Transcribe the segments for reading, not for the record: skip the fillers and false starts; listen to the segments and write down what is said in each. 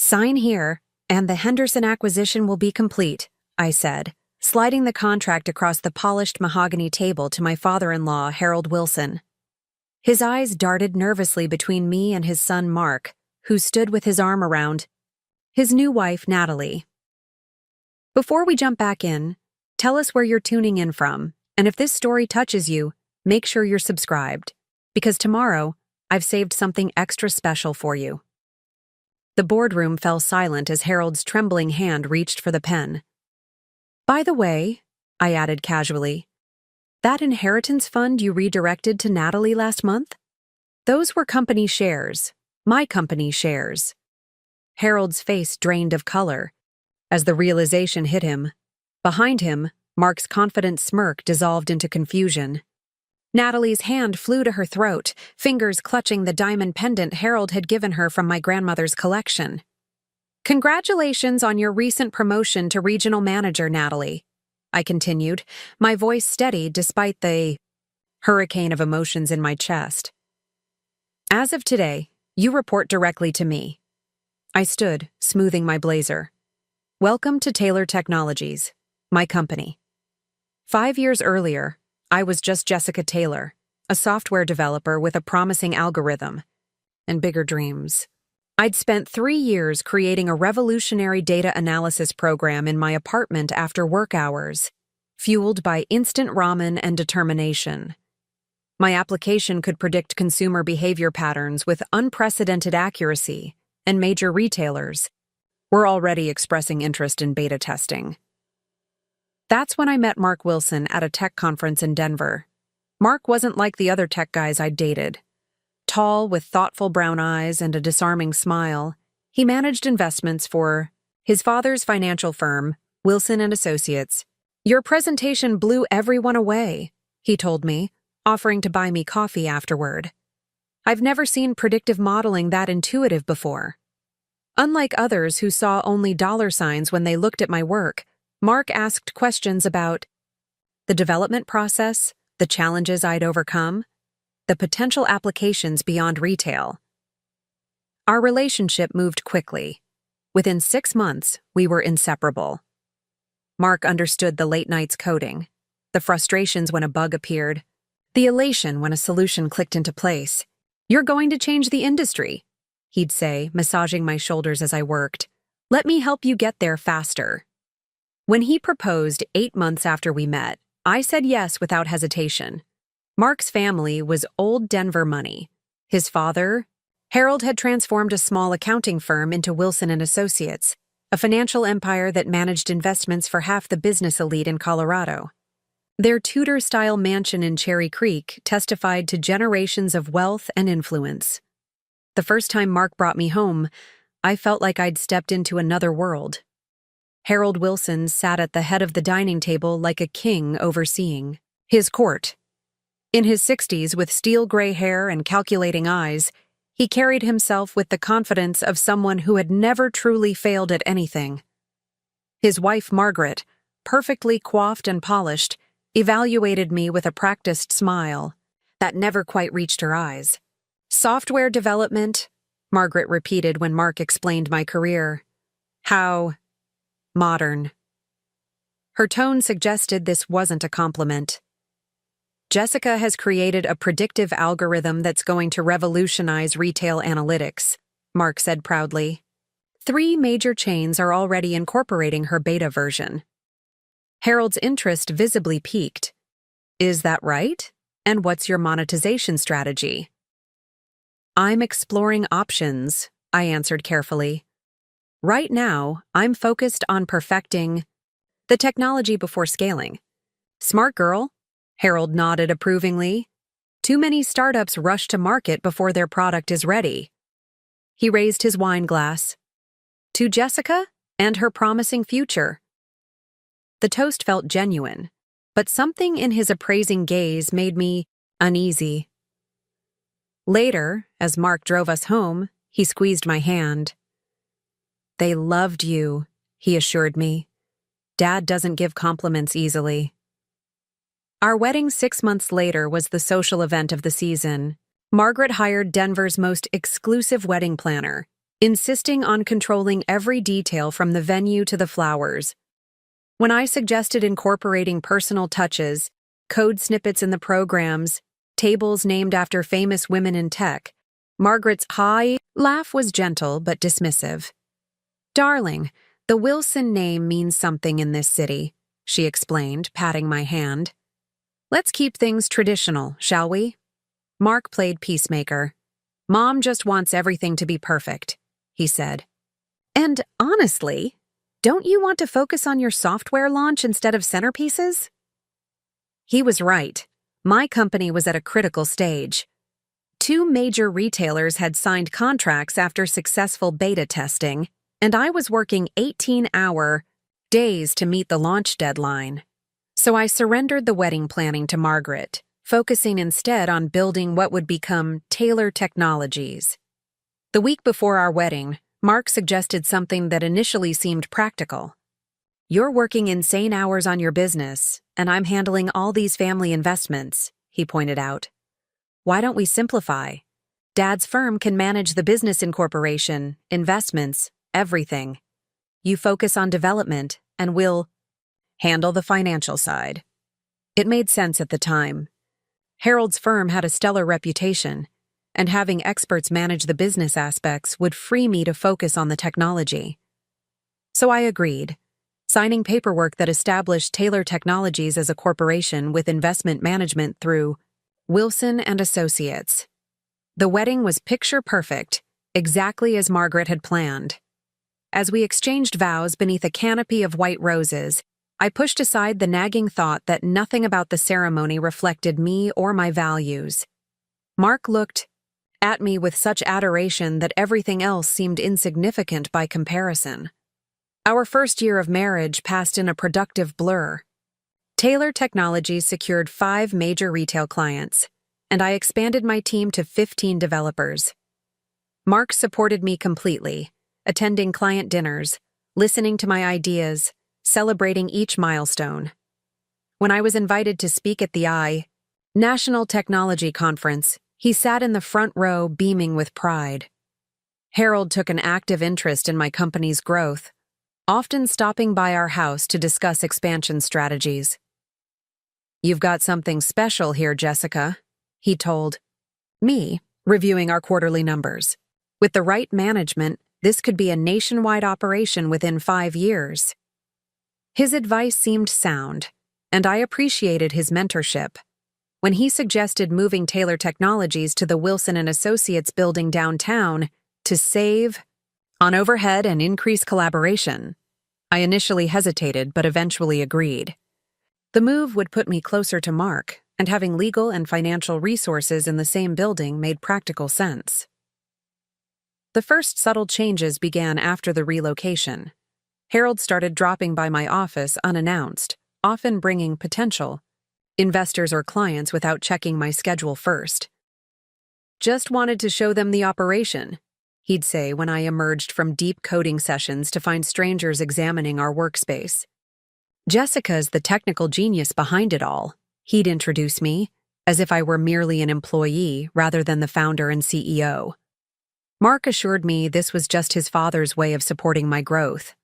Sign here, and the Henderson acquisition will be complete, I said, sliding the contract across the polished mahogany table to my father-in-law, Harold Wilson. His eyes darted nervously between me and his son, Mark, who stood with his arm around his new wife, Natalie. Before we jump back in, tell us where you're tuning in from, and if this story touches you, make sure you're subscribed, because tomorrow, I've saved something extra special for you. The boardroom fell silent as Harold's trembling hand reached for the pen. By the way, I added casually, that inheritance fund you redirected to Natalie last month? Those were company shares, my company shares. Harold's face drained of color as the realization hit him. Behind him, Mark's confident smirk dissolved into confusion. Natalie's hand flew to her throat, fingers clutching the diamond pendant Harold had given her from my grandmother's collection. Congratulations on your recent promotion to regional manager, Natalie, I continued, my voice steady despite the hurricane of emotions in my chest. As of today, you report directly to me. I stood, smoothing my blazer. Welcome to Taylor Technologies, my company. 5 years earlier, I was just Jessica Taylor, a software developer with a promising algorithm and bigger dreams. I'd spent 3 years creating a revolutionary data analysis program in my apartment after work hours, fueled by instant ramen and determination. My application could predict consumer behavior patterns with unprecedented accuracy, and major retailers were already expressing interest in beta testing. That's when I met Mark Wilson at a tech conference in Denver. Mark wasn't like the other tech guys I'd dated. Tall, with thoughtful brown eyes and a disarming smile, he managed investments for his father's financial firm, Wilson & Associates. Your presentation blew everyone away, he told me, offering to buy me coffee afterward. I've never seen predictive modeling that intuitive before. Unlike others who saw only dollar signs when they looked at my work, Mark asked questions about the development process, the challenges I'd overcome, the potential applications beyond retail. Our relationship moved quickly. Within 6 months, we were inseparable. Mark understood the late nights coding, the frustrations when a bug appeared, the elation when a solution clicked into place. You're going to change the industry, he'd say, massaging my shoulders as I worked. Let me help you get there faster. When he proposed 8 months after we met, I said yes without hesitation. Mark's family was old Denver money. His father, Harold, had transformed a small accounting firm into Wilson & Associates, a financial empire that managed investments for half the business elite in Colorado. Their Tudor-style mansion in Cherry Creek testified to generations of wealth and influence. The first time Mark brought me home, I felt like I'd stepped into another world. Harold Wilson sat at the head of the dining table like a king overseeing his court. In his 60s, with steel-gray hair and calculating eyes, he carried himself with the confidence of someone who had never truly failed at anything. His wife, Margaret, perfectly coiffed and polished, evaluated me with a practiced smile that never quite reached her eyes. Software development, Margaret repeated when Mark explained my career. How modern. Her tone suggested this wasn't a compliment. Jessica has created a predictive algorithm that's going to revolutionize retail analytics, Mark said proudly. 3 major chains are already incorporating her beta version. Harold's interest visibly peaked. Is that right? And what's your monetization strategy? I'm exploring options, I answered carefully. Right now, I'm focused on perfecting the technology before scaling. Smart girl, Harold nodded approvingly. Too many startups rush to market before their product is ready. He raised his wine glass. To Jessica and her promising future. The toast felt genuine, but something in his appraising gaze made me uneasy. Later, as Mark drove us home, he squeezed my hand. They loved you, he assured me. Dad doesn't give compliments easily. Our wedding 6 months later was the social event of the season. Margaret hired Denver's most exclusive wedding planner, insisting on controlling every detail from the venue to the flowers. When I suggested incorporating personal touches, code snippets in the programs, tables named after famous women in tech, Margaret's high laugh was gentle but dismissive. "Darling, the Wilson name means something in this city," she explained, patting my hand. "Let's keep things traditional, shall we?" Mark played peacemaker. "Mom just wants everything to be perfect," he said. "And honestly, don't you want to focus on your software launch instead of centerpieces?" He was right. My company was at a critical stage. 2 major retailers had signed contracts after successful beta testing, and I was working 18-hour days to meet the launch deadline. So I surrendered the wedding planning to Margaret, focusing instead on building what would become Taylor Technologies. The week before our wedding, Mark suggested something that initially seemed practical. "You're working insane hours on your business, and I'm handling all these family investments," he pointed out. "Why don't we simplify? Dad's firm can manage the business incorporation, investments, everything. You focus on development, and we'll handle the financial side." It made sense at the time. Harold's firm had a stellar reputation, and having experts manage the business aspects would free me to focus on the technology. So I agreed, signing paperwork that established Taylor Technologies as a corporation with investment management through Wilson and Associates. The wedding was picture perfect, exactly as Margaret had planned. As we exchanged vows beneath a canopy of white roses, I pushed aside the nagging thought that nothing about the ceremony reflected me or my values. Mark looked at me with such adoration that everything else seemed insignificant by comparison. Our first year of marriage passed in a productive blur. Taylor Technologies secured 5 major retail clients, and I expanded my team to 15 developers. Mark supported me completely, attending client dinners, listening to my ideas, celebrating each milestone. When I was invited to speak at the National Technology Conference, he sat in the front row beaming with pride. Harold took an active interest in my company's growth, often stopping by our house to discuss expansion strategies. "You've got something special here, Jessica," he told me, reviewing our quarterly numbers. "With the right management, this could be a nationwide operation within 5 years." His advice seemed sound, and I appreciated his mentorship. When he suggested moving Taylor Technologies to the Wilson and Associates building downtown to save on overhead and increase collaboration, I initially hesitated but eventually agreed. The move would put me closer to Mark, and having legal and financial resources in the same building made practical sense. The first subtle changes began after the relocation. Harold started dropping by my office unannounced, often bringing potential investors or clients without checking my schedule first. "Just wanted to show them the operation," he'd say when I emerged from deep coding sessions to find strangers examining our workspace. "Jessica's the technical genius behind it all," he'd introduce me, as if I were merely an employee rather than the founder and CEO. Mark assured me this was just his father's way of supporting my growth.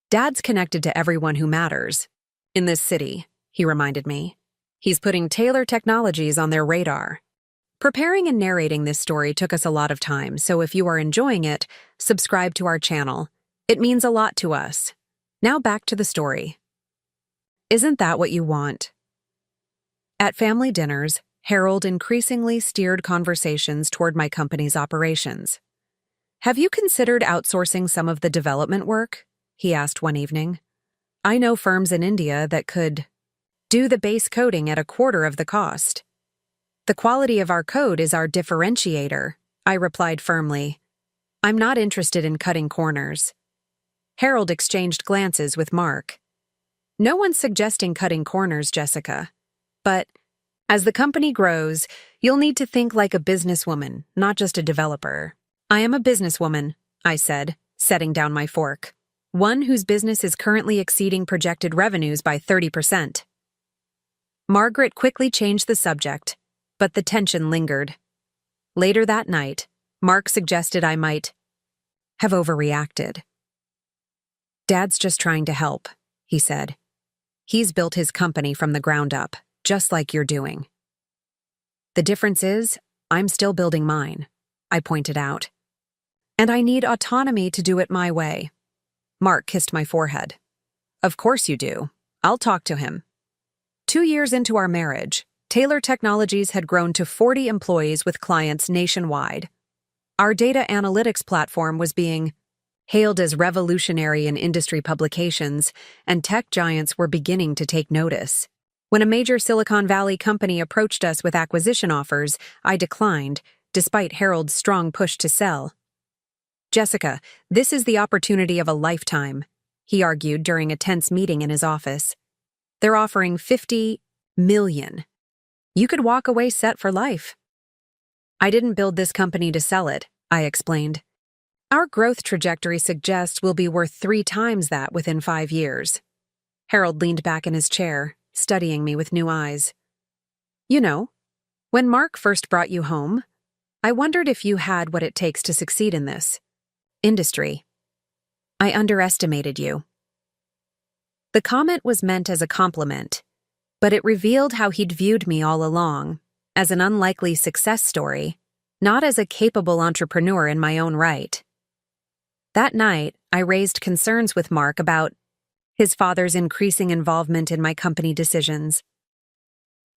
"Dad's connected to everyone who matters in this city," he reminded me. "He's putting Taylor Technologies on their radar." Preparing and narrating this story took us a lot of time, so if you are enjoying it, subscribe to our channel. It means a lot to us. Now back to the story. Isn't that what you want? At family dinners, Harold increasingly steered conversations toward my company's operations. "Have you considered outsourcing some of the development work?" he asked one evening. "I know firms in India that could do the base coding at a quarter of the cost." "The quality of our code is our differentiator," I replied firmly. "I'm not interested in cutting corners." Harold exchanged glances with Mark. "No one's suggesting cutting corners, Jessica. But as the company grows, you'll need to think like a businesswoman, not just a developer." "I am a businesswoman," I said, setting down my fork. "One whose business is currently exceeding projected revenues by 30%. Margaret quickly changed the subject, but the tension lingered. Later that night, Mark suggested I might have overreacted. "Dad's just trying to help," he said. "He's built his company from the ground up, just like you're doing." "The difference is, I'm still building mine," I pointed out. "And I need autonomy to do it my way." Mark kissed my forehead. "Of course you do. I'll talk to him." 2 years into our marriage, Taylor Technologies had grown to 40 employees with clients nationwide. Our data analytics platform was being hailed as revolutionary in industry publications, and tech giants were beginning to take notice. When a major Silicon Valley company approached us with acquisition offers, I declined, despite Harold's strong push to sell. "Jessica, this is the opportunity of a lifetime," he argued during a tense meeting in his office. "They're offering $50 million. You could walk away set for life." "I didn't build this company to sell it," I explained. "Our growth trajectory suggests we'll be worth 3 times that within 5 years. Harold leaned back in his chair, studying me with new eyes. "You know, when Mark first brought you home, I wondered if you had what it takes to succeed in this industry. I underestimated you." The comment was meant as a compliment, but it revealed how he'd viewed me all along, as an unlikely success story, not as a capable entrepreneur in my own right. That night, I raised concerns with Mark about his father's increasing involvement in my company decisions.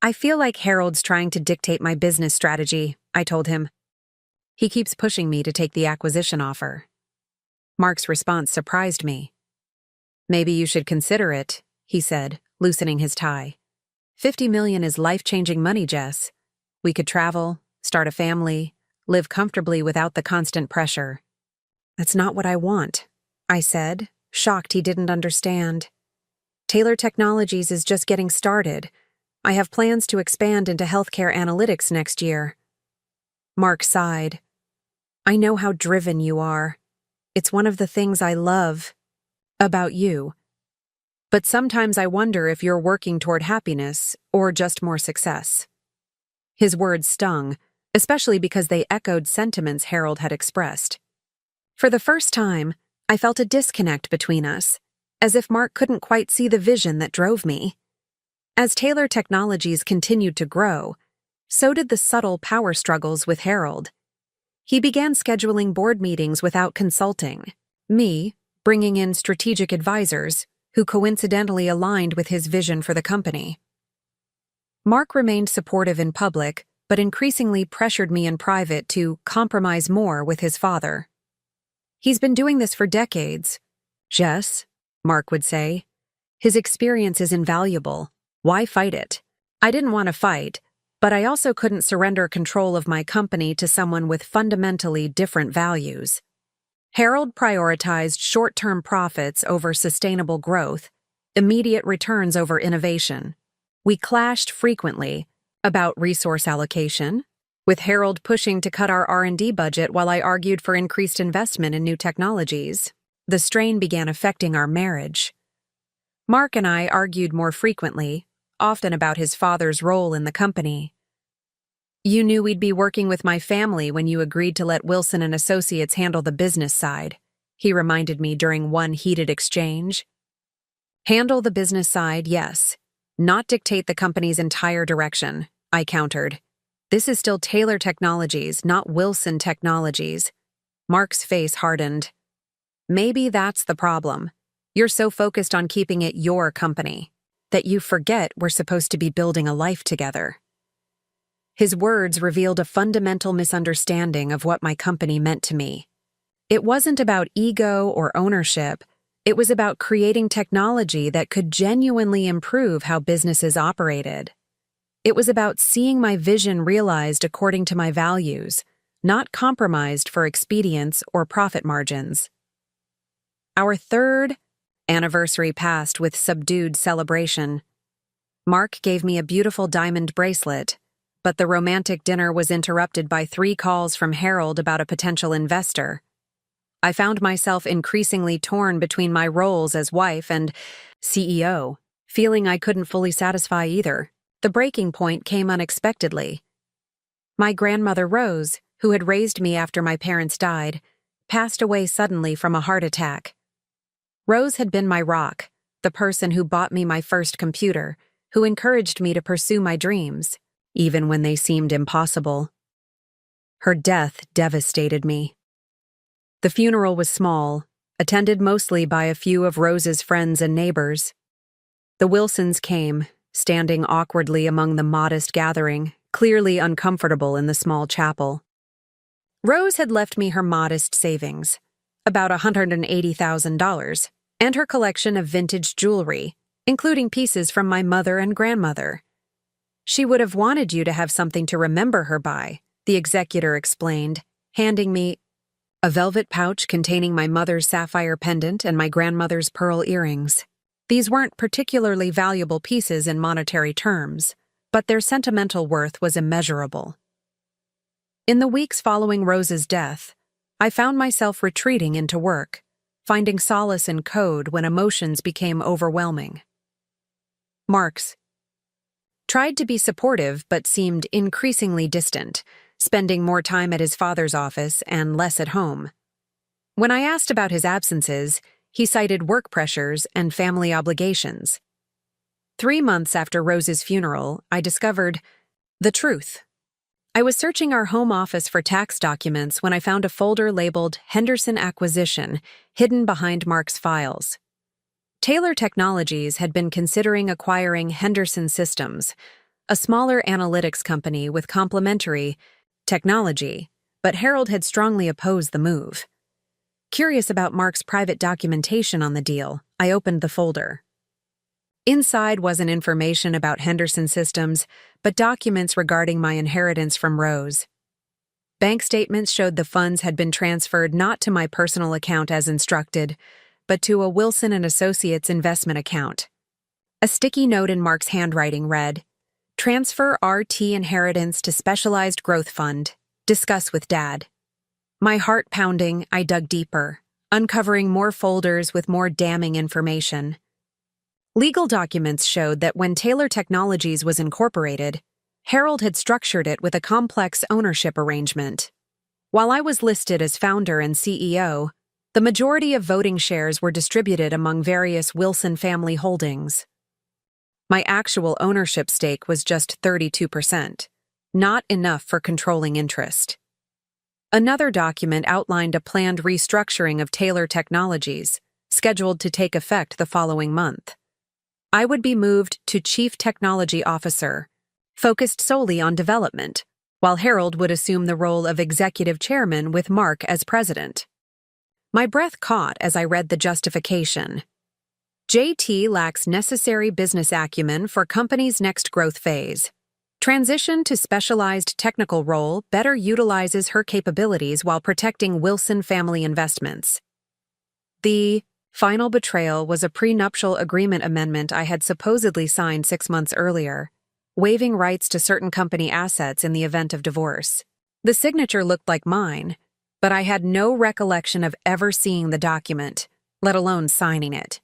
"I feel like Harold's trying to dictate my business strategy," I told him. "He keeps pushing me to take the acquisition offer." Mark's response surprised me. "Maybe you should consider it," he said, loosening his tie. $50 million is life-changing money, Jess. We could travel, start a family, live comfortably without the constant pressure." "That's not what I want," I said, shocked he didn't understand. "Taylor Technologies is just getting started. I have plans to expand into healthcare analytics next year." Mark sighed. "I know how driven you are. It's one of the things I love about you. But sometimes I wonder if you're working toward happiness or just more success." His words stung, especially because they echoed sentiments Harold had expressed. For the first time, I felt a disconnect between us, as if Mark couldn't quite see the vision that drove me. As Taylor Technologies continued to grow, so did the subtle power struggles with Harold. He began scheduling board meetings without consulting me, bringing in strategic advisors who coincidentally aligned with his vision for the company. Mark remained supportive in public, but increasingly pressured me in private to compromise more with his father. "He's been doing this for decades, Jess," Mark would say. "His experience is invaluable. Why fight it?" I didn't want to fight, but I also couldn't surrender control of my company to someone with fundamentally different values. Harold prioritized short-term profits over sustainable growth, immediate returns over innovation. We clashed frequently about resource allocation, with Harold pushing to cut our R&D budget while I argued for increased investment in new technologies. The strain began affecting our marriage. Mark and I argued more frequently, often about his father's role in the company. "You knew we'd be working with my family when you agreed to let Wilson and Associates handle the business side," he reminded me during one heated exchange. "Handle the business side, yes. Not dictate the company's entire direction," I countered. "This is still Taylor Technologies, not Wilson Technologies." Mark's face hardened. "Maybe that's the problem. You're so focused on keeping it your company that you forget we're supposed to be building a life together." His words revealed a fundamental misunderstanding of what my company meant to me. It wasn't about ego or ownership. It was about creating technology that could genuinely improve how businesses operated. It was about seeing my vision realized according to my values, not compromised for expedience or profit margins. Our 3rd anniversary passed with subdued celebration. Mark gave me a beautiful diamond bracelet, but the romantic dinner was interrupted by 3 calls from Harold about a potential investor. I found myself increasingly torn between my roles as wife and CEO, feeling I couldn't fully satisfy either. The breaking point came unexpectedly. My grandmother Rose, who had raised me after my parents died, passed away suddenly from a heart attack. Rose had been my rock, the person who bought me my first computer, who encouraged me to pursue my dreams, even when they seemed impossible. Her death devastated me. The funeral was small, attended mostly by a few of Rose's friends and neighbors. The Wilsons came, standing awkwardly among the modest gathering, clearly uncomfortable in the small chapel. Rose had left me her modest savings, about $180,000, and her collection of vintage jewelry, including pieces from my mother and grandmother. She would have wanted you to have something to remember her by, the executor explained, handing me a velvet pouch containing my mother's sapphire pendant and my grandmother's pearl earrings. These weren't particularly valuable pieces in monetary terms, but their sentimental worth was immeasurable. In the weeks following Rose's death, I found myself retreating into work, finding solace in code when emotions became overwhelming. Marx tried to be supportive but seemed increasingly distant, spending more time at his father's office and less at home. When I asked about his absences, he cited work pressures and family obligations. 3 months after Rose's funeral, I discovered the truth. I was searching our home office for tax documents when I found a folder labeled Henderson Acquisition hidden behind Mark's files. Taylor Technologies had been considering acquiring Henderson Systems, a smaller analytics company with complementary technology, but Harold had strongly opposed the move. Curious about Mark's private documentation on the deal, I opened the folder. Inside wasn't information about Henderson Systems, but documents regarding my inheritance from Rose. Bank statements showed the funds had been transferred not to my personal account as instructed, but to a Wilson & Associates investment account. A sticky note in Mark's handwriting read, "Transfer RT inheritance to Specialized Growth Fund. Discuss with Dad." My heart pounding, I dug deeper, uncovering more folders with more damning information. Legal documents showed that when Taylor Technologies was incorporated, Harold had structured it with a complex ownership arrangement. While I was listed as founder and CEO, the majority of voting shares were distributed among various Wilson family holdings. My actual ownership stake was just 32%, not enough for controlling interest. Another document outlined a planned restructuring of Taylor Technologies, scheduled to take effect the following month. I would be moved to Chief Technology Officer, focused solely on development, while Harold would assume the role of Executive Chairman with Mark as President. My breath caught as I read the justification. JT lacks necessary business acumen for company's next growth phase. Transition to specialized technical role better utilizes her capabilities while protecting Wilson family investments. The final betrayal was a prenuptial agreement amendment I had supposedly signed 6 months earlier, waiving rights to certain company assets in the event of divorce. The signature looked like mine, but I had no recollection of ever seeing the document, let alone signing it.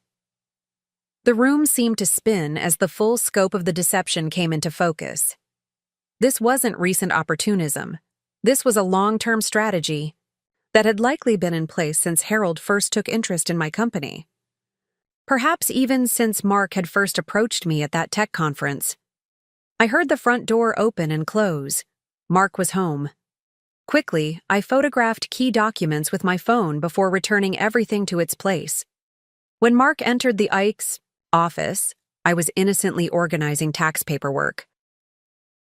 The room seemed to spin as the full scope of the deception came into focus. This wasn't recent opportunism. This was a long-term strategy that had likely been in place since Harold first took interest in my company. Perhaps even since Mark had first approached me at that tech conference. I heard the front door open and close. Mark was home. Quickly, I photographed key documents with my phone before returning everything to its place. When Mark entered the Ike's office, I was innocently organizing tax paperwork.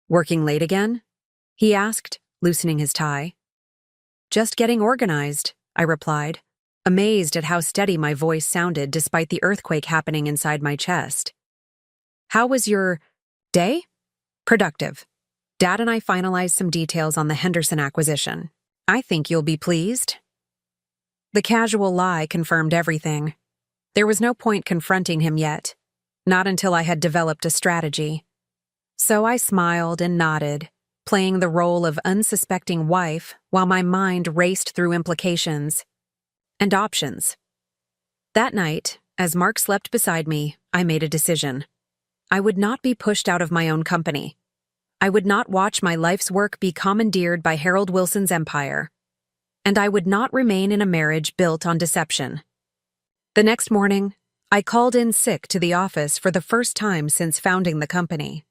"Working late again?" he asked, loosening his tie. "Just getting organized," I replied, amazed at how steady my voice sounded despite the earthquake happening inside my chest. "How was your day?" "Productive. Dad and I finalized some details on the Henderson acquisition. I think you'll be pleased." The casual lie confirmed everything. There was no point confronting him yet, not until I had developed a strategy. So I smiled and nodded, playing the role of unsuspecting wife while my mind raced through implications and options. That night, as Mark slept beside me, I made a decision. I would not be pushed out of my own company. I would not watch my life's work be commandeered by Harold Wilson's empire. and I would not remain in a marriage built on deception. The next morning, I called in sick to the office for the first time since founding the company.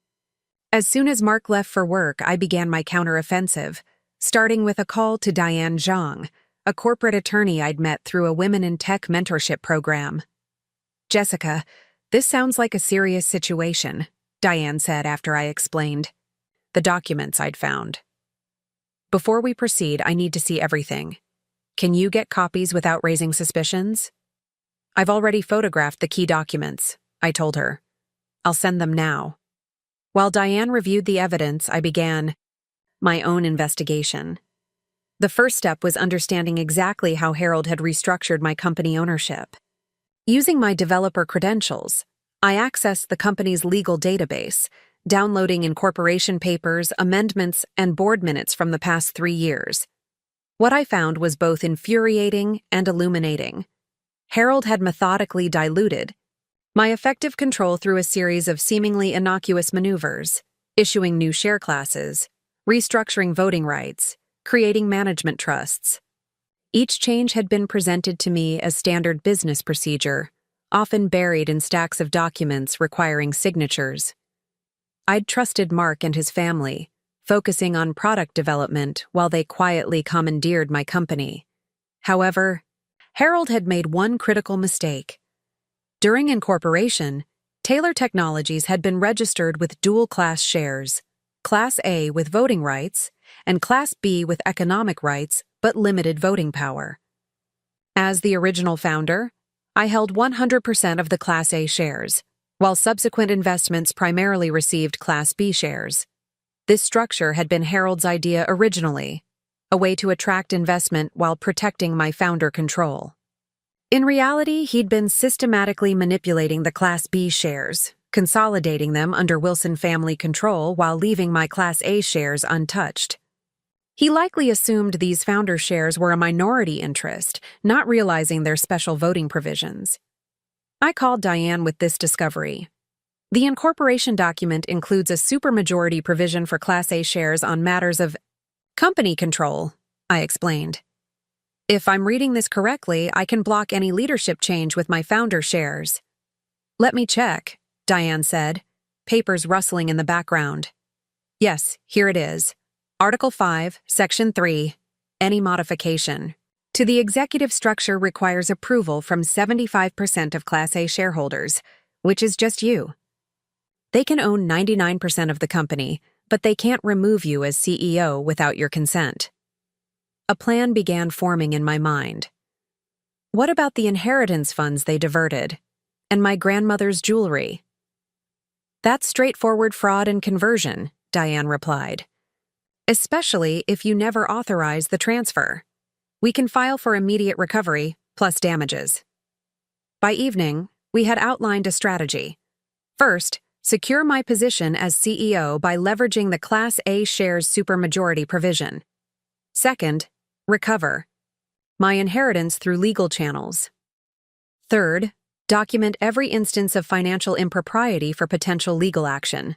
As soon as Mark left for work, I began my counteroffensive, starting with a call to Diane Zhang, a corporate attorney I'd met through a Women in Tech mentorship program. "Jessica, this sounds like a serious situation," Diane said after I explained the documents I'd found. "Before we proceed, I need to see everything. Can you get copies without raising suspicions?" "I've already photographed the key documents," I told her. "I'll send them now." While Diane reviewed the evidence, I began my own investigation. The first step was understanding exactly how Harold had restructured my company ownership. Using my developer credentials, I accessed the company's legal database, downloading incorporation papers, amendments, and board minutes from the past 3 years. What I found was both infuriating and illuminating. Harold had methodically diluted my effective control through a series of seemingly innocuous maneuvers, issuing new share classes, restructuring voting rights, creating management trusts. Each change had been presented to me as standard business procedure, often buried in stacks of documents requiring signatures. I'd trusted Mark and his family, focusing on product development while they quietly commandeered my company. However, Harold had made one critical mistake. During incorporation, Taylor Technologies had been registered with dual-class shares, Class A with voting rights and Class B with economic rights but limited voting power. As the original founder, I held 100% of the Class A shares, while subsequent investments primarily received Class B shares. This structure had been Harold's idea originally, a way to attract investment while protecting my founder control. In reality, he'd been systematically manipulating the Class B shares, consolidating them under Wilson family control while leaving my Class A shares untouched. He likely assumed these founder shares were a minority interest, not realizing their special voting provisions. I called Diane with this discovery. The incorporation document includes a supermajority provision for Class A shares on matters of company control, I explained. If I'm reading this correctly, I can block any leadership change with my founder shares. Let me check, Diane said, papers rustling in the background. Yes, here it is. Article 5, Section 3, any modification to the executive structure requires approval from 75% of Class A shareholders, which is just you. They can own 99% of the company, but they can't remove you as CEO without your consent. A plan began forming in my mind. What about the inheritance funds they diverted? And my grandmother's jewelry? That's straightforward fraud and conversion, Diane replied. Especially if you never authorize the transfer. We can file for immediate recovery, plus damages. By evening, we had outlined a strategy. First, secure my position as CEO by leveraging the Class A shares supermajority provision. Second, recover my inheritance through legal channels. Third, document every instance of financial impropriety for potential legal action.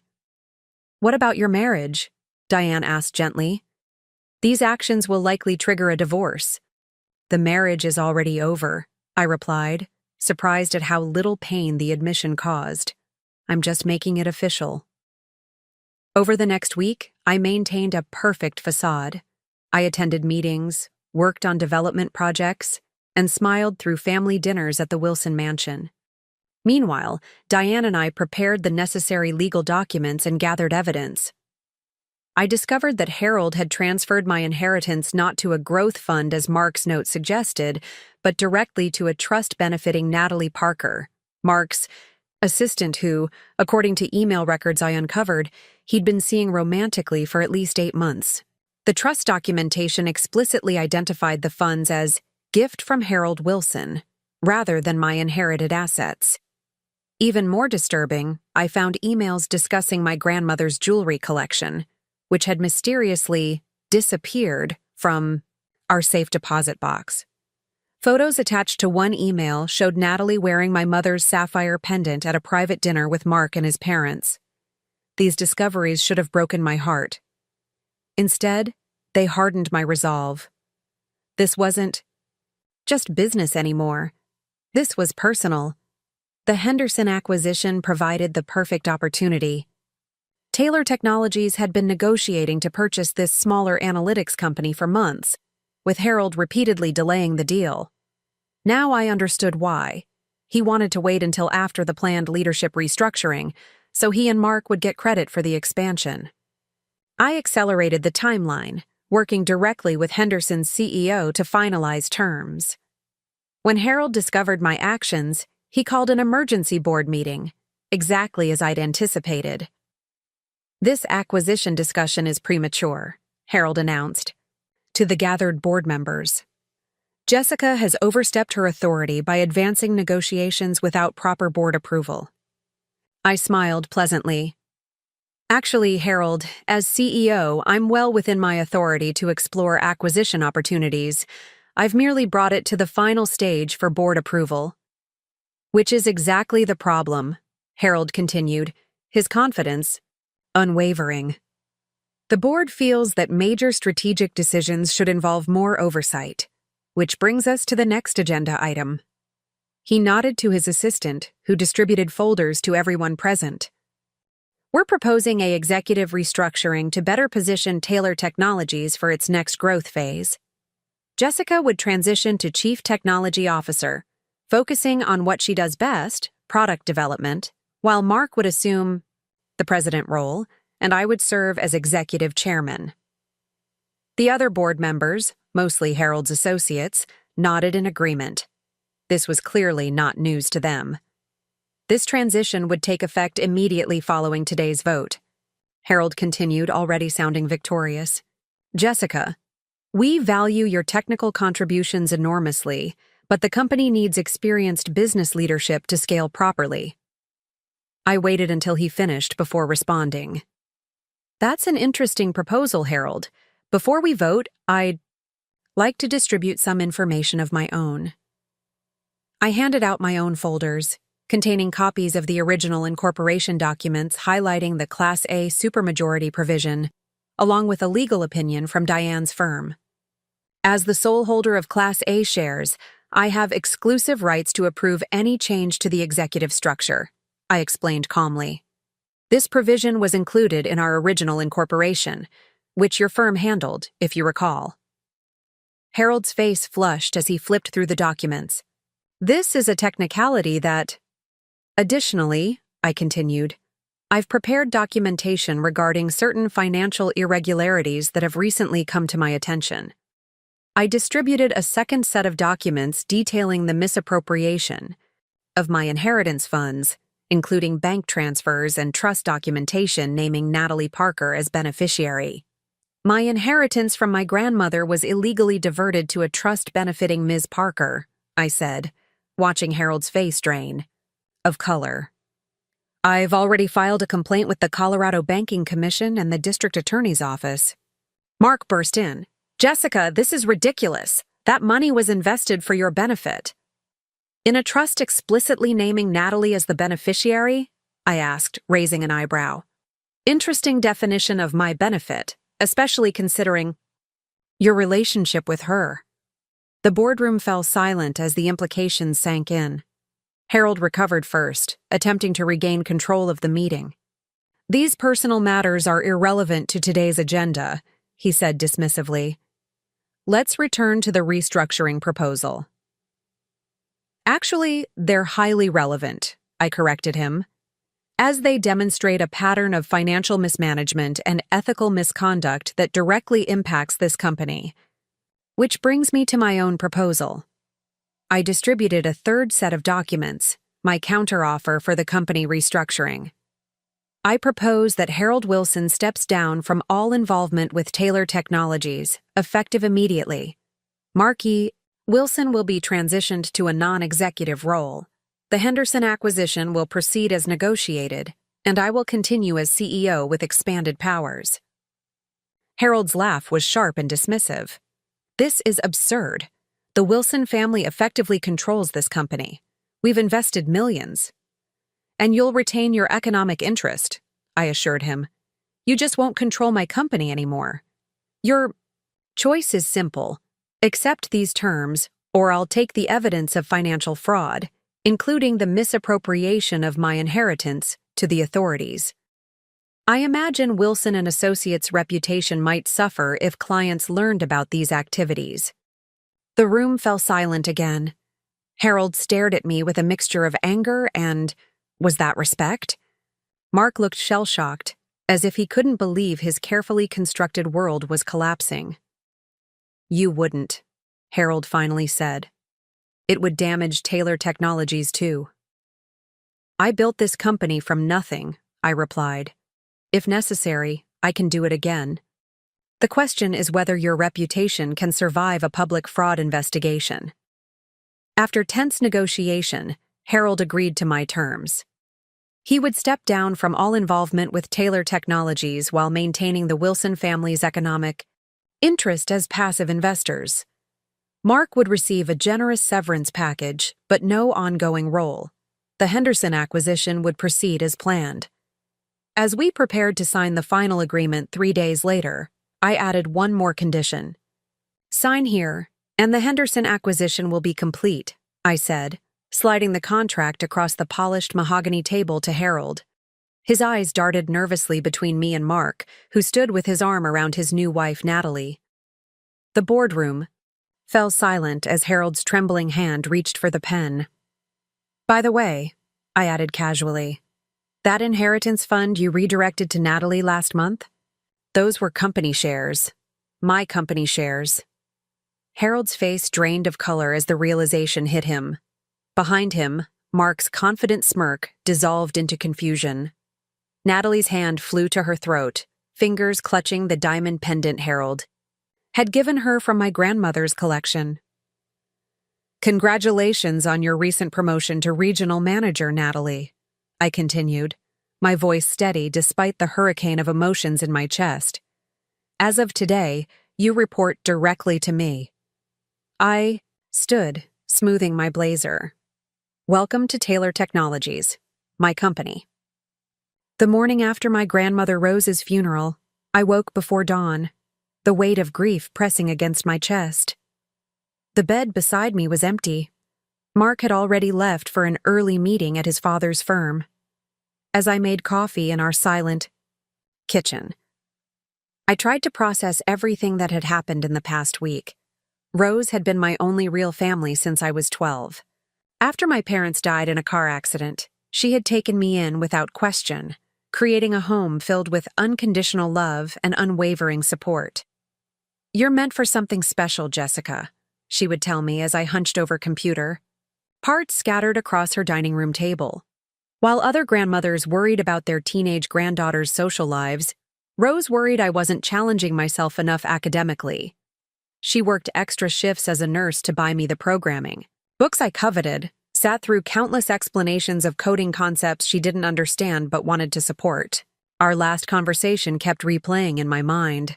What about your marriage? Diane asked gently. These actions will likely trigger a divorce. The marriage is already over, I replied, surprised at how little pain the admission caused. I'm just making it official. Over the next week, I maintained a perfect facade. I attended meetings, worked on development projects, and smiled through family dinners at the Wilson mansion. Meanwhile, Diane and I prepared the necessary legal documents and gathered evidence. I discovered that Harold had transferred my inheritance not to a growth fund as Mark's note suggested, but directly to a trust benefiting Natalie Parker, Mark's assistant who, according to email records I uncovered, he'd been seeing romantically for at least 8 months. The trust documentation explicitly identified the funds as gift from Harold Wilson, rather than my inherited assets. Even more disturbing, I found emails discussing my grandmother's jewelry collection, which had mysteriously disappeared from our safe deposit box. Photos attached to one email showed Natalie wearing my mother's sapphire pendant at a private dinner with Mark and his parents. These discoveries should have broken my heart. Instead, they hardened my resolve. This wasn't just business anymore. This was personal. The Henderson acquisition provided the perfect opportunity. Taylor Technologies had been negotiating to purchase this smaller analytics company for months, with Harold repeatedly delaying the deal. Now I understood why. He wanted to wait until after the planned leadership restructuring, so he and Mark would get credit for the expansion. I accelerated the timeline, working directly with Henderson's CEO to finalize terms. When Harold discovered my actions, he called an emergency board meeting, exactly as I'd anticipated. "This acquisition discussion is premature," Harold announced to the gathered board members. "Jessica has overstepped her authority by advancing negotiations without proper board approval." I smiled pleasantly. "Actually, Harold, as CEO, I'm well within my authority to explore acquisition opportunities. I've merely brought it to the final stage for board approval." "Which is exactly the problem," Harold continued, his confidence unwavering. "The board feels that major strategic decisions should involve more oversight, which brings us to the next agenda item." He nodded to his assistant, who distributed folders to everyone present. "We're proposing an executive restructuring to better position Taylor Technologies for its next growth phase. Jessica would transition to Chief Technology Officer, focusing on what she does best, product development, while Mark would assume the president role, and I would serve as executive chairman." The other board members, mostly Harold's associates, nodded in agreement. This was clearly not news to them. This transition would take effect immediately following today's vote. Harold continued, already sounding victorious. "Jessica, we value your technical contributions enormously, but the company needs experienced business leadership to scale properly." I waited until he finished before responding. "That's an interesting proposal, Harold. Before we vote, I'd like to distribute some information of my own." I handed out my own folders, containing copies of the original incorporation documents highlighting the Class A supermajority provision, along with a legal opinion from Diane's firm. "As the sole holder of Class A shares, I have exclusive rights to approve any change to the executive structure," I explained calmly. "This provision was included in our original incorporation, which your firm handled, if you recall." Harold's face flushed as he flipped through the documents. "This is a technicality that—" "Additionally," I continued, "I've prepared documentation regarding certain financial irregularities that have recently come to my attention. I distributed a second set of documents detailing the misappropriation of my inheritance funds, including bank transfers and trust documentation naming Natalie Parker as beneficiary. My inheritance from my grandmother was illegally diverted to a trust benefiting Ms. Parker," I said, watching Harold's face drain of color. "I've already filed a complaint with the Colorado Banking Commission and the District Attorney's Office." Mark burst in. "Jessica, this is ridiculous. That money was invested for your benefit." "In a trust explicitly naming Natalie as the beneficiary?" I asked, raising an eyebrow. "Interesting definition of my benefit, especially considering your relationship with her." The boardroom fell silent as the implications sank in. Harold recovered first, attempting to regain control of the meeting. "These personal matters are irrelevant to today's agenda," he said dismissively. "Let's return to the restructuring proposal." "Actually, they're highly relevant," I corrected him, "as they demonstrate a pattern of financial mismanagement and ethical misconduct that directly impacts this company. Which brings me to my own proposal." I distributed a third set of documents, my counteroffer for the company restructuring. I propose that Harold Wilson steps down from all involvement with Taylor Technologies, effective immediately. Marquis Wilson will be transitioned to a non-executive role. The Henderson acquisition will proceed as negotiated, and I will continue as CEO with expanded powers. Harold's laugh was sharp and dismissive. "This is absurd. The Wilson family effectively controls this company. We've invested millions." "And you'll retain your economic interest," I assured him. "You just won't control my company anymore. Your choice is simple. Accept these terms, or I'll take the evidence of financial fraud, including the misappropriation of my inheritance, to the authorities. I imagine Wilson and Associates' reputation might suffer if clients learned about these activities. The room fell silent again. Harold stared at me with a mixture of anger and, was that respect? Mark looked shell-shocked, as if he couldn't believe his carefully constructed world was collapsing. You wouldn't, Harold finally said. It would damage Taylor Technologies too. I built this company from nothing, I replied. If necessary, I can do it again. The question is whether your reputation can survive a public fraud investigation. After tense negotiation, Harold agreed to my terms. He would step down from all involvement with Taylor Technologies while maintaining the Wilson family's economic interest as passive investors. Mark would receive a generous severance package, but no ongoing role. The Henderson acquisition would proceed as planned. As we prepared to sign the final agreement 3 days later, I added one more condition. Sign here, and the Henderson acquisition will be complete, I said, sliding the contract across the polished mahogany table to Harold. His eyes darted nervously between me and Mark, who stood with his arm around his new wife, Natalie. The boardroom fell silent as Harold's trembling hand reached for the pen. By the way, I added casually, that inheritance fund you redirected to Natalie last month? Those were company shares. My company shares. Harold's face drained of color as the realization hit him. Behind him, Mark's confident smirk dissolved into confusion. Natalie's hand flew to her throat, fingers clutching the diamond pendant Harold had given her from my grandmother's collection. Congratulations on your recent promotion to regional manager, Natalie, I continued, my voice steady despite the hurricane of emotions in my chest. As of today, you report directly to me. I stood, smoothing my blazer. Welcome to Taylor Technologies, my company. The morning after my grandmother Rose's funeral, I woke before dawn, the weight of grief pressing against my chest. The bed beside me was empty. Mark had already left for an early meeting at his father's firm. As I made coffee in our silent kitchen, I tried to process everything that had happened in the past week. Rose had been my only real family since I was 12. After my parents died in a car accident, she had taken me in without question, creating a home filled with unconditional love and unwavering support. You're meant for something special, Jessica, she would tell me as I hunched over computer, parts scattered across her dining room table. While other grandmothers worried about their teenage granddaughters' social lives, Rose worried I wasn't challenging myself enough academically. She worked extra shifts as a nurse to buy me the programming, books I coveted, sat through countless explanations of coding concepts she didn't understand but wanted to support. Our last conversation kept replaying in my mind.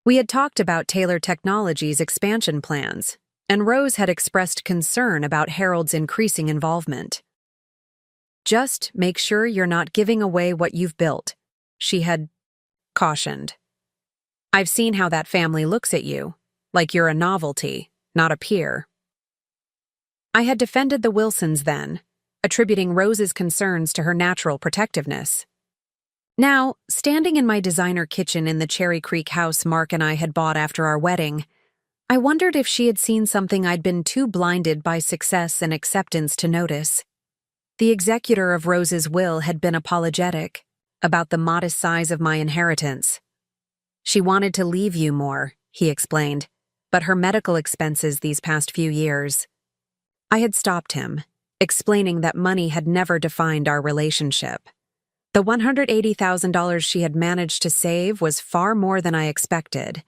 We had talked about Taylor Technologies' expansion plans, and Rose had expressed concern about Harold's increasing involvement. Just make sure you're not giving away what you've built, she had cautioned. I've seen how that family looks at you, like you're a novelty, not a peer. I had defended the Wilsons then, attributing Rose's concerns to her natural protectiveness. Now, standing in my designer kitchen in the Cherry Creek house Mark and I had bought after our wedding, I wondered if she had seen something I'd been too blinded by success and acceptance to notice. The executor of Rose's will had been apologetic about the modest size of my inheritance. She wanted to leave you more, he explained, but her medical expenses these past few years. I had stopped him, explaining that money had never defined our relationship. The $180,000 she had managed to save was far more than I expected,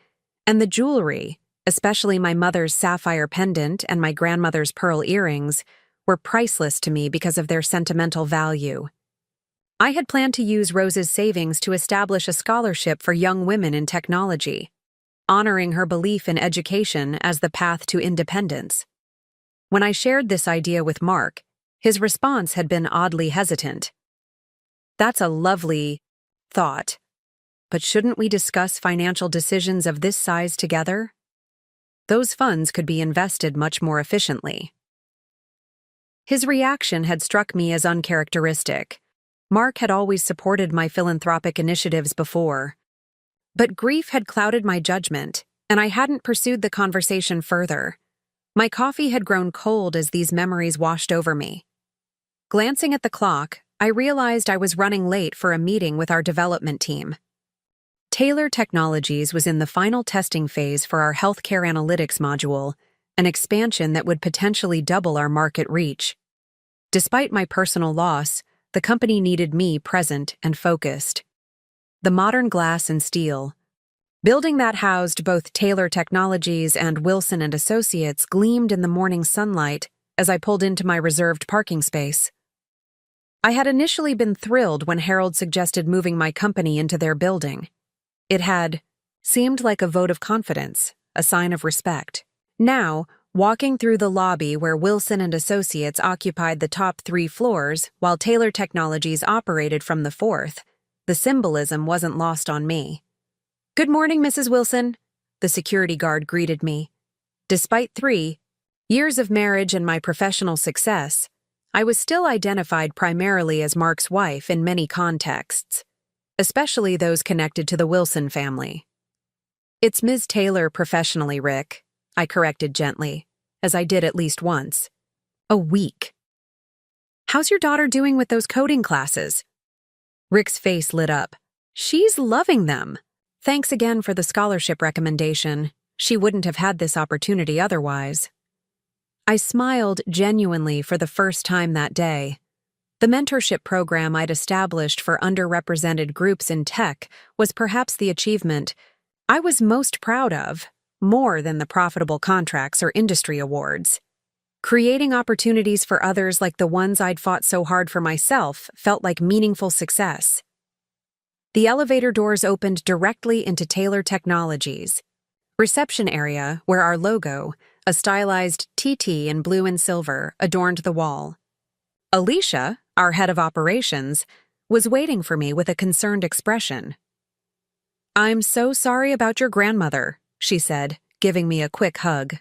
and the jewelry, especially my mother's sapphire pendant and my grandmother's pearl earrings, were priceless to me because of their sentimental value. I had planned to use Rose's savings to establish a scholarship for young women in technology, honoring her belief in education as the path to independence. When I shared this idea with Mark, his response had been oddly hesitant. That's a lovely thought, but shouldn't we discuss financial decisions of this size together? those funds could be invested much more efficiently. His reaction had struck me as uncharacteristic. Mark had always supported my philanthropic initiatives before. But grief had clouded my judgment, and I hadn't pursued the conversation further. My coffee had grown cold as these memories washed over me. Glancing at the clock, I realized I was running late for a meeting with our development team. Taylor Technologies was in the final testing phase for our healthcare analytics module, an expansion that would potentially double our market reach. Despite my personal loss, the company needed me present and focused. The modern glass and steel building that housed both Taylor Technologies and Wilson & Associates gleamed in the morning sunlight as I pulled into my reserved parking space. I had initially been thrilled when Harold suggested moving my company into their building. It had seemed like a vote of confidence, a sign of respect. Now, walking through the lobby where Wilson & Associates occupied the top 3 floors while Taylor Technologies operated from the 4th, the symbolism wasn't lost on me. "Good morning, Mrs. Wilson," the security guard greeted me. Despite 3 years of marriage and my professional success, I was still identified primarily as Mark's wife in many contexts, especially those connected to the Wilson family. "It's Ms. Taylor professionally, Rick," I corrected gently, as I did at least once. "A week. How's your daughter doing with those coding classes?" Rick's face lit up. "She's loving them. Thanks again for the scholarship recommendation. She wouldn't have had this opportunity otherwise." I smiled genuinely for the first time that day. The mentorship program I'd established for underrepresented groups in tech was perhaps the achievement I was most proud of, more than the profitable contracts or industry awards. Creating opportunities for others like the ones I'd fought so hard for myself felt like meaningful success. The elevator doors opened directly into Taylor Technologies' reception area, where our logo, a stylized TT in blue and silver, adorned the wall. Alicia, our head of operations, was waiting for me with a concerned expression. "I'm so sorry about your grandmother," she said, giving me a quick hug.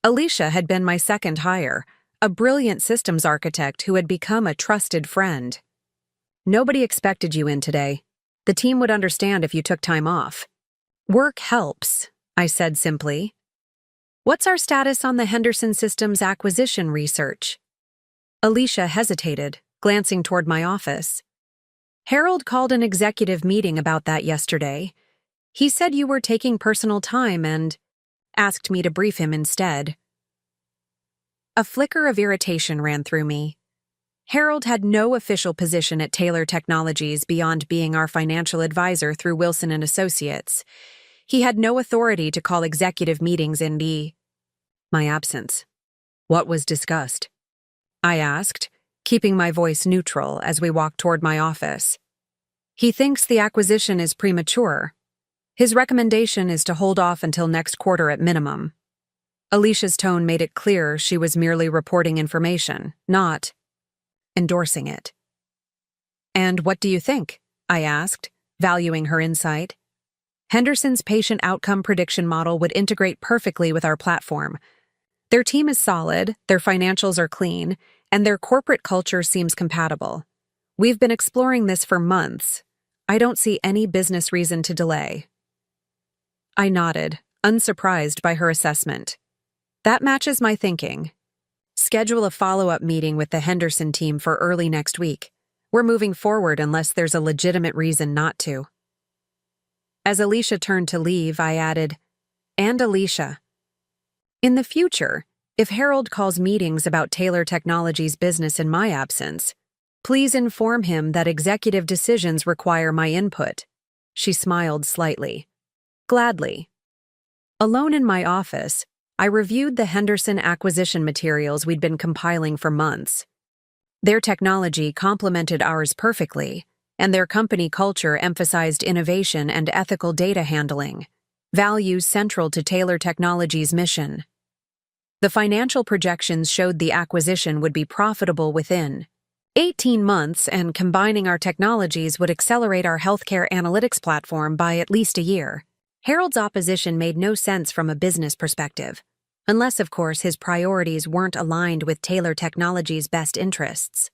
Alicia had been my second hire, a brilliant systems architect who had become a trusted friend. "Nobody expected you in today. The team would understand if you took time off." "Work helps," I said simply. "What's our status on the Henderson Systems acquisition research?" Alicia hesitated, glancing toward my office. "Harold called an executive meeting about that yesterday. He said you were taking personal time and asked me to brief him instead." A flicker of irritation ran through me. Harold had no official position at Taylor Technologies beyond being our financial advisor through Wilson & Associates. He had no authority to call executive meetings in my absence. "What was discussed?" I asked, keeping my voice neutral as we walked toward my office. "He thinks the acquisition is premature. His recommendation is to hold off until next quarter at minimum." Alicia's tone made it clear she was merely reporting information, not endorsing it. "And what do you think?" I asked, valuing her insight. "Henderson's patient outcome prediction model would integrate perfectly with our platform. Their team is solid, their financials are clean, and their corporate culture seems compatible. We've been exploring this for months. I don't see any business reason to delay." I nodded, unsurprised by her assessment. "That matches my thinking. Schedule a follow-up meeting with the Henderson team for early next week. We're moving forward unless there's a legitimate reason not to." As Alicia turned to leave, I added, "And Alicia. In the future, if Harold calls meetings about Taylor Technologies' business in my absence, please inform him that executive decisions require my input." She smiled slightly. "Gladly." Alone in my office, I reviewed the Henderson acquisition materials we'd been compiling for months. Their technology complemented ours perfectly, and their company culture emphasized innovation and ethical data handling, values central to Taylor Technologies' mission. The financial projections showed the acquisition would be profitable within 18 months, and combining our technologies would accelerate our healthcare analytics platform by at least a year. Harold's opposition made no sense from a business perspective, unless, of course, his priorities weren't aligned with Taylor Technologies' best interests.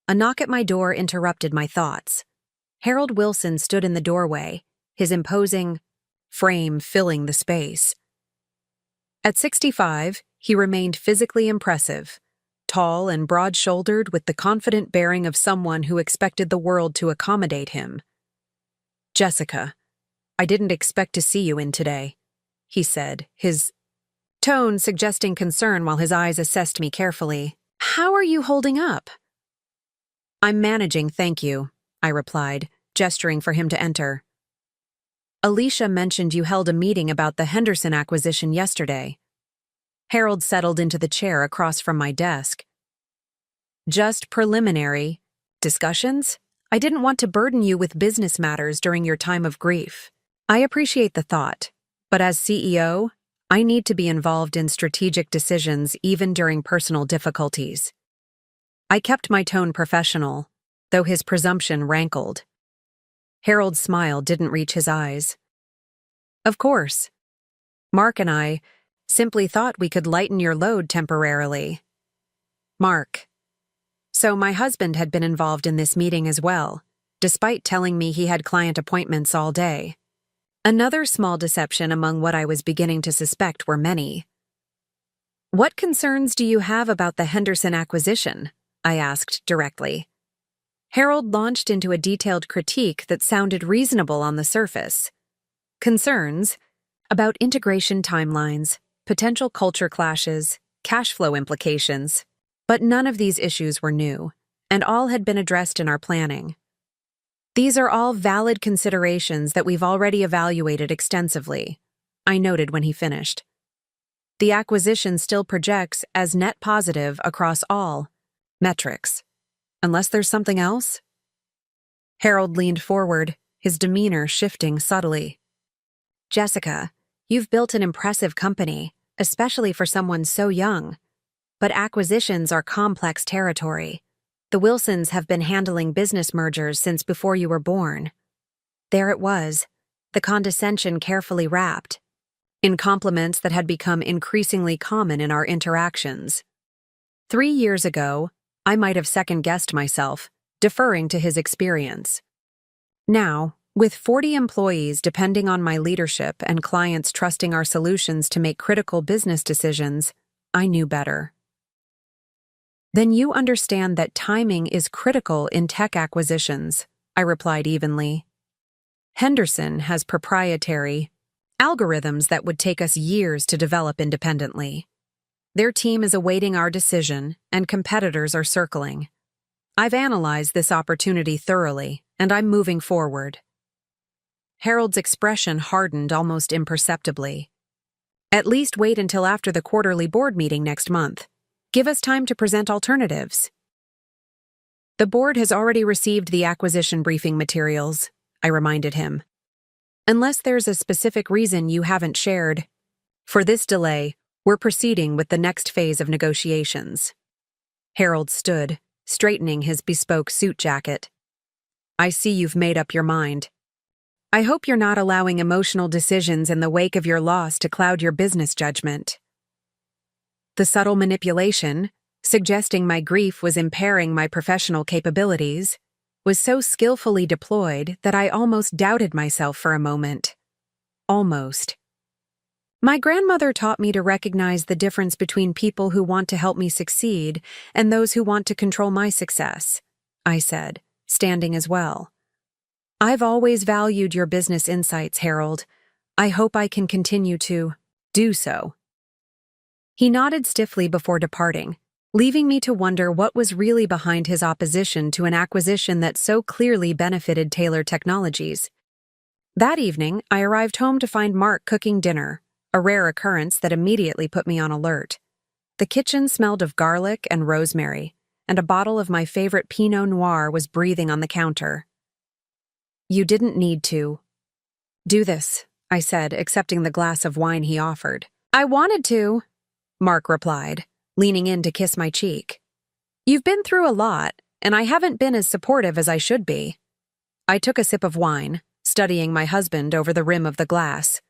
A knock at my door interrupted my thoughts. Harold Wilson stood in the doorway, his imposing frame filling the space. At 65, he remained physically impressive, tall and broad-shouldered with the confident bearing of someone who expected the world to accommodate him. "Jessica, I didn't expect to see you in today," he said, his tone suggesting concern while his eyes assessed me carefully. "How are you holding up?" "I'm managing, thank you," I replied, gesturing for him to enter. "Alicia mentioned you held a meeting about the Henderson acquisition yesterday." Harold settled into the chair across from my desk. "Just preliminary discussions? I didn't want to burden you with business matters during your time of grief. I appreciate the thought, but as CEO, I need to be involved in strategic decisions even during personal difficulties." I kept my tone professional, though his presumption rankled. Harold's smile didn't reach his eyes. "Of course. Mark and I simply thought we could lighten your load temporarily." Mark. So my husband had been involved in this meeting as well, despite telling me he had client appointments all day. Another small deception among what I was beginning to suspect were many. "What concerns do you have about the Henderson acquisition?" I asked directly. Harold launched into a detailed critique that sounded reasonable on the surface. Concerns about integration timelines, potential culture clashes, cash flow implications. But none of these issues were new, and all had been addressed in our planning. "These are all valid considerations that we've already evaluated extensively," I noted when he finished. "The acquisition still projects as net positive across all metrics. Unless there's something else?" Harold leaned forward, his demeanor shifting subtly. "Jessica, you've built an impressive company, especially for someone so young. But acquisitions are complex territory. The Wilsons have been handling business mergers since before you were born." There it was, the condescension carefully wrapped, in compliments that had become increasingly common in our interactions. 3 years ago, I might have second-guessed myself, deferring to his experience. Now, with 40 employees depending on my leadership and clients trusting our solutions to make critical business decisions, I knew better. "Then you understand that timing is critical in tech acquisitions," I replied evenly. "Henderson has proprietary algorithms that would take us years to develop independently. Their team is awaiting our decision, and competitors are circling. I've analyzed this opportunity thoroughly, and I'm moving forward." Harold's expression hardened almost imperceptibly. "At least wait until after the quarterly board meeting next month. Give us time to present alternatives." "The board has already received the acquisition briefing materials," I reminded him. "Unless there's a specific reason you haven't shared. For this delay, we're proceeding with the next phase of negotiations." Harold stood, straightening his bespoke suit jacket. "I see you've made up your mind. I hope you're not allowing emotional decisions in the wake of your loss to cloud your business judgment." The subtle manipulation, suggesting my grief was impairing my professional capabilities, was so skillfully deployed that I almost doubted myself for a moment. Almost. "My grandmother taught me to recognize the difference between people who want to help me succeed and those who want to control my success," I said, standing as well. "I've always valued your business insights, Harold. I hope I can continue to do so." He nodded stiffly before departing, leaving me to wonder what was really behind his opposition to an acquisition that so clearly benefited Taylor Technologies. That evening, I arrived home to find Mark cooking dinner, a rare occurrence that immediately put me on alert. The kitchen smelled of garlic and rosemary, and a bottle of my favorite Pinot Noir was breathing on the counter. "You didn't need to do this," I said, accepting the glass of wine he offered. "I wanted to," Mark replied, leaning in to kiss my cheek. "You've been through a lot, and I haven't been as supportive as I should be." I took a sip of wine, studying my husband over the rim of the glass.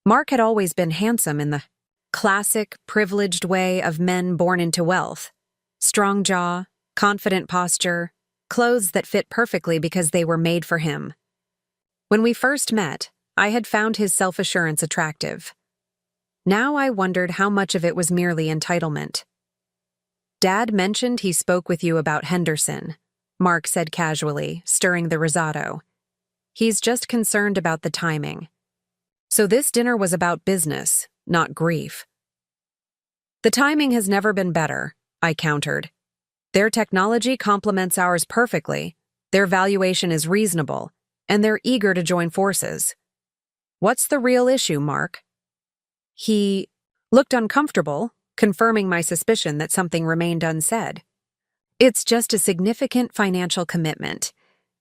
Mark had always been handsome in the classic, privileged way of men born into wealth. Strong jaw, confident posture, clothes that fit perfectly because they were made for him. When we first met, I had found his self-assurance attractive. Now I wondered how much of it was merely entitlement. "Dad mentioned he spoke with you about Henderson," Mark said casually, stirring the risotto. "He's just concerned about the timing." So this dinner was about business, not grief. "The timing has never been better," I countered. "Their technology complements ours perfectly, their valuation is reasonable, and they're eager to join forces." "What's the real issue, Mark?" He looked uncomfortable, confirming my suspicion that something remained unsaid. "It's just a significant financial commitment.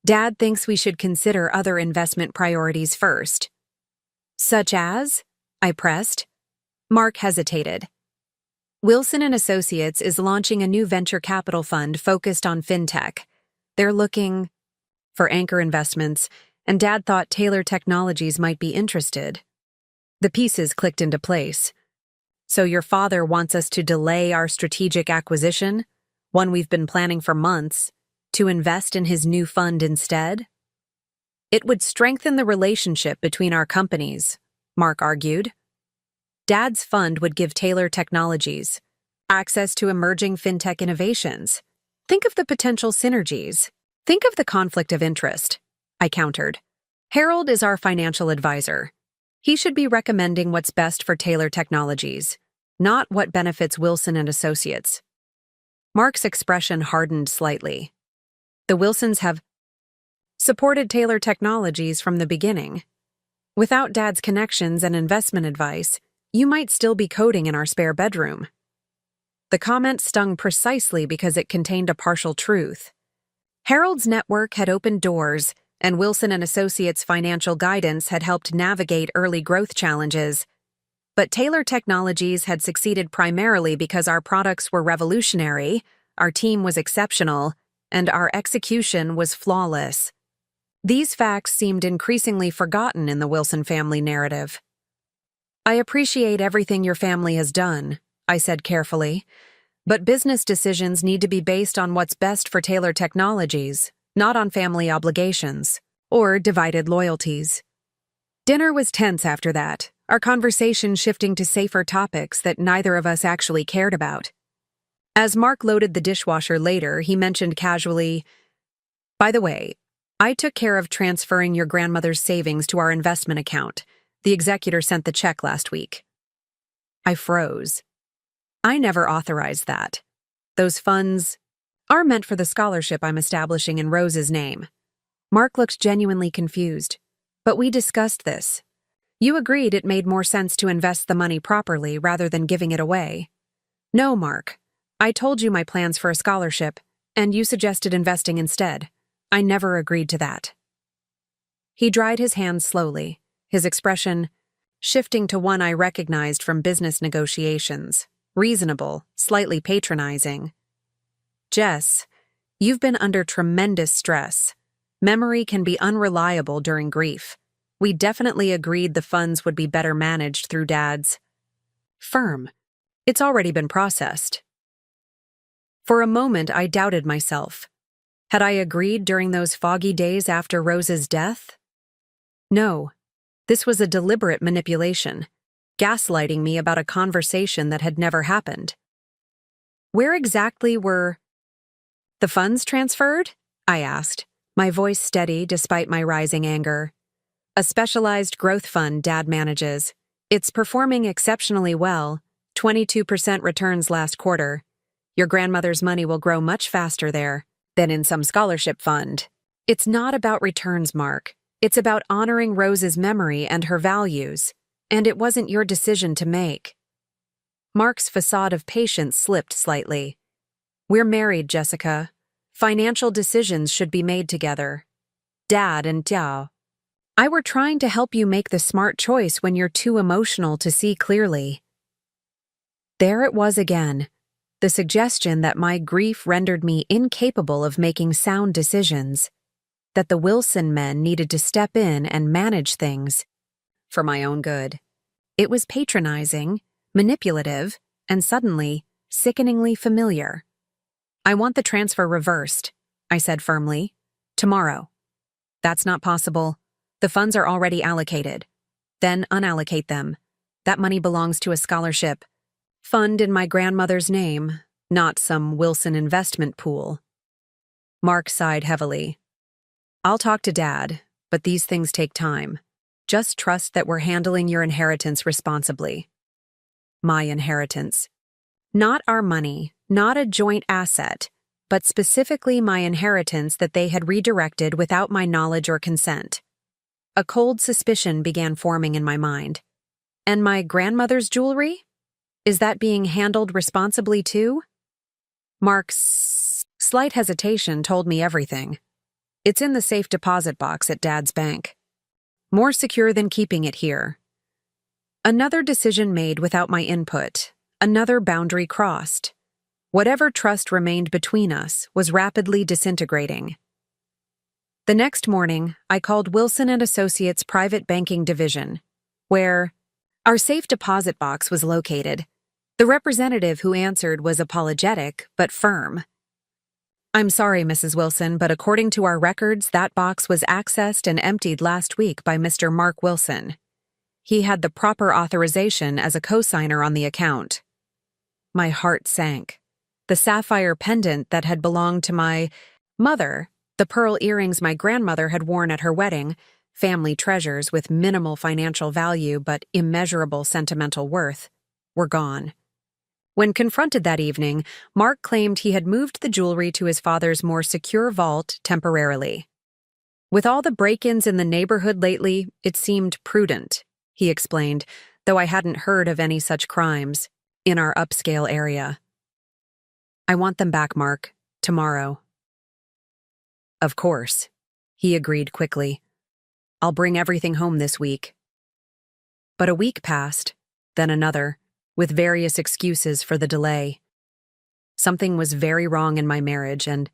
Dad thinks we should consider other investment priorities first." "Such as?" I pressed. Mark hesitated. "Wilson and Associates is launching a new venture capital fund focused on fintech. They're looking for anchor investments, and Dad thought Taylor Technologies might be interested." The pieces clicked into place. "So your father wants us to delay our strategic acquisition, one we've been planning for months, to invest in his new fund instead?" "It would strengthen the relationship between our companies," Mark argued. "Dad's fund would give Taylor Technologies access to emerging fintech innovations. Think of the potential synergies. Think of the conflict of interest," I countered. "Harold is our financial advisor. He should be recommending what's best for Taylor Technologies, not what benefits Wilson and Associates." Mark's expression hardened slightly. "The Wilsons have supported Taylor Technologies from the beginning. Without Dad's connections and investment advice, you might still be coding in our spare bedroom." The comment stung precisely because it contained a partial truth. Harold's network had opened doors, and Wilson and Associates' financial guidance had helped navigate early growth challenges. But Taylor Technologies had succeeded primarily because our products were revolutionary, our team was exceptional, and our execution was flawless. These facts seemed increasingly forgotten in the Wilson family narrative. "I appreciate everything your family has done," I said carefully, "but business decisions need to be based on what's best for Taylor Technologies, not on family obligations or divided loyalties." Dinner was tense after that, our conversation shifting to safer topics that neither of us actually cared about. As Mark loaded the dishwasher later, he mentioned casually, "By the way, I took care of transferring your grandmother's savings to our investment account. The executor sent the check last week." I froze. "I never authorized that. Those funds are meant for the scholarship I'm establishing in Rose's name." Mark looked genuinely confused. "But we discussed this. You agreed it made more sense to invest the money properly rather than giving it away." "No, Mark. I told you my plans for a scholarship, and you suggested investing instead. I never agreed to that." He dried his hands slowly, his expression shifting to one I recognized from business negotiations, reasonable, slightly patronizing. "Jess, you've been under tremendous stress. Memory can be unreliable during grief. We definitely agreed the funds would be better managed through Dad's firm. It's already been processed." For a moment, I doubted myself. Had I agreed during those foggy days after Rose's death? No. This was a deliberate manipulation, gaslighting me about a conversation that had never happened. "Where exactly were the funds transferred?" I asked, my voice steady despite my rising anger. "A specialized growth fund Dad manages. It's performing exceptionally well, 22% returns last quarter. Your grandmother's money will grow much faster there than in some scholarship fund. It's not about returns, Mark. It's about honoring Rose's memory and her values, and it wasn't your decision to make." Mark's facade of patience slipped slightly. "We're married, Jessica. Financial decisions should be made together. Dad and Tiao. I were trying to help you make the smart choice when you're too emotional to see clearly." There it was again, the suggestion that my grief rendered me incapable of making sound decisions. that the Wilson men needed to step in and manage things for my own good. It was patronizing, manipulative, and suddenly, sickeningly familiar. "I want the transfer reversed," I said firmly. "Tomorrow." "That's not possible. The funds are already allocated." "Then unallocate them. That money belongs to a scholarship fund in my grandmother's name, not some Wilson investment pool." Mark sighed heavily. "I'll talk to Dad, but these things take time. Just trust that we're handling your inheritance responsibly." My inheritance. Not our money, not a joint asset, but specifically my inheritance that they had redirected without my knowledge or consent. A cold suspicion began forming in my mind. And my grandmother's jewelry? Is that being handled responsibly too? Mark's slight hesitation told me everything. "It's in the safe deposit box at Dad's bank. More secure than keeping it here." Another decision made without my input, another boundary crossed. Whatever trust remained between us was rapidly disintegrating. The next morning, I called Wilson and Associates Private Banking Division, where our safe deposit box was located. The representative who answered was apologetic but firm. "I'm sorry, Mrs. Wilson, but according to our records, that box was accessed and emptied last week by Mr. Mark Wilson. He had the proper authorization as a cosigner on the account." My heart sank. The sapphire pendant that had belonged to my mother, the pearl earrings my grandmother had worn at her wedding, family treasures with minimal financial value but immeasurable sentimental worth, were gone. When confronted that evening, Mark claimed he had moved the jewelry to his father's more secure vault temporarily. "With all the break-ins in the neighborhood lately, it seemed prudent," he explained, though I hadn't heard of any such crimes in our upscale area. "I want them back, Mark. Tomorrow." "Of course," he agreed quickly. "I'll bring everything home this week." But a week passed, then another, with various excuses for the delay. Something was very wrong in my marriage, and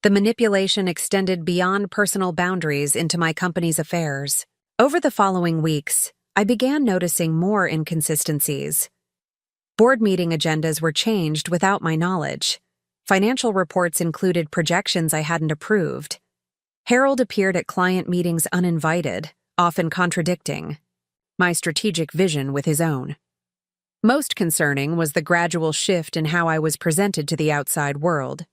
the manipulation extended beyond personal boundaries into my company's affairs. Over the following weeks, I began noticing more inconsistencies. Board meeting agendas were changed without my knowledge. Financial reports included projections I hadn't approved. Harold appeared at client meetings uninvited, often contradicting my strategic vision with his own. Most concerning was the gradual shift in how I was presented to the outside world.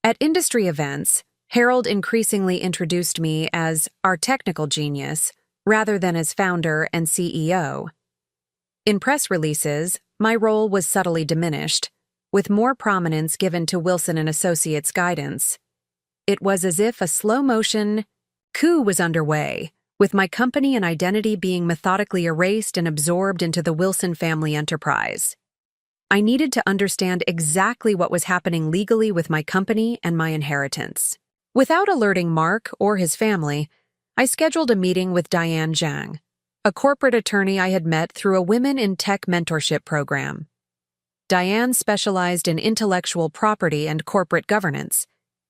At industry events, Harold increasingly introduced me as our technical genius rather than as founder and CEO. In press releases, my role was subtly diminished, with more prominence given to Wilson and Associates' guidance. It was as if a slow-motion coup was underway, with my company and identity being methodically erased and absorbed into the Wilson family enterprise. I needed to understand exactly what was happening legally with my company and my inheritance. Without alerting Mark or his family, I scheduled a meeting with Diane Zhang, a corporate attorney I had met through a Women in Tech mentorship program. Diane specialized in intellectual property and corporate governance,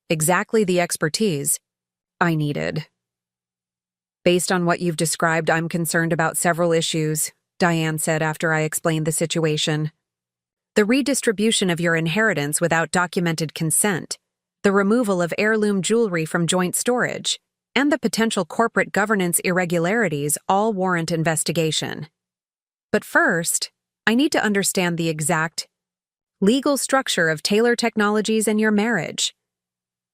exactly the expertise I needed. "Based on what you've described, I'm concerned about several issues," Diane said after I explained the situation. "The redistribution of your inheritance without documented consent, the removal of heirloom jewelry from joint storage, and the potential corporate governance irregularities all warrant investigation. But first, I need to understand the exact legal structure of Taylor Technologies and your marriage."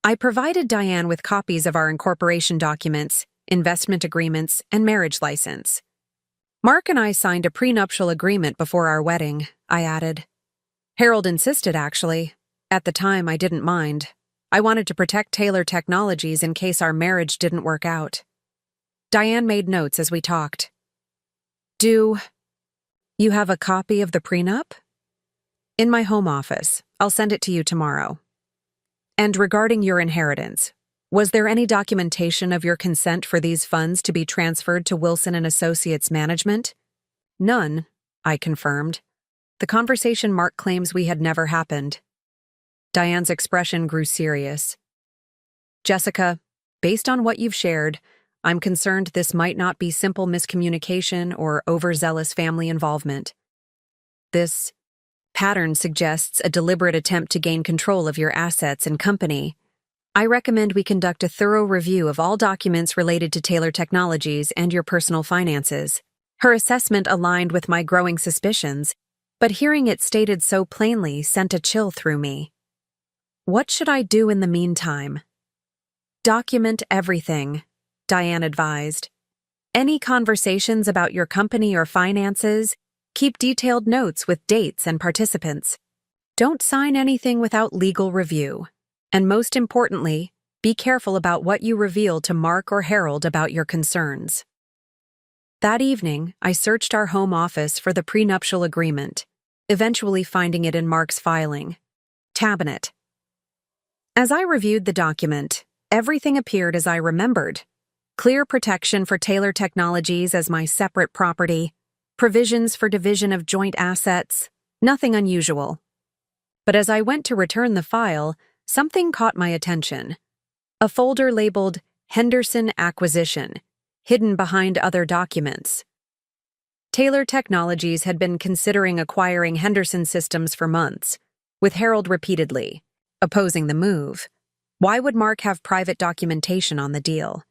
I provided Diane with copies of our incorporation documents, investment agreements, and marriage license. "Mark and I signed a prenuptial agreement before our wedding," I added. "Harold insisted, actually. At the time, I didn't mind. I wanted to protect Taylor Technologies in case our marriage didn't work out." Diane made notes as we talked. "Do you have a copy of the prenup?" "In my home office. I'll send it to you tomorrow." "And regarding your inheritance, was there any documentation of your consent for these funds to be transferred to Wilson and Associates management?" "None," I confirmed. The conversation Mark claims we had never happened. Diane's expression grew serious. "Jessica, Based on what you've shared, I'm concerned this might not be simple miscommunication or overzealous family involvement. This pattern suggests a deliberate attempt to gain control of your assets and company. I recommend we conduct a thorough review of all documents related to Taylor Technologies and your personal finances. Her assessment aligned with my growing suspicions, but hearing it stated so plainly sent a chill through me. What should I do in the meantime? Document everything, Diane advised. Any conversations about your company or finances, keep detailed notes with dates and participants. Don't sign anything without legal review. And most importantly, be careful about what you reveal to Mark or Harold about your concerns. That evening, I searched our home office for the prenuptial agreement, eventually finding it in Mark's filing cabinet. As I reviewed the document, everything appeared as I remembered. Clear protection for Taylor Technologies as my separate property, provisions for division of joint assets, nothing unusual. But as I went to return the file, something caught my attention. A folder labeled Henderson Acquisition, hidden behind other documents. Taylor Technologies had been considering acquiring Henderson Systems for months, with Harold repeatedly opposing the move. Why would Mark have private documentation on the deal?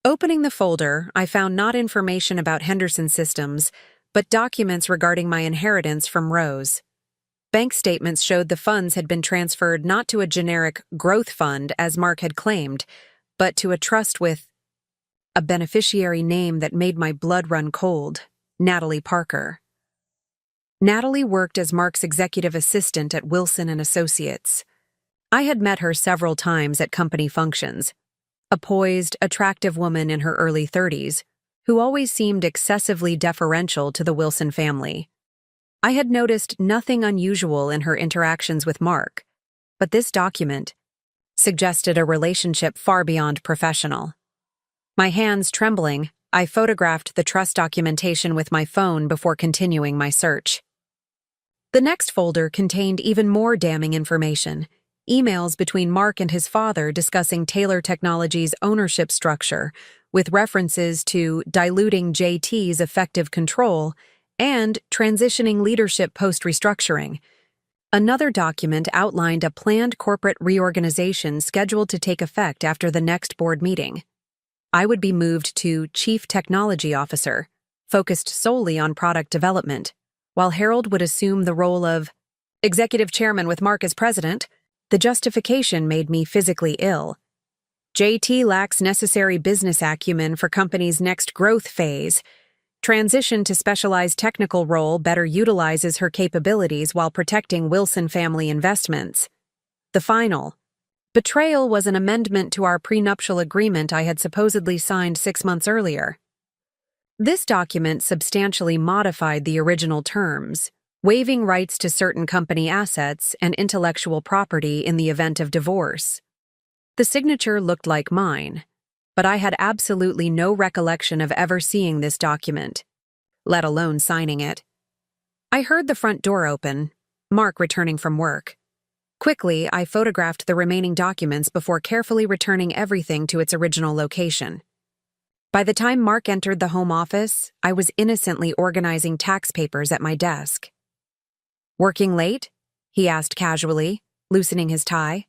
Opening the folder, I found not information about Henderson Systems, but documents regarding my inheritance from Rose. Bank statements showed the funds had been transferred not to a generic growth fund as Mark had claimed, but to a trust with a beneficiary name that made my blood run cold, Natalie Parker. Natalie worked as Mark's executive assistant at Wilson & Associates. I had met her several times at company functions, a poised, attractive woman in her early 30s, who always seemed excessively deferential to the Wilson family. I had noticed nothing unusual in her interactions with Mark, but this document suggested a relationship far beyond professional. My hands trembling, I photographed the trust documentation with my phone before continuing my search. The next folder contained even more damning information, emails between Mark and his father discussing Taylor Technologies' ownership structure, with references to diluting JT's effective control and transitioning leadership post-restructuring. Another document outlined a planned corporate reorganization scheduled to take effect after the next board meeting. I would be moved to Chief Technology Officer, focused solely on product development, while Harold would assume the role of Executive Chairman with Mark as President. The justification made me physically ill. JT lacks necessary business acumen for company's next growth phase. Transition to specialized technical role better utilizes her capabilities while protecting Wilson family investments. The final betrayal was an amendment to our prenuptial agreement I had supposedly signed 6 months earlier. This document substantially modified the original terms, waiving rights to certain company assets and intellectual property in the event of divorce. The signature looked like mine, but I had absolutely no recollection of ever seeing this document, let alone signing it. I heard the front door open, Mark returning from work. Quickly, I photographed the remaining documents before carefully returning everything to its original location. By the time Mark entered the home office, I was innocently organizing tax papers at my desk. "Working late?" he asked casually, loosening his tie.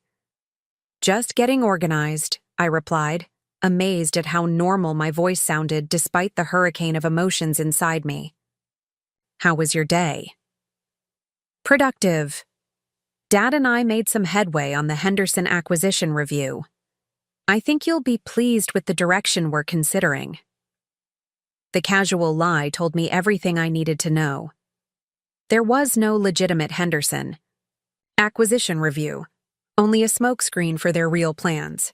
"Just getting organized," I replied, amazed at how normal my voice sounded despite the hurricane of emotions inside me. "How was your day?" "Productive. Dad and I made some headway on the Henderson acquisition review. I think you'll be pleased with the direction we're considering." The casual lie told me everything I needed to know. There was no legitimate Henderson acquisition review, only a smokescreen for their real plans.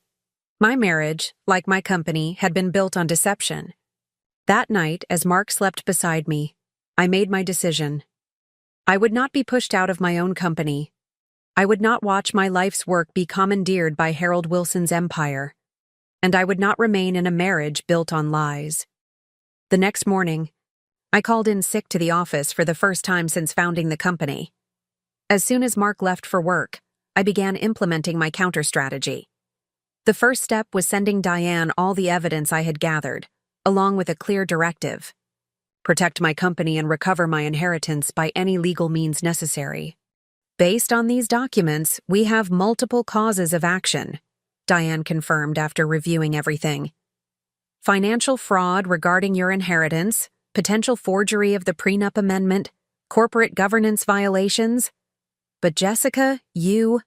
My marriage, like my company, had been built on deception. That night, as Mark slept beside me, I made my decision. I would not be pushed out of my own company. I would not watch my life's work be commandeered by Harold Wilson's empire. And I would not remain in a marriage built on lies. The next morning, I called in sick to the office for the first time since founding the company. As soon as Mark left for work, I began implementing my counter strategy. The first step was sending Diane all the evidence I had gathered, along with a clear directive: protect my company and recover my inheritance by any legal means necessary. Based on these documents, we have multiple causes of action, Diane confirmed after reviewing everything. Financial fraud regarding your inheritance, potential forgery of the prenup amendment, corporate governance violations. But Jessica, you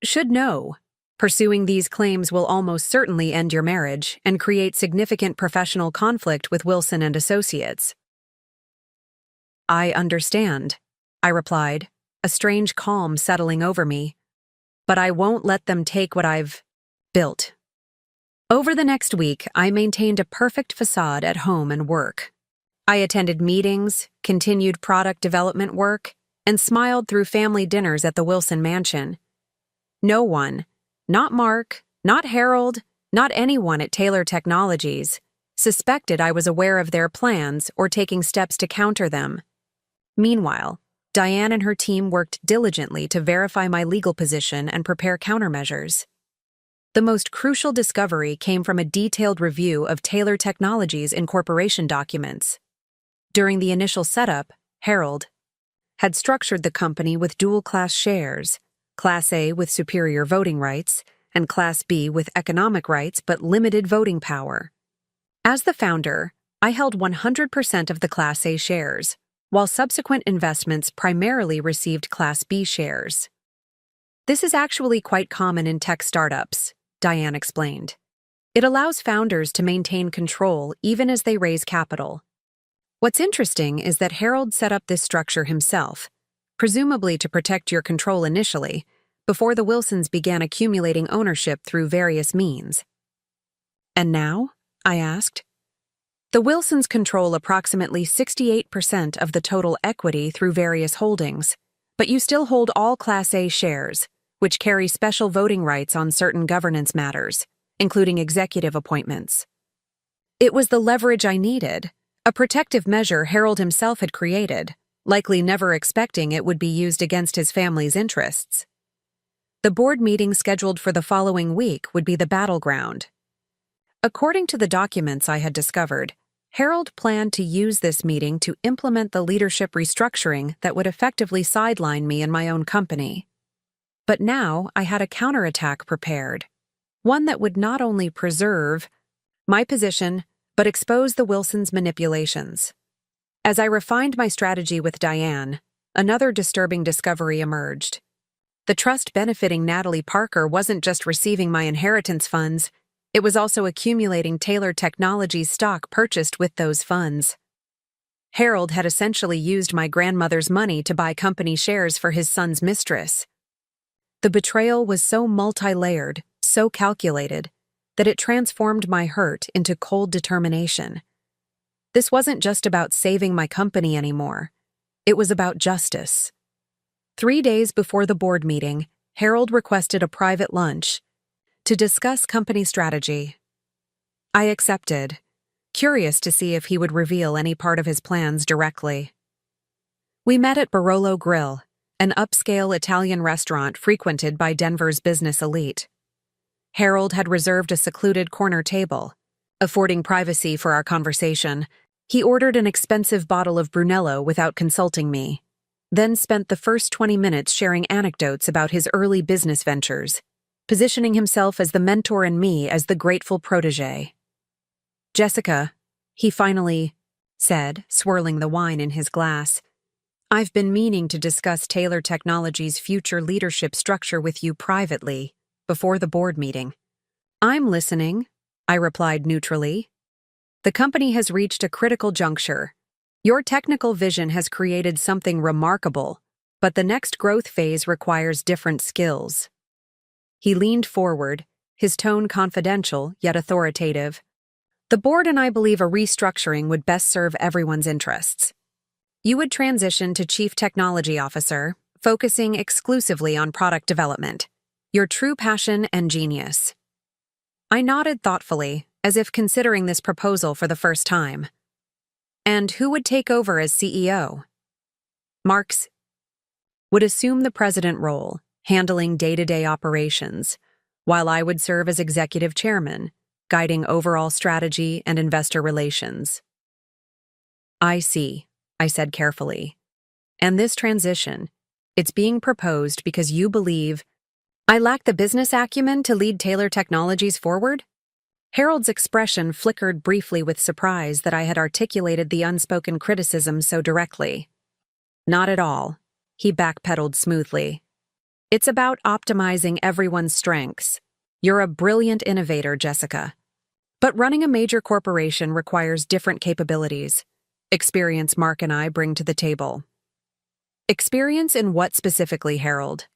should know. Pursuing these claims will almost certainly end your marriage and create significant professional conflict with Wilson and Associates. I understand, I replied, a strange calm settling over me. But I won't let them take what I've built. Over the next week, I maintained a perfect facade at home and work. I attended meetings, continued product development work, and smiled through family dinners at the Wilson mansion. No one, not Mark, not Harold, not anyone at Taylor Technologies, suspected I was aware of their plans or taking steps to counter them. Meanwhile, Diane and her team worked diligently to verify my legal position and prepare countermeasures. The most crucial discovery came from a detailed review of Taylor Technologies' incorporation documents. During the initial setup, Harold had structured the company with dual-class shares, Class A with superior voting rights, and Class B with economic rights but limited voting power. As the founder, I held 100% of the Class A shares, while subsequent investments primarily received Class B shares. This is actually quite common in tech startups, Diane explained. It allows founders to maintain control even as they raise capital. What's interesting is that Harold set up this structure himself, presumably to protect your control initially, before the Wilsons began accumulating ownership through various means. And now? I asked. The Wilsons control approximately 68% of the total equity through various holdings, but you still hold all Class A shares, which carry special voting rights on certain governance matters, including executive appointments. It was the leverage I needed, a protective measure Harold himself had created, likely never expecting it would be used against his family's interests. The board meeting scheduled for the following week would be the battleground. According to the documents I had discovered, Harold planned to use this meeting to implement the leadership restructuring that would effectively sideline me and my own company. But now I had a counterattack prepared, one that would not only preserve my position, but expose the Wilsons' manipulations. As I refined my strategy with Diane, another disturbing discovery emerged. The trust benefiting Natalie Parker wasn't just receiving my inheritance funds, it was also accumulating Taylor Technologies stock purchased with those funds. Harold had essentially used my grandmother's money to buy company shares for his son's mistress. The betrayal was so multi-layered, so calculated, that it transformed my hurt into cold determination. This wasn't just about saving my company anymore. It was about justice. 3 days before the board meeting, Harold requested a private lunch to discuss company strategy. I accepted, curious to see if he would reveal any part of his plans directly. We met at Barolo Grill, an upscale Italian restaurant frequented by Denver's business elite. Harold had reserved a secluded corner table, affording privacy for our conversation. He ordered an expensive bottle of Brunello without consulting me, then spent the first 20 minutes sharing anecdotes about his early business ventures, positioning himself as the mentor and me as the grateful protege. "Jessica," he finally said, swirling the wine in his glass, "I've been meaning to discuss Taylor Technologies' future leadership structure with you privately, before the board meeting." "I'm listening," I replied neutrally. "The company has reached a critical juncture. Your technical vision has created something remarkable, but the next growth phase requires different skills." He leaned forward, his tone confidential yet authoritative. "The board and I believe a restructuring would best serve everyone's interests. You would transition to Chief Technology Officer, focusing exclusively on product development, your true passion and genius." I nodded thoughtfully, as if considering this proposal for the first time. "And who would take over as CEO?" "Marks would assume the president role, handling day-to-day operations, while I would serve as executive chairman, guiding overall strategy and investor relations. I see, I said carefully. And this transition, it's being proposed because you believe I lack the business acumen to lead Taylor Technologies forward? Harold's expression flickered briefly with surprise that I had articulated the unspoken criticism so directly. Not at all, he backpedaled smoothly. It's about optimizing everyone's strengths. You're a brilliant innovator, Jessica. But running a major corporation requires different capabilities. Experience Mark and I bring to the table. Experience in what specifically, Harold?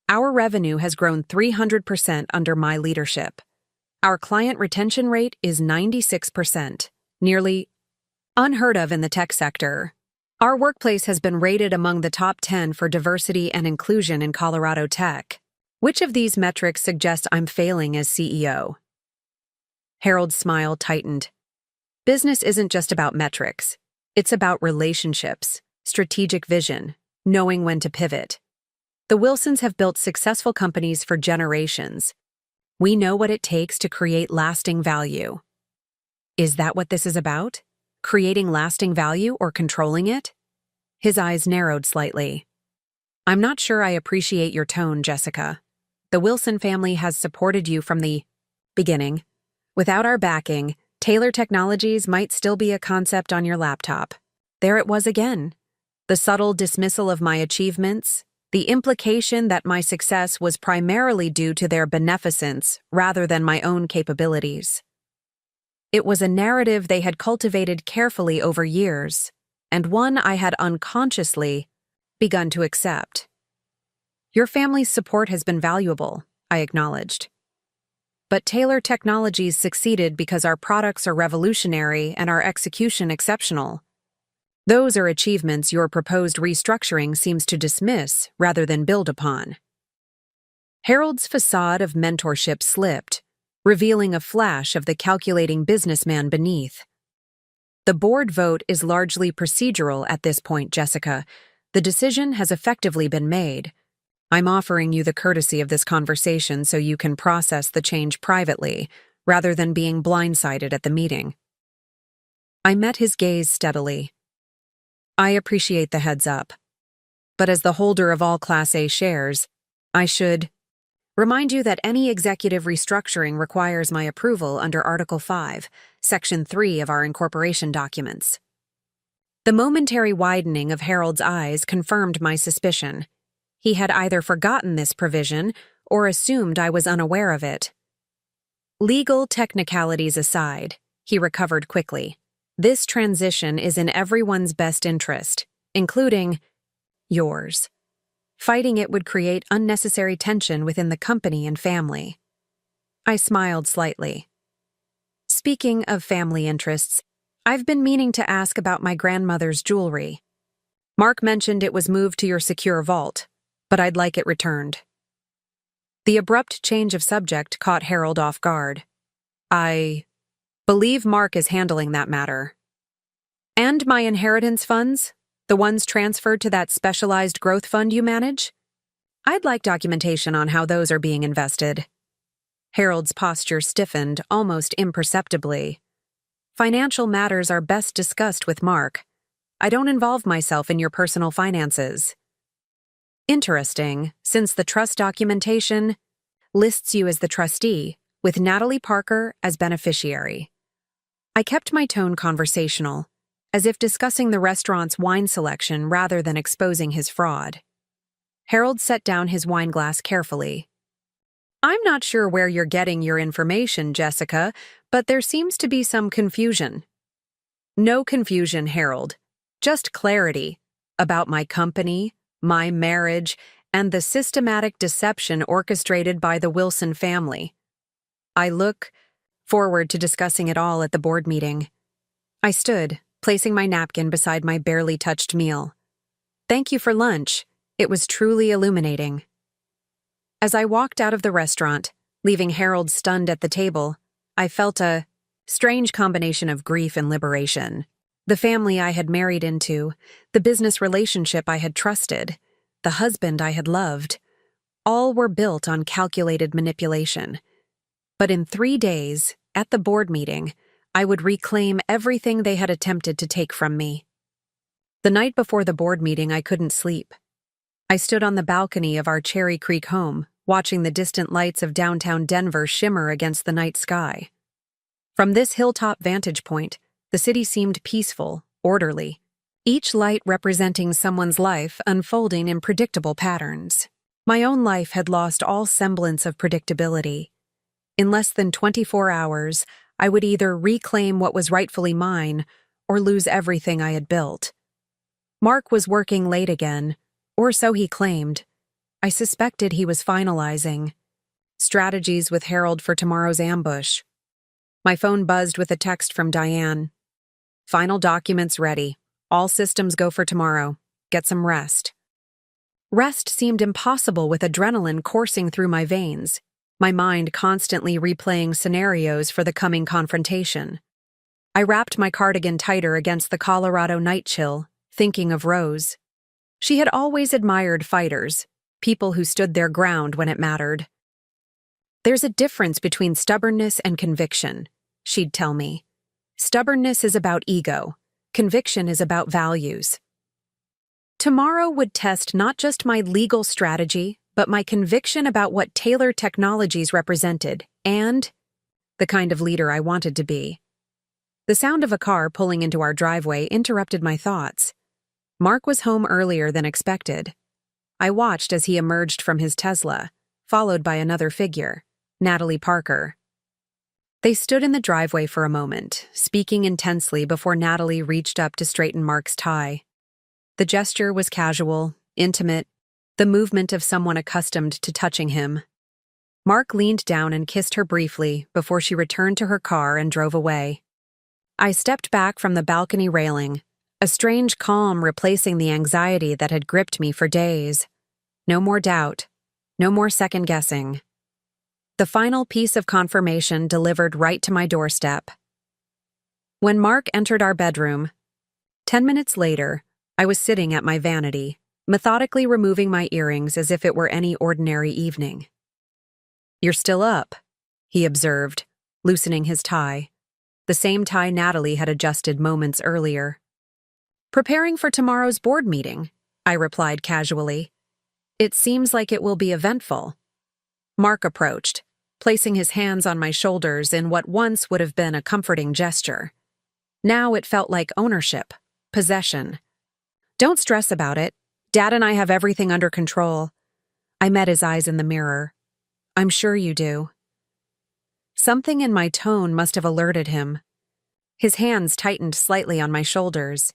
Our revenue has grown 300% under my leadership. Our client retention rate is 96%, nearly unheard of in the tech sector. Our workplace has been rated among the top 10 for diversity and inclusion in Colorado tech. Which of these metrics suggests I'm failing as CEO? Harold's smile tightened. Business isn't just about metrics. It's about relationships, strategic vision, knowing when to pivot. The Wilsons have built successful companies for generations. We know what it takes to create lasting value. Is that what this is about? Creating lasting value or controlling it? His eyes narrowed slightly. I'm not sure I appreciate your tone, Jessica. The Wilson family has supported you from the beginning. Without our backing, Taylor Technologies might still be a concept on your laptop. There it was again. The subtle dismissal of my achievements, the implication that my success was primarily due to their beneficence rather than my own capabilities. It was a narrative they had cultivated carefully over years, and one I had unconsciously begun to accept. Your family's support has been valuable, I acknowledged. But Taylor Technologies succeeded because our products are revolutionary and our execution exceptional. Those are achievements your proposed restructuring seems to dismiss rather than build upon. Harold's facade of mentorship slipped, revealing a flash of the calculating businessman beneath. The board vote is largely procedural at this point, Jessica. The decision has effectively been made. I'm offering you the courtesy of this conversation so you can process the change privately, rather than being blindsided at the meeting. I met his gaze steadily. I appreciate the heads up. But as the holder of all Class A shares, I should remind you that any executive restructuring requires my approval under Article 5, Section 3 of our incorporation documents. The momentary widening of Harold's eyes confirmed my suspicion. He had either forgotten this provision or assumed I was unaware of it. Legal technicalities aside, he recovered quickly. This transition is in everyone's best interest, including yours. Fighting it would create unnecessary tension within the company and family. I smiled slightly. Speaking of family interests, I've been meaning to ask about my grandmother's jewelry. Mark mentioned it was moved to your secure vault, but I'd like it returned. The abrupt change of subject caught Harold off guard. I believe Mark is handling that matter. And my inheritance funds? The ones transferred to that specialized growth fund you manage? I'd like documentation on how those are being invested. Harold's posture stiffened almost imperceptibly. Financial matters are best discussed with Mark. I don't involve myself in your personal finances. Interesting, since the trust documentation lists you as the trustee, with Natalie Parker as beneficiary. I kept my tone conversational, as if discussing the restaurant's wine selection rather than exposing his fraud. Harold set down his wine glass carefully. I'm not sure where you're getting your information, Jessica, but there seems to be some confusion. No confusion, Harold. Just clarity about my company, my marriage, and the systematic deception orchestrated by the Wilson family. I look forward to discussing it all at the board meeting. I stood, placing my napkin beside my barely touched meal. Thank you for lunch. It was truly illuminating. As I walked out of the restaurant, leaving Harold stunned at the table, I felt a strange combination of grief and liberation. The family I had married into, the business relationship I had trusted, the husband I had loved, All were built on calculated manipulation. But in 3 days, at the board meeting, I would reclaim everything they had attempted to take from me. The night before the board meeting, I couldn't sleep. I stood on the balcony of our Cherry Creek home, watching the distant lights of downtown Denver shimmer against the night sky. From this hilltop vantage point, the city seemed peaceful, orderly, each light representing someone's life unfolding in predictable patterns. My own life had lost all semblance of predictability. In less than 24 hours, I would either reclaim what was rightfully mine or lose everything I had built. Mark was working late again, or so he claimed. I suspected he was finalizing strategies with Harold for tomorrow's ambush. My phone buzzed with a text from Diane. Final documents ready. All systems go for tomorrow. Get some rest. Rest seemed impossible with adrenaline coursing through my veins, my mind constantly replaying scenarios for the coming confrontation. I wrapped my cardigan tighter against the Colorado night chill, thinking of Rose. She had always admired fighters, people who stood their ground when it mattered. There's a difference between stubbornness and conviction, she'd tell me. Stubbornness is about ego. Conviction is about values. Tomorrow would test not just my legal strategy, but my conviction about what Taylor Technologies represented and the kind of leader I wanted to be. The sound of a car pulling into our driveway interrupted my thoughts. Mark was home earlier than expected. I watched as he emerged from his Tesla, followed by another figure, Natalie Parker. They stood in the driveway for a moment, speaking intensely before Natalie reached up to straighten Mark's tie. The gesture was casual, intimate, the movement of someone accustomed to touching him. Mark leaned down and kissed her briefly before she returned to her car and drove away. I stepped back from the balcony railing, a strange calm replacing the anxiety that had gripped me for days. No more doubt, no more second-guessing. The final piece of confirmation delivered right to my doorstep. When Mark entered our bedroom, 10 minutes later, I was sitting at my vanity, methodically removing my earrings as if it were any ordinary evening. "You're still up," he observed, loosening his tie, the same tie Natalie had adjusted moments earlier. "Preparing for tomorrow's board meeting," I replied casually. "It seems like it will be eventful." Mark approached, placing his hands on my shoulders in what once would have been a comforting gesture. Now it felt like ownership, possession. "Don't stress about it. Dad and I have everything under control." I met his eyes in the mirror. "I'm sure you do." Something in my tone must have alerted him. His hands tightened slightly on my shoulders.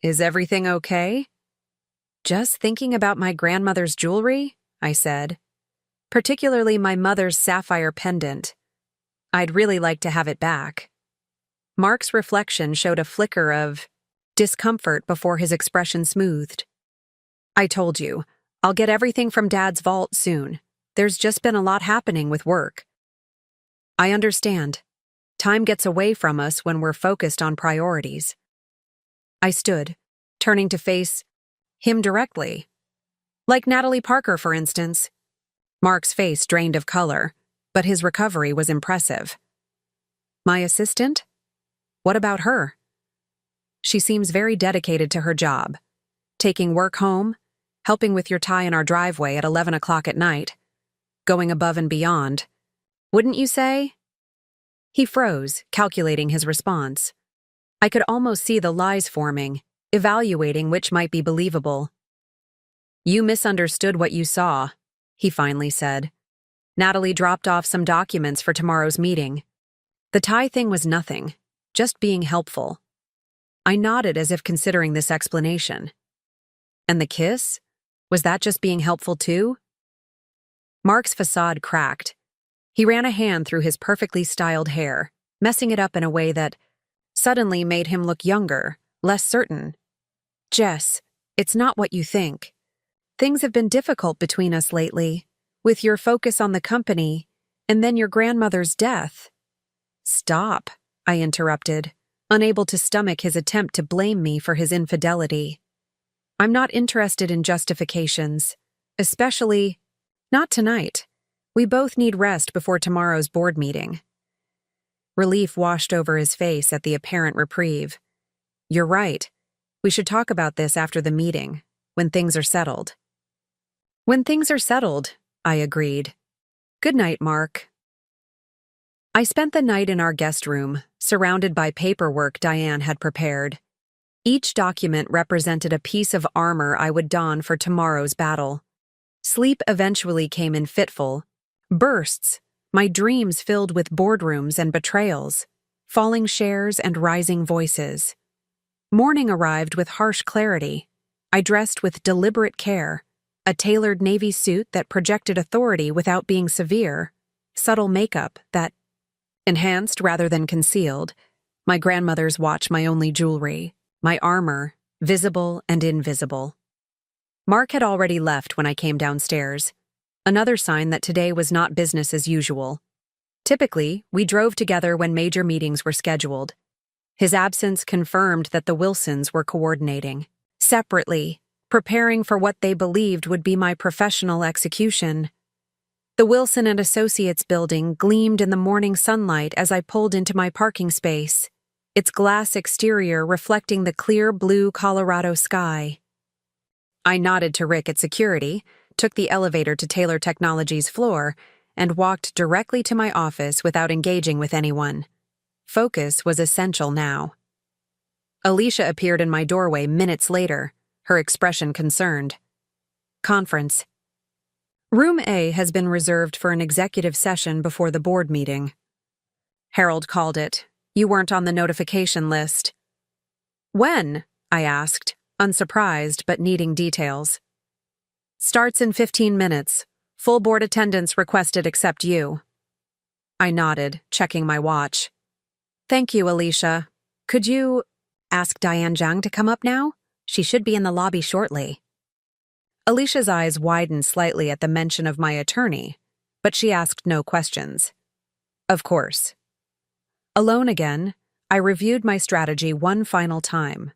"Is everything okay?" "Just thinking about my grandmother's jewelry," I said. "Particularly my mother's sapphire pendant. I'd really like to have it back." Mark's reflection showed a flicker of discomfort before his expression smoothed. "I told you, I'll get everything from Dad's vault soon. There's just been a lot happening with work." "I understand. Time gets away from us when we're focused on priorities." I stood, turning to face him directly. "Like Natalie Parker, for instance." Mark's face drained of color, but his recovery was impressive. "My assistant? What about her?" "She seems very dedicated to her job. Taking work home, helping with your tie in our driveway at 11 o'clock at night. Going above and beyond. Wouldn't you say?" He froze, calculating his response. I could almost see the lies forming, evaluating which might be believable. "You misunderstood what you saw," he finally said. "Natalie dropped off some documents for tomorrow's meeting. The tie thing was nothing, just being helpful." I nodded as if considering this explanation. "And the kiss? Was that just being helpful too?" Mark's facade cracked. He ran a hand through his perfectly styled hair, messing it up in a way that suddenly made him look younger, less certain. "Jess, it's not what you think. Things have been difficult between us lately, with your focus on the company, and then your grandmother's death." "Stop," I interrupted, unable to stomach his attempt to blame me for his infidelity. "I'm not interested in justifications, especially..." Not tonight. We both need rest before tomorrow's board meeting. Relief washed over his face at the apparent reprieve. You're right. We should talk about this after the meeting, when things are settled. When things are settled, I agreed. Good night, Mark. I spent the night in our guest room, surrounded by paperwork Diane had prepared. Each document represented a piece of armor I would don for tomorrow's battle. Sleep eventually came in fitful bursts, my dreams filled with boardrooms and betrayals, falling shares and rising voices. Morning arrived with harsh clarity. I dressed with deliberate care, a tailored navy suit that projected authority without being severe, subtle makeup that enhanced rather than concealed, my grandmother's watch my only jewelry, my armor, visible and invisible. Mark had already left when I came downstairs, another sign that today was not business as usual. Typically, we drove together when major meetings were scheduled. His absence confirmed that the Wilsons were coordinating, separately, preparing for what they believed would be my professional execution. The Wilson and Associates building gleamed in the morning sunlight as I pulled into my parking space, its glass exterior reflecting the clear blue Colorado sky. I nodded to Rick at security, took the elevator to Taylor Technologies' floor, and walked directly to my office without engaging with anyone. Focus was essential now. Alicia appeared in my doorway minutes later, her expression concerned. Conference. Room A has been reserved for an executive session before the board meeting. Harold called it. You weren't on the notification list. When? I asked, unsurprised but needing details. Starts in 15 minutes. Full board attendance requested except you. I nodded, checking my watch. Thank you, Alicia. Could you ask Diane Zhang to come up now? She should be in the lobby shortly. Alicia's eyes widened slightly at the mention of my attorney, but she asked no questions. Of course. Alone again, I reviewed my strategy one final time.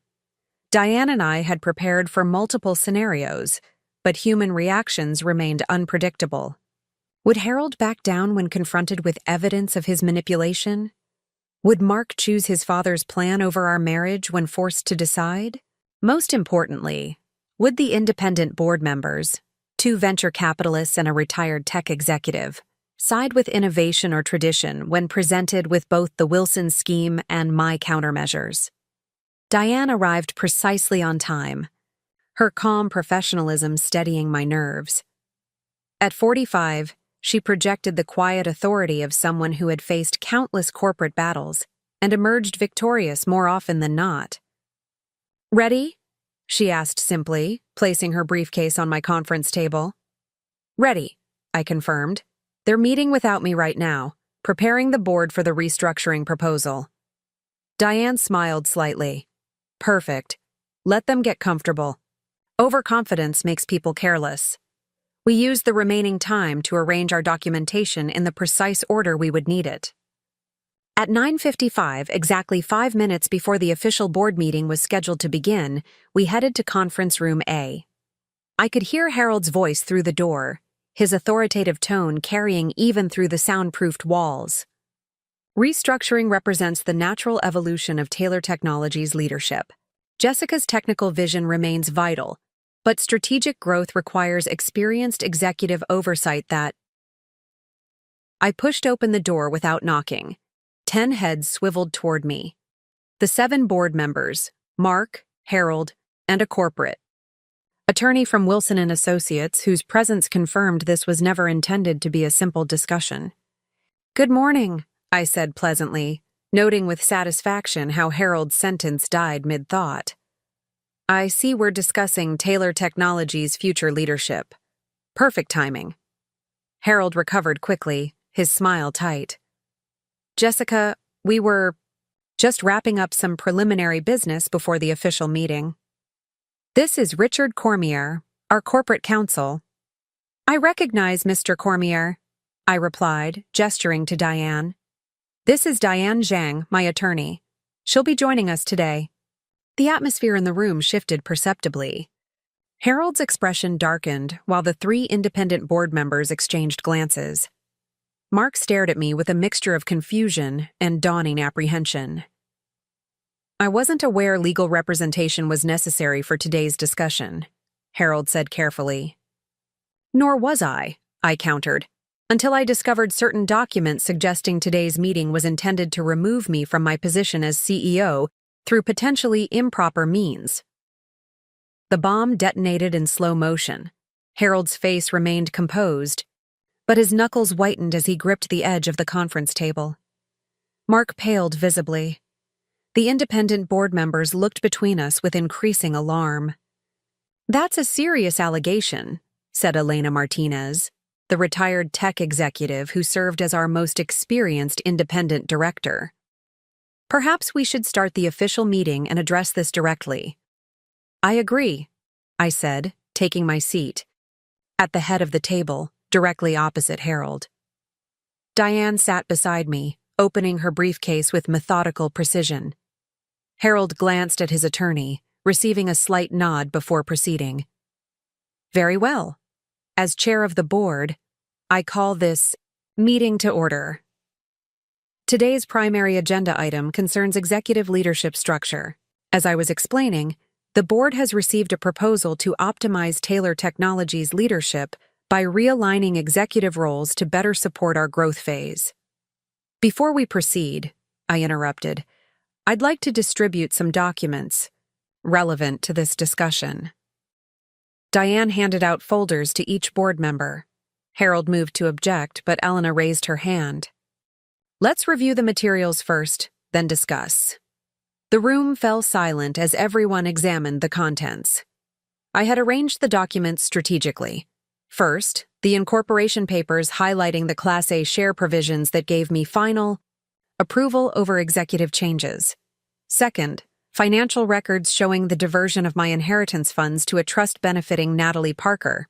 Diane and I had prepared for multiple scenarios, but human reactions remained unpredictable. Would Harold back down when confronted with evidence of his manipulation? Would Mark choose his father's plan over our marriage when forced to decide? Most importantly, would the independent board members, 2 venture capitalists and a retired tech executive, side with innovation or tradition when presented with both the Wilson scheme and my countermeasures? Diane arrived precisely on time, her calm professionalism steadying my nerves. At 45, she projected the quiet authority of someone who had faced countless corporate battles and emerged victorious more often than not. Ready? She asked simply, placing her briefcase on my conference table. Ready, I confirmed. They're meeting without me right now, preparing the board for the restructuring proposal. Diane smiled slightly. Perfect. Let them get comfortable. Overconfidence makes people careless. We used the remaining time to arrange our documentation in the precise order we would need it. At 9:55, exactly 5 minutes before the official board meeting was scheduled to begin, we headed to conference room A. I could hear Harold's voice through the door, his authoritative tone carrying even through the soundproofed walls. Restructuring represents the natural evolution of Taylor Technologies' leadership. Jessica's technical vision remains vital, but strategic growth requires experienced executive oversight that... I pushed open the door without knocking. 10 heads swiveled toward me. The 7 board members, Mark, Harold, and a corporate attorney from Wilson and Associates, whose presence confirmed this was never intended to be a simple discussion. Good morning, I said pleasantly, noting with satisfaction how Harold's sentence died mid-thought. I see we're discussing Taylor Technologies' future leadership. Perfect timing. Harold recovered quickly, his smile tight. Jessica, we were just wrapping up some preliminary business before the official meeting. This is Richard Cormier, our corporate counsel. I recognize Mr. Cormier, I replied, gesturing to Diane. This is Diane Zhang, my attorney. She'll be joining us today. The atmosphere in the room shifted perceptibly. Harold's expression darkened while the three independent board members exchanged glances. Mark stared at me with a mixture of confusion and dawning apprehension. "I wasn't aware legal representation was necessary for today's discussion," Harold said carefully. "Nor was I countered, until I discovered certain documents suggesting today's meeting was intended to remove me from my position as CEO through potentially improper means." The bomb detonated in slow motion. Harold's face remained composed, but his knuckles whitened as he gripped the edge of the conference table. Mark paled visibly. The independent board members looked between us with increasing alarm. "That's a serious allegation," said Elena Martinez, the retired tech executive who served as our most experienced independent director. "Perhaps we should start the official meeting and address this directly." "I agree," I said, taking my seat, at the head of the table, directly opposite Harold. Diane sat beside me, opening her briefcase with methodical precision. Harold glanced at his attorney, receiving a slight nod before proceeding. "Very well. As chair of the board, I call this meeting to order." Today's primary agenda item concerns executive leadership structure. As I was explaining, the board has received a proposal to optimize Taylor Technologies' leadership by realigning executive roles to better support our growth phase. "Before we proceed," I interrupted, "I'd like to distribute some documents relevant to this discussion." Diane handed out folders to each board member. Harold moved to object, but Elena raised her hand. "Let's review the materials first, then discuss." The room fell silent as everyone examined the contents. I had arranged the documents strategically. First, the incorporation papers highlighting the Class A share provisions that gave me final approval over executive changes. Second, financial records showing the diversion of my inheritance funds to a trust benefiting Natalie Parker.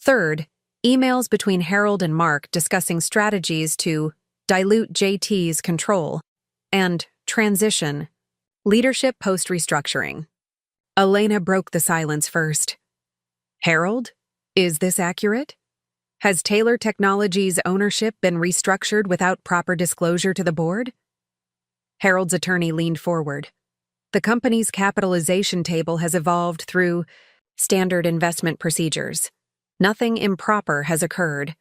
Third, emails between Harold and Mark discussing strategies to dilute JT's control and transition leadership post-restructuring. Elena broke the silence first. "Harold, is this accurate? Has Taylor Technologies' ownership been restructured without proper disclosure to the board?" Harold's attorney leaned forward. "The company's capitalization table has evolved through standard investment procedures. Nothing improper has occurred."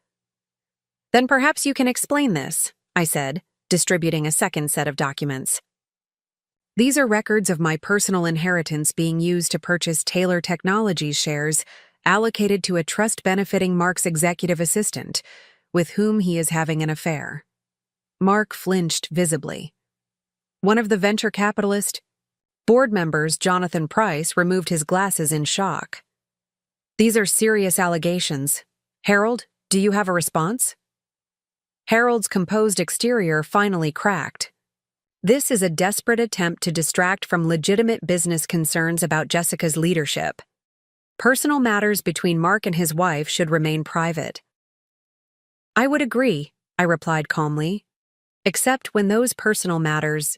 "Then perhaps you can explain this," I said, distributing a second set of documents. "These are records of my personal inheritance being used to purchase Taylor Technologies shares allocated to a trust benefiting Mark's executive assistant, with whom he is having an affair." Mark flinched visibly. One of the venture capitalist board members, Jonathan Price, removed his glasses in shock. "These are serious allegations. Harold, do you have a response?" Harold's composed exterior finally cracked. "This is a desperate attempt to distract from legitimate business concerns about Jessica's leadership. Personal matters between Mark and his wife should remain private." "I would agree," I replied calmly, "except when those personal matters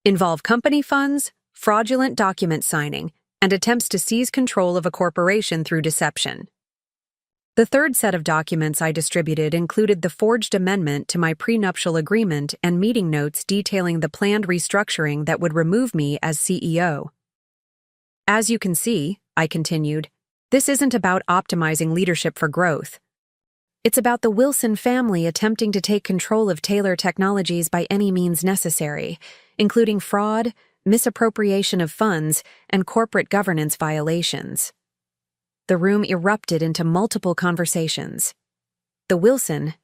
involve company funds, fraudulent document signing, and attempts to seize control of a corporation through deception." The third set of documents I distributed included the forged amendment to my prenuptial agreement and meeting notes detailing the planned restructuring that would remove me as CEO. "As you can see," I continued, "this isn't about optimizing leadership for growth. It's about the Wilson family attempting to take control of Taylor Technologies by any means necessary, including fraud, misappropriation of funds, and corporate governance violations." The room erupted into multiple conversations. The Wilson,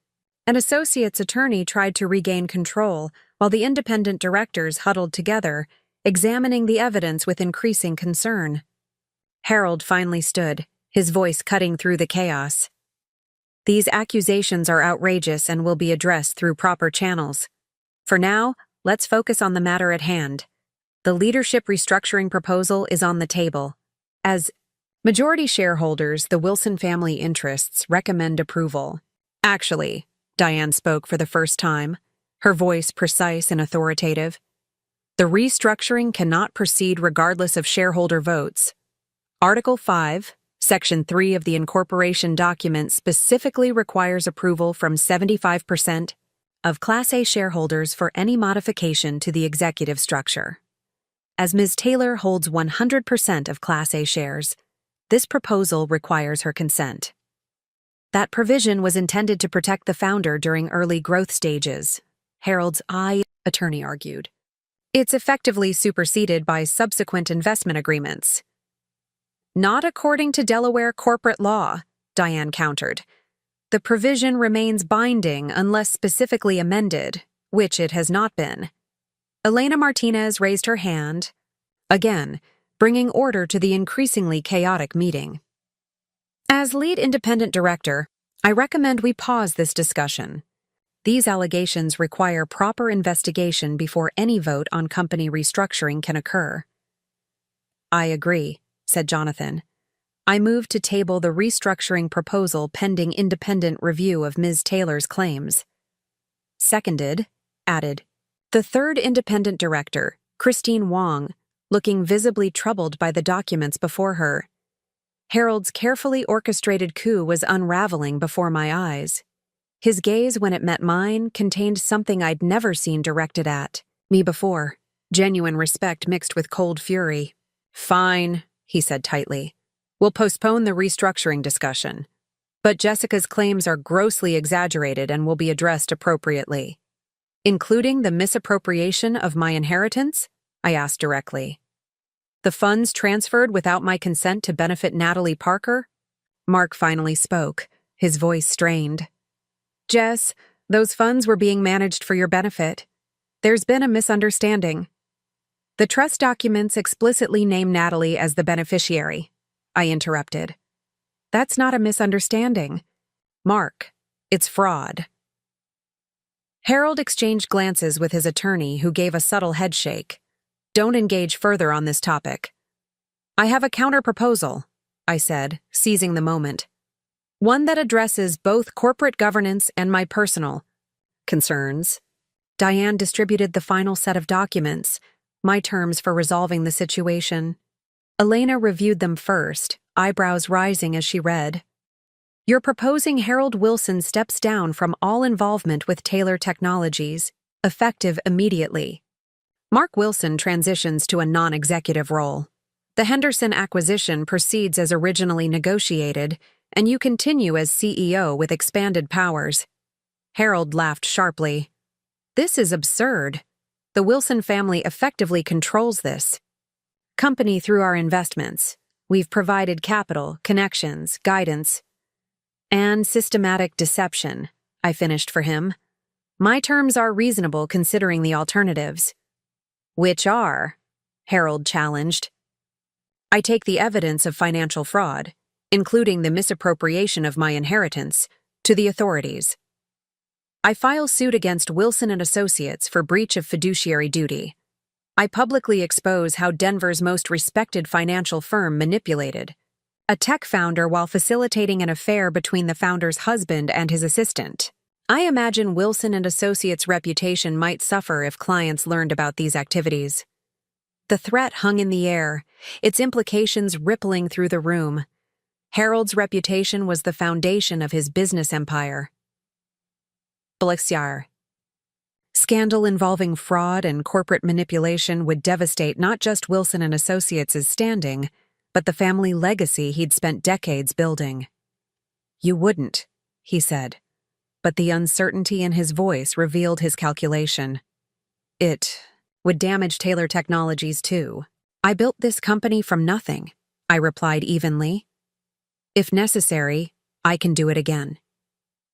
an associate's attorney, tried to regain control, while the independent directors huddled together, examining the evidence with increasing concern. Harold finally stood, his voice cutting through the chaos. "These accusations are outrageous and will be addressed through proper channels. For now, let's focus on the matter at hand. The leadership restructuring proposal is on the table. As majority shareholders, the Wilson family interests recommend approval." "Actually," Diane spoke for the first time, her voice precise and authoritative, "the restructuring cannot proceed regardless of shareholder votes. Article 5, Section 3 of the incorporation document specifically requires approval from 75% of Class A shareholders for any modification to the executive structure. As Ms. Taylor holds 100% of Class A shares, this proposal requires her consent. That provision was intended to protect the founder during early growth stages, Harold's attorney argued. It's effectively superseded by subsequent investment agreements. Not according to Delaware corporate law, Diane countered. The provision remains binding unless specifically amended, which it has not been. Elena Martinez raised her hand, again, bringing order to the increasingly chaotic meeting. As lead independent director, I recommend we pause this discussion. These allegations require proper investigation before any vote on company restructuring can occur. I agree, said Jonathan. I move to table the restructuring proposal pending independent review of Ms. Taylor's claims. Seconded, added, the third independent director, Christine Wong, looking visibly troubled by the documents before her. Harold's carefully orchestrated coup was unraveling before my eyes. His gaze, when it met mine, contained something I'd never seen directed at me before, genuine respect mixed with cold fury. Fine, he said tightly. We'll postpone the restructuring discussion. But Jessica's claims are grossly exaggerated and will be addressed appropriately. Including the misappropriation of my inheritance? I asked directly. The funds transferred without my consent to benefit Natalie Parker? Mark finally spoke, his voice strained. Jess, those funds were being managed for your benefit. There's been a misunderstanding. The trust documents explicitly name Natalie as the beneficiary, I interrupted. That's not a misunderstanding. Mark, it's fraud. Harold exchanged glances with his attorney, who gave a subtle headshake. Don't engage further on this topic. I have a counter-proposal, I said, seizing the moment. One that addresses both corporate governance and my personal concerns. Diane distributed the final set of documents, my terms for resolving the situation. Elena reviewed them first, eyebrows rising as she read. You're proposing Harold Wilson steps down from all involvement with Taylor Technologies, effective immediately. Mark Wilson transitions to a non-executive role. The Henderson acquisition proceeds as originally negotiated, and you continue as CEO with expanded powers. Harold laughed sharply. This is absurd. The Wilson family effectively controls this company through our investments. We've provided capital, connections, guidance, and systematic deception, I finished for him. My terms are reasonable considering the alternatives. Which are? Harold challenged. I take the evidence of financial fraud, including the misappropriation of my inheritance, to the authorities. I file suit against Wilson and Associates for breach of fiduciary duty. I publicly expose how Denver's most respected financial firm manipulated a tech founder while facilitating an affair between the founder's husband and his assistant. I imagine Wilson and Associates' reputation might suffer if clients learned about these activities. The threat hung in the air, its implications rippling through the room. Harold's reputation was the foundation of his business empire. Blixiar. Scandal involving fraud and corporate manipulation would devastate not just Wilson and Associates' standing, but the family legacy he'd spent decades building. You wouldn't, he said. But the uncertainty in his voice revealed his calculation. It would damage Taylor Technologies too. I built this company from nothing, I replied evenly. If necessary, I can do it again.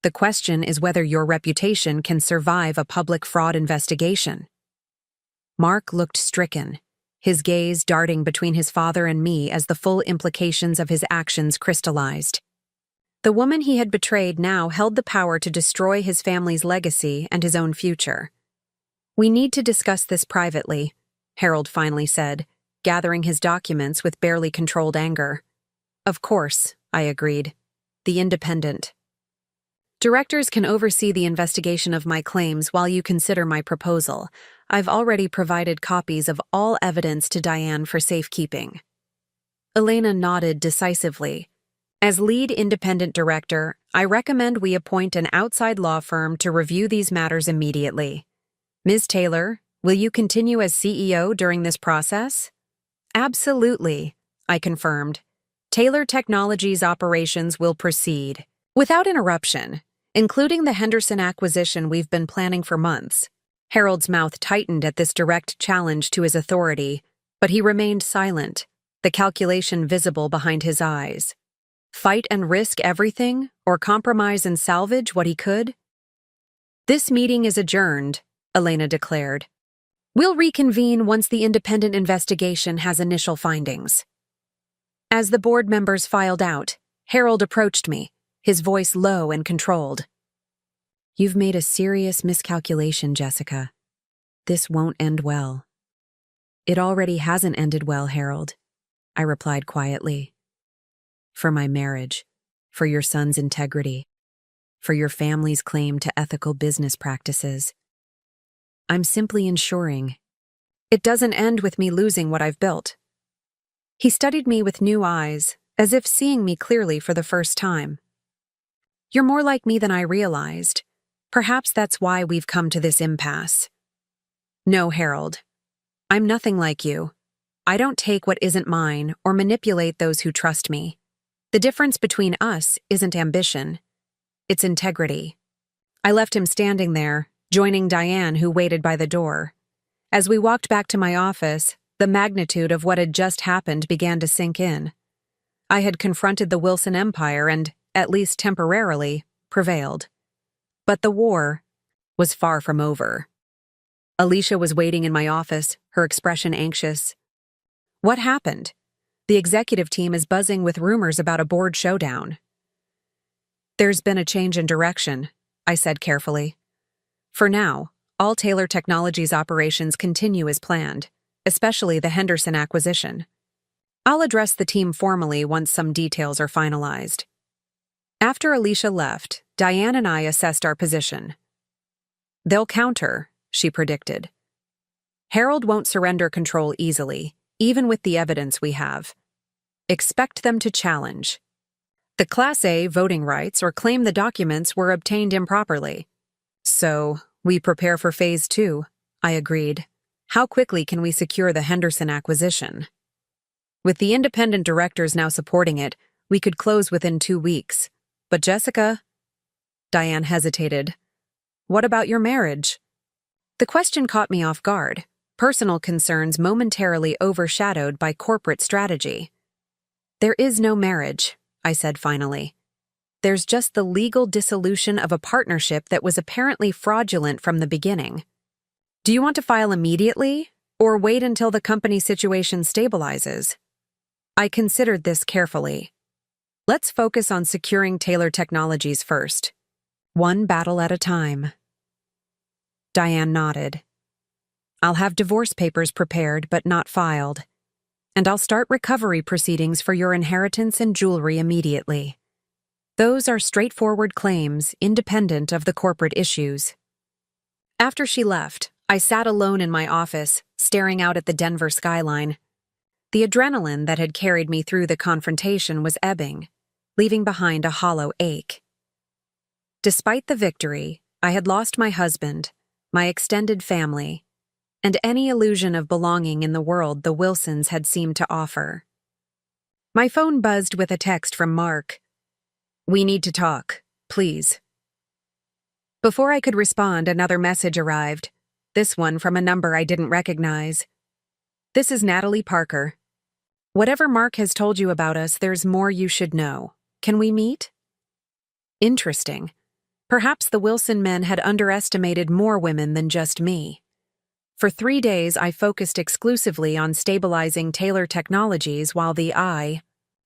The question is whether your reputation can survive a public fraud investigation. Mark looked stricken, his gaze darting between his father and me as the full implications of his actions crystallized. The woman he had betrayed now held the power to destroy his family's legacy and his own future. We need to discuss this privately, Harold finally said, gathering his documents with barely controlled anger. Of course, I agreed. The independent. Directors can oversee the investigation of my claims while you consider my proposal. I've already provided copies of all evidence to Diane for safekeeping. Elena nodded decisively, As lead independent director, I recommend we appoint an outside law firm to review these matters immediately. Ms. Taylor, will you continue as CEO during this process? Absolutely, I confirmed. Taylor Technologies operations will proceed without interruption, including the Henderson acquisition we've been planning for months. Harold's mouth tightened at this direct challenge to his authority, but he remained silent, the calculation visible behind his eyes. Fight and risk everything, or compromise and salvage what he could? This meeting is adjourned, Elena declared. We'll reconvene once the independent investigation has initial findings. As the board members filed out, Harold approached me, his voice low and controlled. You've made a serious miscalculation, Jessica. This won't end well. It already hasn't ended well, Harold, I replied quietly. For my marriage, for your son's integrity, for your family's claim to ethical business practices. I'm simply ensuring it doesn't end with me losing what I've built. He studied me with new eyes, as if seeing me clearly for the first time. You're more like me than I realized. Perhaps that's why we've come to this impasse. No, Harold. I'm nothing like you. I don't take what isn't mine or manipulate those who trust me. The difference between us isn't ambition. It's integrity. I left him standing there, joining Diane, who waited by the door. As we walked back to my office, the magnitude of what had just happened began to sink in. I had confronted the Wilson Empire and, at least temporarily, prevailed. But the war was far from over. Alicia was waiting in my office, her expression anxious. What happened? The executive team is buzzing with rumors about a board showdown. There's been a change in direction, I said carefully. For now, all Taylor Technologies operations continue as planned, especially the Henderson acquisition. I'll address the team formally once some details are finalized. After Alicia left, Diane and I assessed our position. They'll counter, she predicted. Harold won't surrender control easily, even with the evidence we have. Expect them to challenge. The Class A voting rights or claim the documents were obtained improperly. So, we prepare for Phase 2, I agreed. How quickly can we secure the Henderson acquisition? With the independent directors now supporting it, we could close within 2 weeks. But Jessica? Diane hesitated. What about your marriage? The question caught me off guard, personal concerns momentarily overshadowed by corporate strategy. There is no marriage, I said finally. There's just the legal dissolution of a partnership that was apparently fraudulent from the beginning. Do you want to file immediately, or wait until the company situation stabilizes? I considered this carefully. Let's focus on securing Taylor Technologies first. One battle at a time. Diane nodded. I'll have divorce papers prepared but not filed. And I'll start recovery proceedings for your inheritance and jewelry immediately. Those are straightforward claims, independent of the corporate issues. After she left, I sat alone in my office, staring out at the Denver skyline. The adrenaline that had carried me through the confrontation was ebbing, leaving behind a hollow ache. Despite the victory, I had lost my husband, my extended family, and any illusion of belonging in the world the Wilsons had seemed to offer. My phone buzzed with a text from Mark. We need to talk, please. Before I could respond, another message arrived, this one from a number I didn't recognize. This is Natalie Parker. Whatever Mark has told you about us, there's more you should know. Can we meet? Interesting. Perhaps the Wilson men had underestimated more women than just me. For 3 days, I focused exclusively on stabilizing Taylor Technologies while the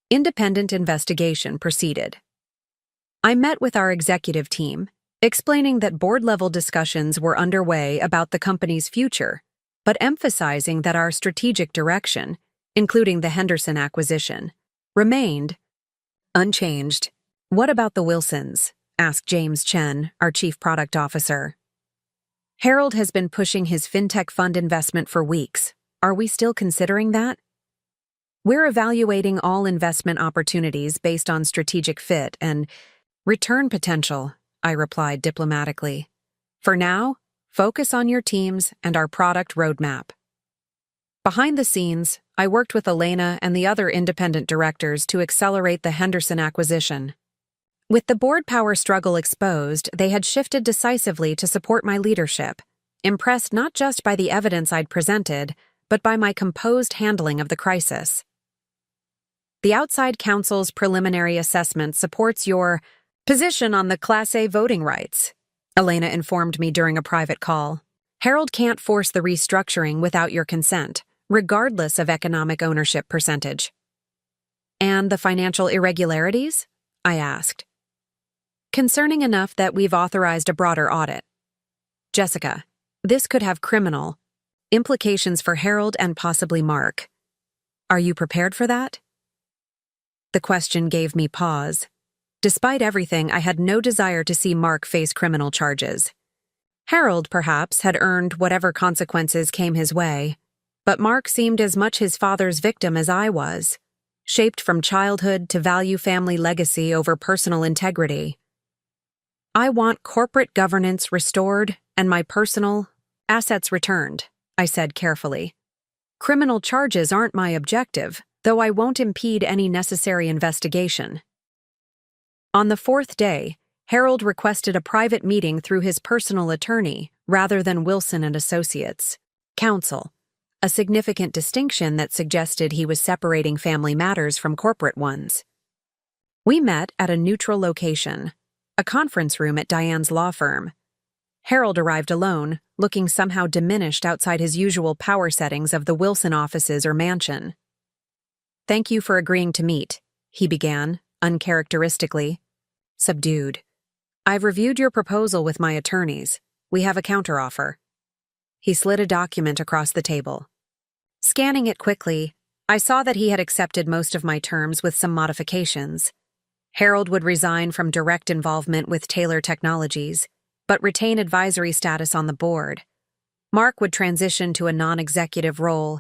independent investigation proceeded. I met with our executive team, explaining that board-level discussions were underway about the company's future, but emphasizing that our strategic direction, including the Henderson acquisition, remained unchanged. What about the Wilsons? Asked James Chen, our chief product officer. Harold has been pushing his fintech fund investment for weeks. Are we still considering that? We're evaluating all investment opportunities based on strategic fit and return potential, I replied diplomatically. For now, focus on your teams and our product roadmap. Behind the scenes, I worked with Elena and the other independent directors to accelerate the Henderson acquisition. With the board power struggle exposed, they had shifted decisively to support my leadership, impressed not just by the evidence I'd presented, but by my composed handling of the crisis. The outside counsel's preliminary assessment supports your position on the Class A voting rights, Elena informed me during a private call. Harold can't force the restructuring without your consent, regardless of economic ownership percentage. And the financial irregularities? I asked. Concerning enough that we've authorized a broader audit. Jessica, this could have criminal implications for Harold and possibly Mark. Are you prepared for that? The question gave me pause. Despite everything, I had no desire to see Mark face criminal charges. Harold, perhaps, had earned whatever consequences came his way, but Mark seemed as much his father's victim as I was, shaped from childhood to value family legacy over personal integrity. I want corporate governance restored and my personal assets returned, I said carefully. Criminal charges aren't my objective, though I won't impede any necessary investigation. On the fourth day, Harold requested a private meeting through his personal attorney rather than Wilson and Associates counsel, a significant distinction that suggested he was separating family matters from corporate ones. We met at a neutral location, a conference room at Diane's law firm. Harold arrived alone, looking somehow diminished outside his usual power settings of the Wilson offices or mansion. Thank you for agreeing to meet, he began, uncharacteristically. Subdued. I've reviewed your proposal with my attorneys. We have a counteroffer. He slid a document across the table. Scanning it quickly, I saw that he had accepted most of my terms with some modifications. Harold would resign from direct involvement with Taylor Technologies, but retain advisory status on the board. Mark would transition to a non-executive role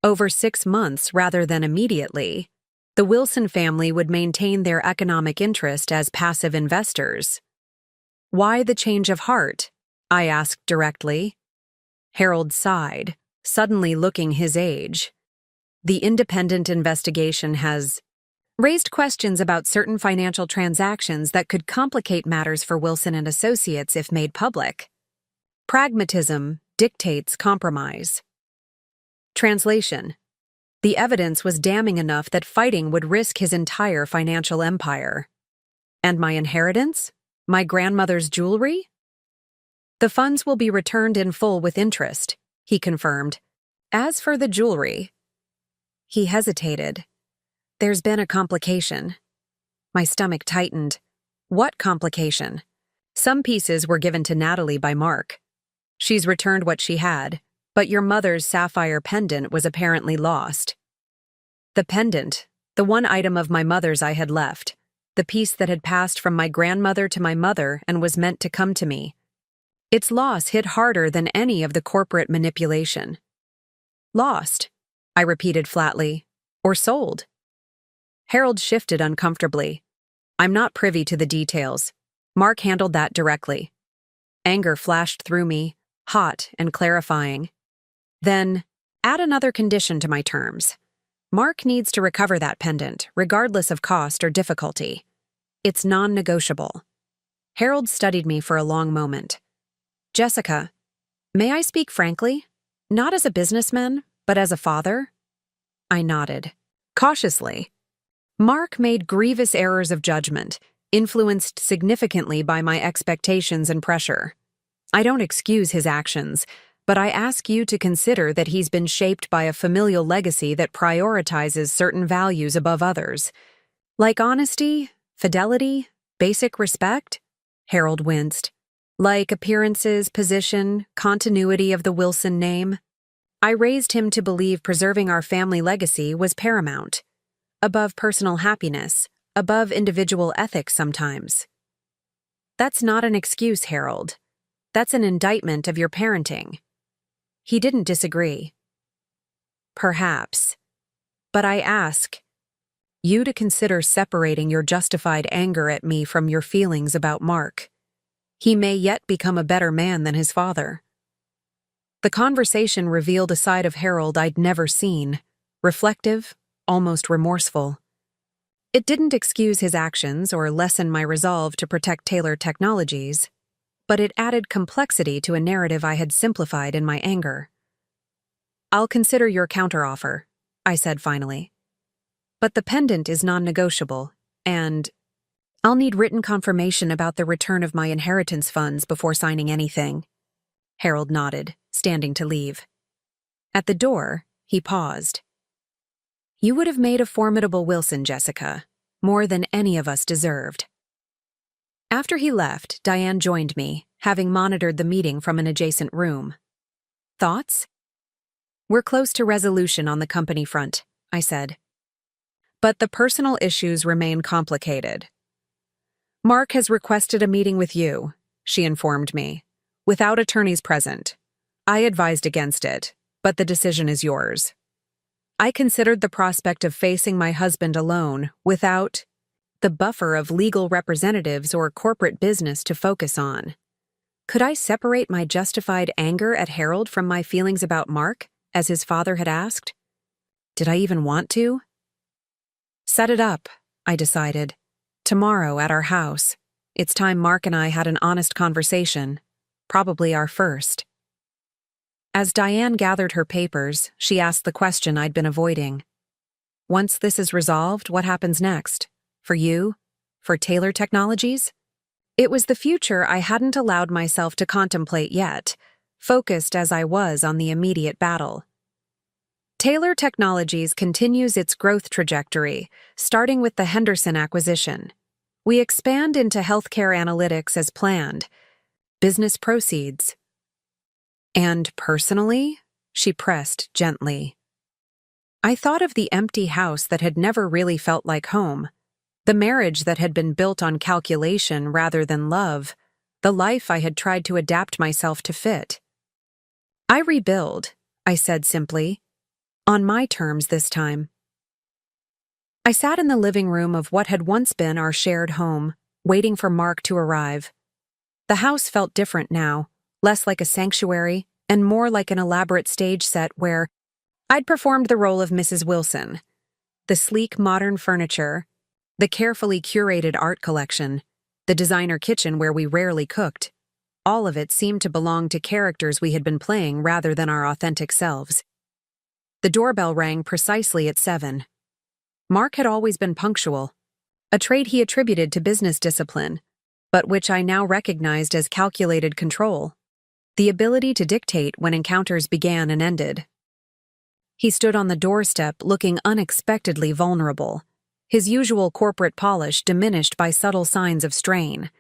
over 6 months rather than immediately. The Wilson family would maintain their economic interest as passive investors. Why the change of heart? I asked directly. Harold sighed, suddenly looking his age. The independent investigation has raised questions about certain financial transactions that could complicate matters for Wilson and Associates if made public. Pragmatism dictates compromise. Translation. The evidence was damning enough that fighting would risk his entire financial empire. And my inheritance? My grandmother's jewelry? The funds will be returned in full with interest, he confirmed. As for the jewelry, he hesitated. There's been a complication. My stomach tightened. What complication? Some pieces were given to Natalie by Mark. She's returned what she had, but your mother's sapphire pendant was apparently lost. The pendant, the one item of my mother's I had left, the piece that had passed from my grandmother to my mother and was meant to come to me. Its loss hit harder than any of the corporate manipulation. Lost, I repeated flatly, or sold. Harold shifted uncomfortably. I'm not privy to the details. Mark handled that directly. Anger flashed through me, hot and clarifying. Then, add another condition to my terms. Mark needs to recover that pendant, regardless of cost or difficulty. It's non-negotiable. Harold studied me for a long moment. Jessica, may I speak frankly? Not as a businessman, but as a father? I nodded. Cautiously. Mark made grievous errors of judgment, influenced significantly by my expectations and pressure. I don't excuse his actions, but I ask you to consider that he's been shaped by a familial legacy that prioritizes certain values above others. Like honesty, fidelity, basic respect? Harold winced. Like appearances, position, continuity of the Wilson name? I raised him to believe preserving our family legacy was paramount. Above personal happiness, above individual ethics sometimes. That's not an excuse, Harold. That's an indictment of your parenting. He didn't disagree. Perhaps. But I ask you to consider separating your justified anger at me from your feelings about Mark. He may yet become a better man than his father. The conversation revealed a side of Harold I'd never seen, reflective, almost remorseful. It didn't excuse his actions or lessen my resolve to protect Taylor Technologies, but it added complexity to a narrative I had simplified in my anger. "I'll consider your counteroffer," I said finally. "But the pendant is non-negotiable, and I'll need written confirmation about the return of my inheritance funds before signing anything." Harold nodded, standing to leave. At the door, he paused. "You would have made a formidable Wilson, Jessica, more than any of us deserved." After he left, Diane joined me, having monitored the meeting from an adjacent room. "Thoughts?" "We're close to resolution on the company front," I said. "But the personal issues remain complicated." "Mark has requested a meeting with you," she informed me, "without attorneys present. I advised against it, but the decision is yours." I considered the prospect of facing my husband alone, without the buffer of legal representatives or corporate business to focus on. Could I separate my justified anger at Harold from my feelings about Mark, as his father had asked? Did I even want to? "Set it up," I decided. "Tomorrow at our house. It's time Mark and I had an honest conversation, probably our first." As Diane gathered her papers, she asked the question I'd been avoiding. "Once this is resolved, what happens next? For you? For Taylor Technologies?" It was the future I hadn't allowed myself to contemplate yet, focused as I was on the immediate battle. Taylor Technologies continues its growth trajectory, starting with the Henderson acquisition. We expand into healthcare analytics as planned. Business proceeds. "And personally?" she pressed gently. I thought of the empty house that had never really felt like home, the marriage that had been built on calculation rather than love, the life I had tried to adapt myself to fit. "I rebuild," I said simply, "on my terms this time." I sat in the living room of what had once been our shared home, waiting for Mark to arrive. The house felt different now, less like a sanctuary and more like an elaborate stage set where I'd performed the role of Mrs. Wilson. The sleek modern furniture, the carefully curated art collection, the designer kitchen where we rarely cooked, all of it seemed to belong to characters we had been playing rather than our authentic selves. The doorbell rang precisely at 7. Mark had always been punctual, a trait he attributed to business discipline, but which I now recognized as calculated control, the ability to dictate when encounters began and ended. He stood on the doorstep looking unexpectedly vulnerable, his usual corporate polish diminished by subtle signs of strain.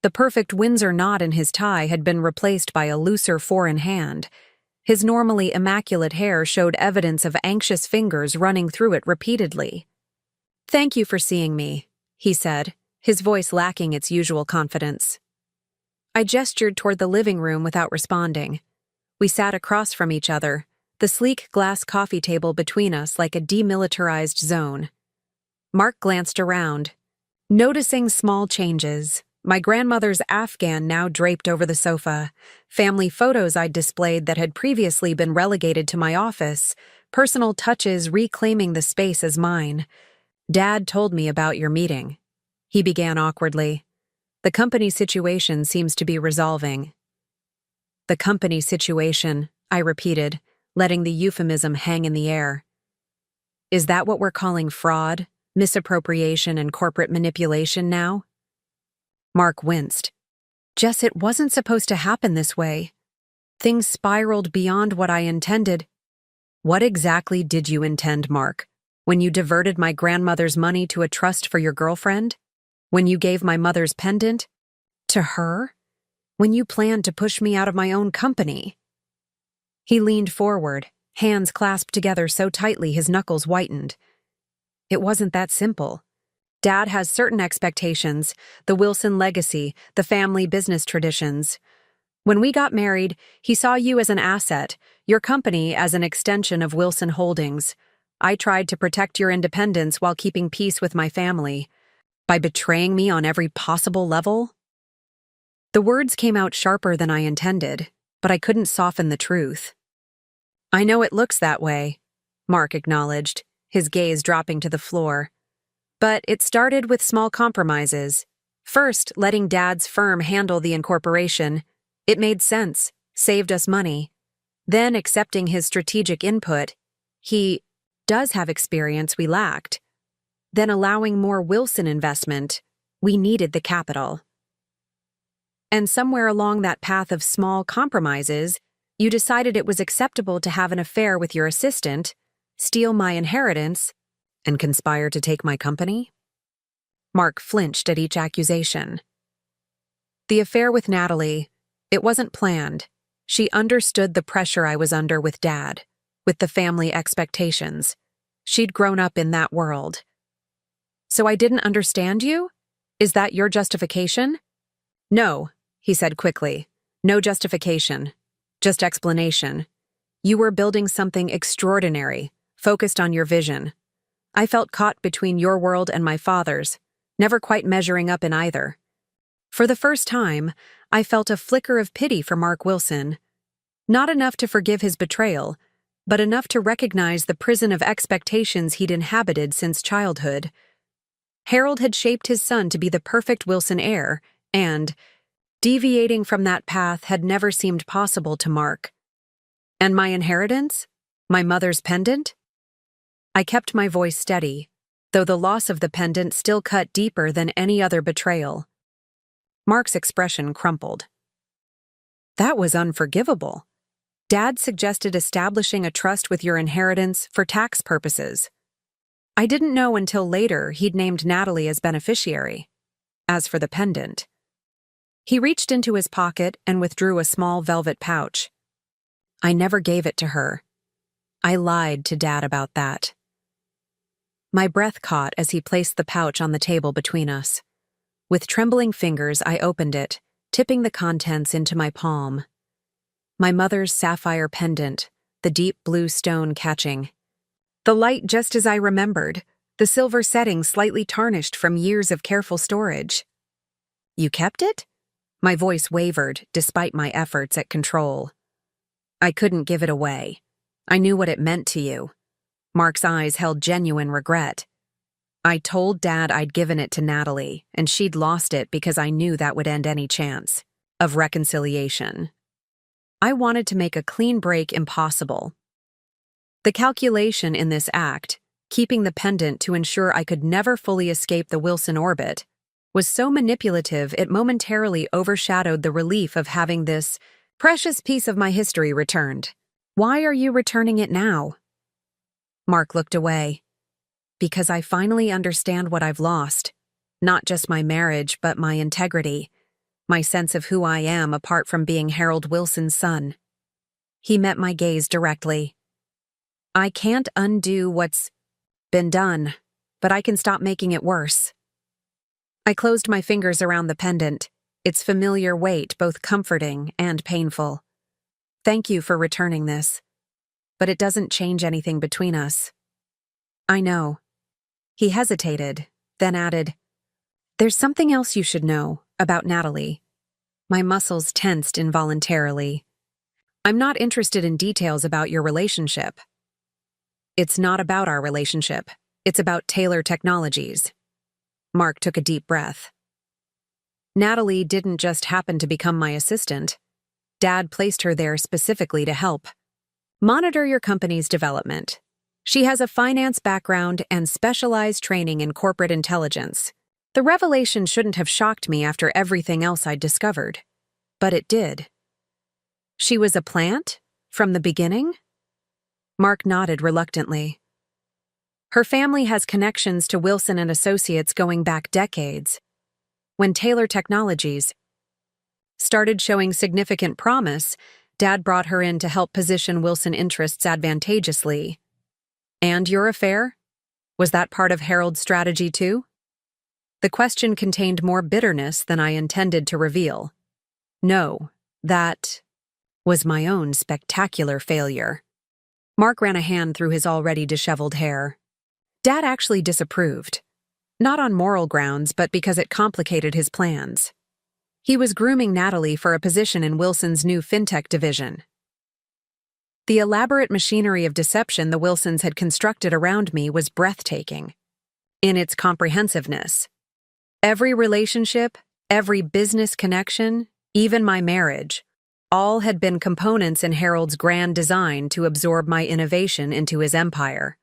The perfect Windsor knot in his tie had been replaced by a looser four-in hand. His normally immaculate hair showed evidence of anxious fingers running through it repeatedly. "Thank you for seeing me," he said, his voice lacking its usual confidence. I gestured toward the living room without responding. We sat across from each other, the sleek glass coffee table between us like a demilitarized zone. Mark glanced around, noticing small changes. My grandmother's Afghan now draped over the sofa, family photos I'd displayed that had previously been relegated to my office, personal touches reclaiming the space as mine. "Dad told me about your meeting," he began awkwardly. "The company situation seems to be resolving." "The company situation," I repeated, letting the euphemism hang in the air. "Is that what we're calling fraud, misappropriation, and corporate manipulation now?" Mark winced. "Jess, it wasn't supposed to happen this way. Things spiraled beyond what I intended." "What exactly did you intend, Mark? When you diverted my grandmother's money to a trust for your girlfriend? When you gave my mother's pendant to her? When you planned to push me out of my own company?" He leaned forward, hands clasped together so tightly his knuckles whitened. "It wasn't that simple. Dad has certain expectations, the Wilson legacy, the family business traditions. When we got married, he saw you as an asset, your company as an extension of Wilson Holdings. I tried to protect your independence while keeping peace with my family. By betraying me on every possible level? The words came out sharper than I intended, but I couldn't soften the truth. I know it looks that way, Mark acknowledged, his gaze dropping to the floor. But it started with small compromises. First, letting Dad's firm handle the incorporation. It made sense, saved us money. Then accepting his strategic input. He does have experience we lacked. Then allowing more Wilson investment. We needed the capital. And somewhere along that path of small compromises, you decided it was acceptable to have an affair with your assistant, steal my inheritance, and conspire to take my company? Mark flinched at each accusation. The affair with Natalie, it wasn't planned. She understood the pressure I was under with Dad, with the family expectations. She'd grown up in that world. So I didn't understand you? Is that your justification? No, he said quickly. No justification. Just explanation. You were building something extraordinary, focused on your vision. I felt caught between your world and my father's, never quite measuring up in either. For the first time, I felt a flicker of pity for Mark Wilson. Not enough to forgive his betrayal, but enough to recognize the prison of expectations he'd inhabited since childhood. Harold had shaped his son to be the perfect Wilson heir, and deviating from that path had never seemed possible to Mark. And my inheritance? My mother's pendant? I kept my voice steady, though the loss of the pendant still cut deeper than any other betrayal. Mark's expression crumpled. That was unforgivable. Dad suggested establishing a trust with your inheritance for tax purposes. I didn't know until later he'd named Natalie as beneficiary. As for the pendant, he reached into his pocket and withdrew a small velvet pouch. I never gave it to her. I lied to Dad about that. My breath caught as he placed the pouch on the table between us. With trembling fingers, I opened it, tipping the contents into my palm. My mother's sapphire pendant, the deep blue stone catching. The light just as I remembered, the silver setting slightly tarnished from years of careful storage. You kept it? My voice wavered, despite my efforts at control. I couldn't give it away. I knew what it meant to you. Mark's eyes held genuine regret. I told Dad I'd given it to Natalie, and she'd lost it because I knew that would end any chance of reconciliation. I wanted to make a clean break impossible. The calculation in this act, keeping the pendant to ensure I could never fully escape the Wilson orbit, was so manipulative it momentarily overshadowed the relief of having this precious piece of my history returned. Why are you returning it now? Mark looked away. Because I finally understand what I've lost. Not just my marriage, but my integrity. My sense of who I am apart from being Harold Wilson's son. He met my gaze directly. I can't undo what's been done, but I can stop making it worse. I closed my fingers around the pendant, its familiar weight both comforting and painful. Thank you for returning this. But it doesn't change anything between us. I know. He hesitated, then added, There's something else you should know about Natalie. My muscles tensed involuntarily. I'm not interested in details about your relationship. It's not about our relationship. It's about Taylor Technologies. Mark took a deep breath. Natalie didn't just happen to become my assistant. Dad placed her there specifically to help. Monitor your company's development. She has a finance background and specialized training in corporate intelligence. The revelation shouldn't have shocked me after everything else I'd discovered. But it did. She was a plant? From the beginning? Mark nodded reluctantly. Her family has connections to Wilson and Associates going back decades. When Taylor Technologies started showing significant promise, Dad brought her in to help position Wilson interests advantageously. And your affair? Was that part of Harold's strategy too? The question contained more bitterness than I intended to reveal. No, that was my own spectacular failure. Mark ran a hand through his already disheveled hair. Dad actually disapproved. Not on moral grounds, but because it complicated his plans. He was grooming Natalie for a position in Wilson's new fintech division. The elaborate machinery of deception the Wilsons had constructed around me was breathtaking in its comprehensiveness. Every relationship, every business connection, even my marriage, all had been components in Harold's grand design to absorb my innovation into his empire.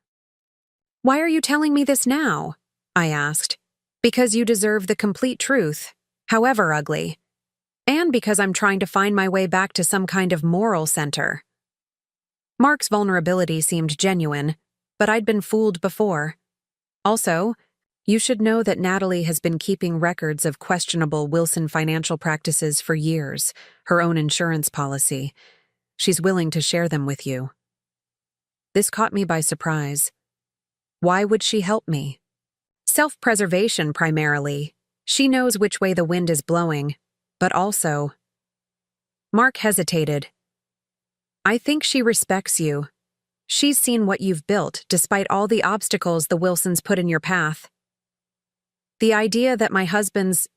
"Why are you telling me this now?" I asked. "Because you deserve the complete truth, however ugly. And because I'm trying to find my way back to some kind of moral center." Mark's vulnerability seemed genuine, but I'd been fooled before. "Also, you should know that Natalie has been keeping records of questionable Wilson financial practices for years, her own insurance policy. She's willing to share them with you." This caught me by surprise. Why would she help me? Self-preservation primarily. She knows which way the wind is blowing, but also... Mark hesitated. "I think she respects you. She's seen what you've built, despite all the obstacles the Wilsons put in your path. The idea that my husband's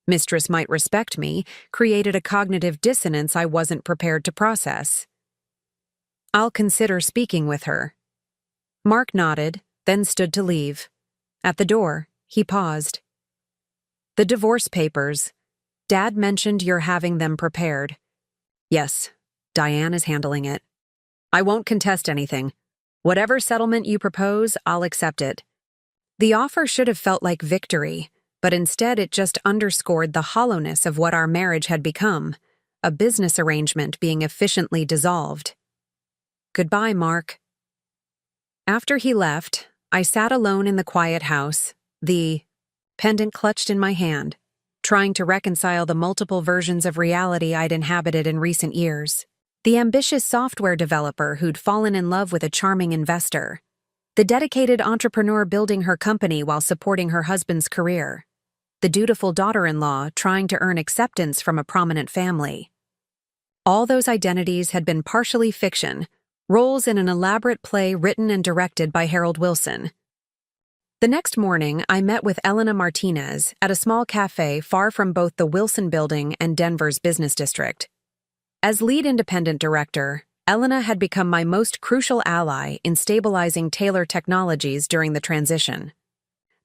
mistress might respect me created a cognitive dissonance I wasn't prepared to process. I'll consider speaking with her." Mark nodded, then stood to leave. At the door, he paused. "The divorce papers. Dad mentioned you're having them prepared." "Yes, Diane is handling it. I won't contest anything. Whatever settlement you propose, I'll accept it." The offer should have felt like victory, but instead it just underscored the hollowness of what our marriage had become, a business arrangement being efficiently dissolved. "Goodbye, Mark." After he left, I sat alone in the quiet house, the pendant clutched in my hand, trying to reconcile the multiple versions of reality I'd inhabited in recent years. The ambitious software developer who'd fallen in love with a charming investor. The dedicated entrepreneur building her company while supporting her husband's career. The dutiful daughter-in-law trying to earn acceptance from a prominent family. All those identities had been partially fiction, roles in an elaborate play written and directed by Harold Wilson. The next morning, I met with Elena Martinez at a small cafe far from both the Wilson Building and Denver's business district. As lead independent director, Elena had become my most crucial ally in stabilizing Taylor Technologies during the transition.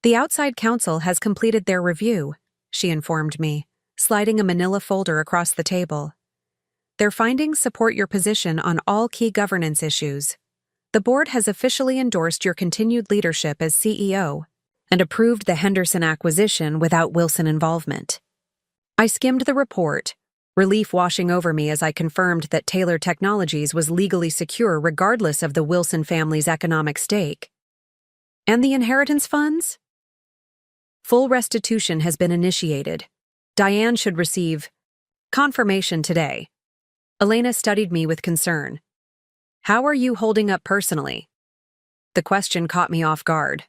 "The outside counsel has completed their review," she informed me, sliding a manila folder across the table. "Their findings support your position on all key governance issues. The board has officially endorsed your continued leadership as CEO and approved the Henderson acquisition without Wilson involvement." I skimmed the report, relief washing over me as I confirmed that Taylor Technologies was legally secure regardless of the Wilson family's economic stake. "And the inheritance funds?" "Full restitution has been initiated. Diane should receive confirmation today." Elena studied me with concern. "How are you holding up personally?" The question caught me off guard.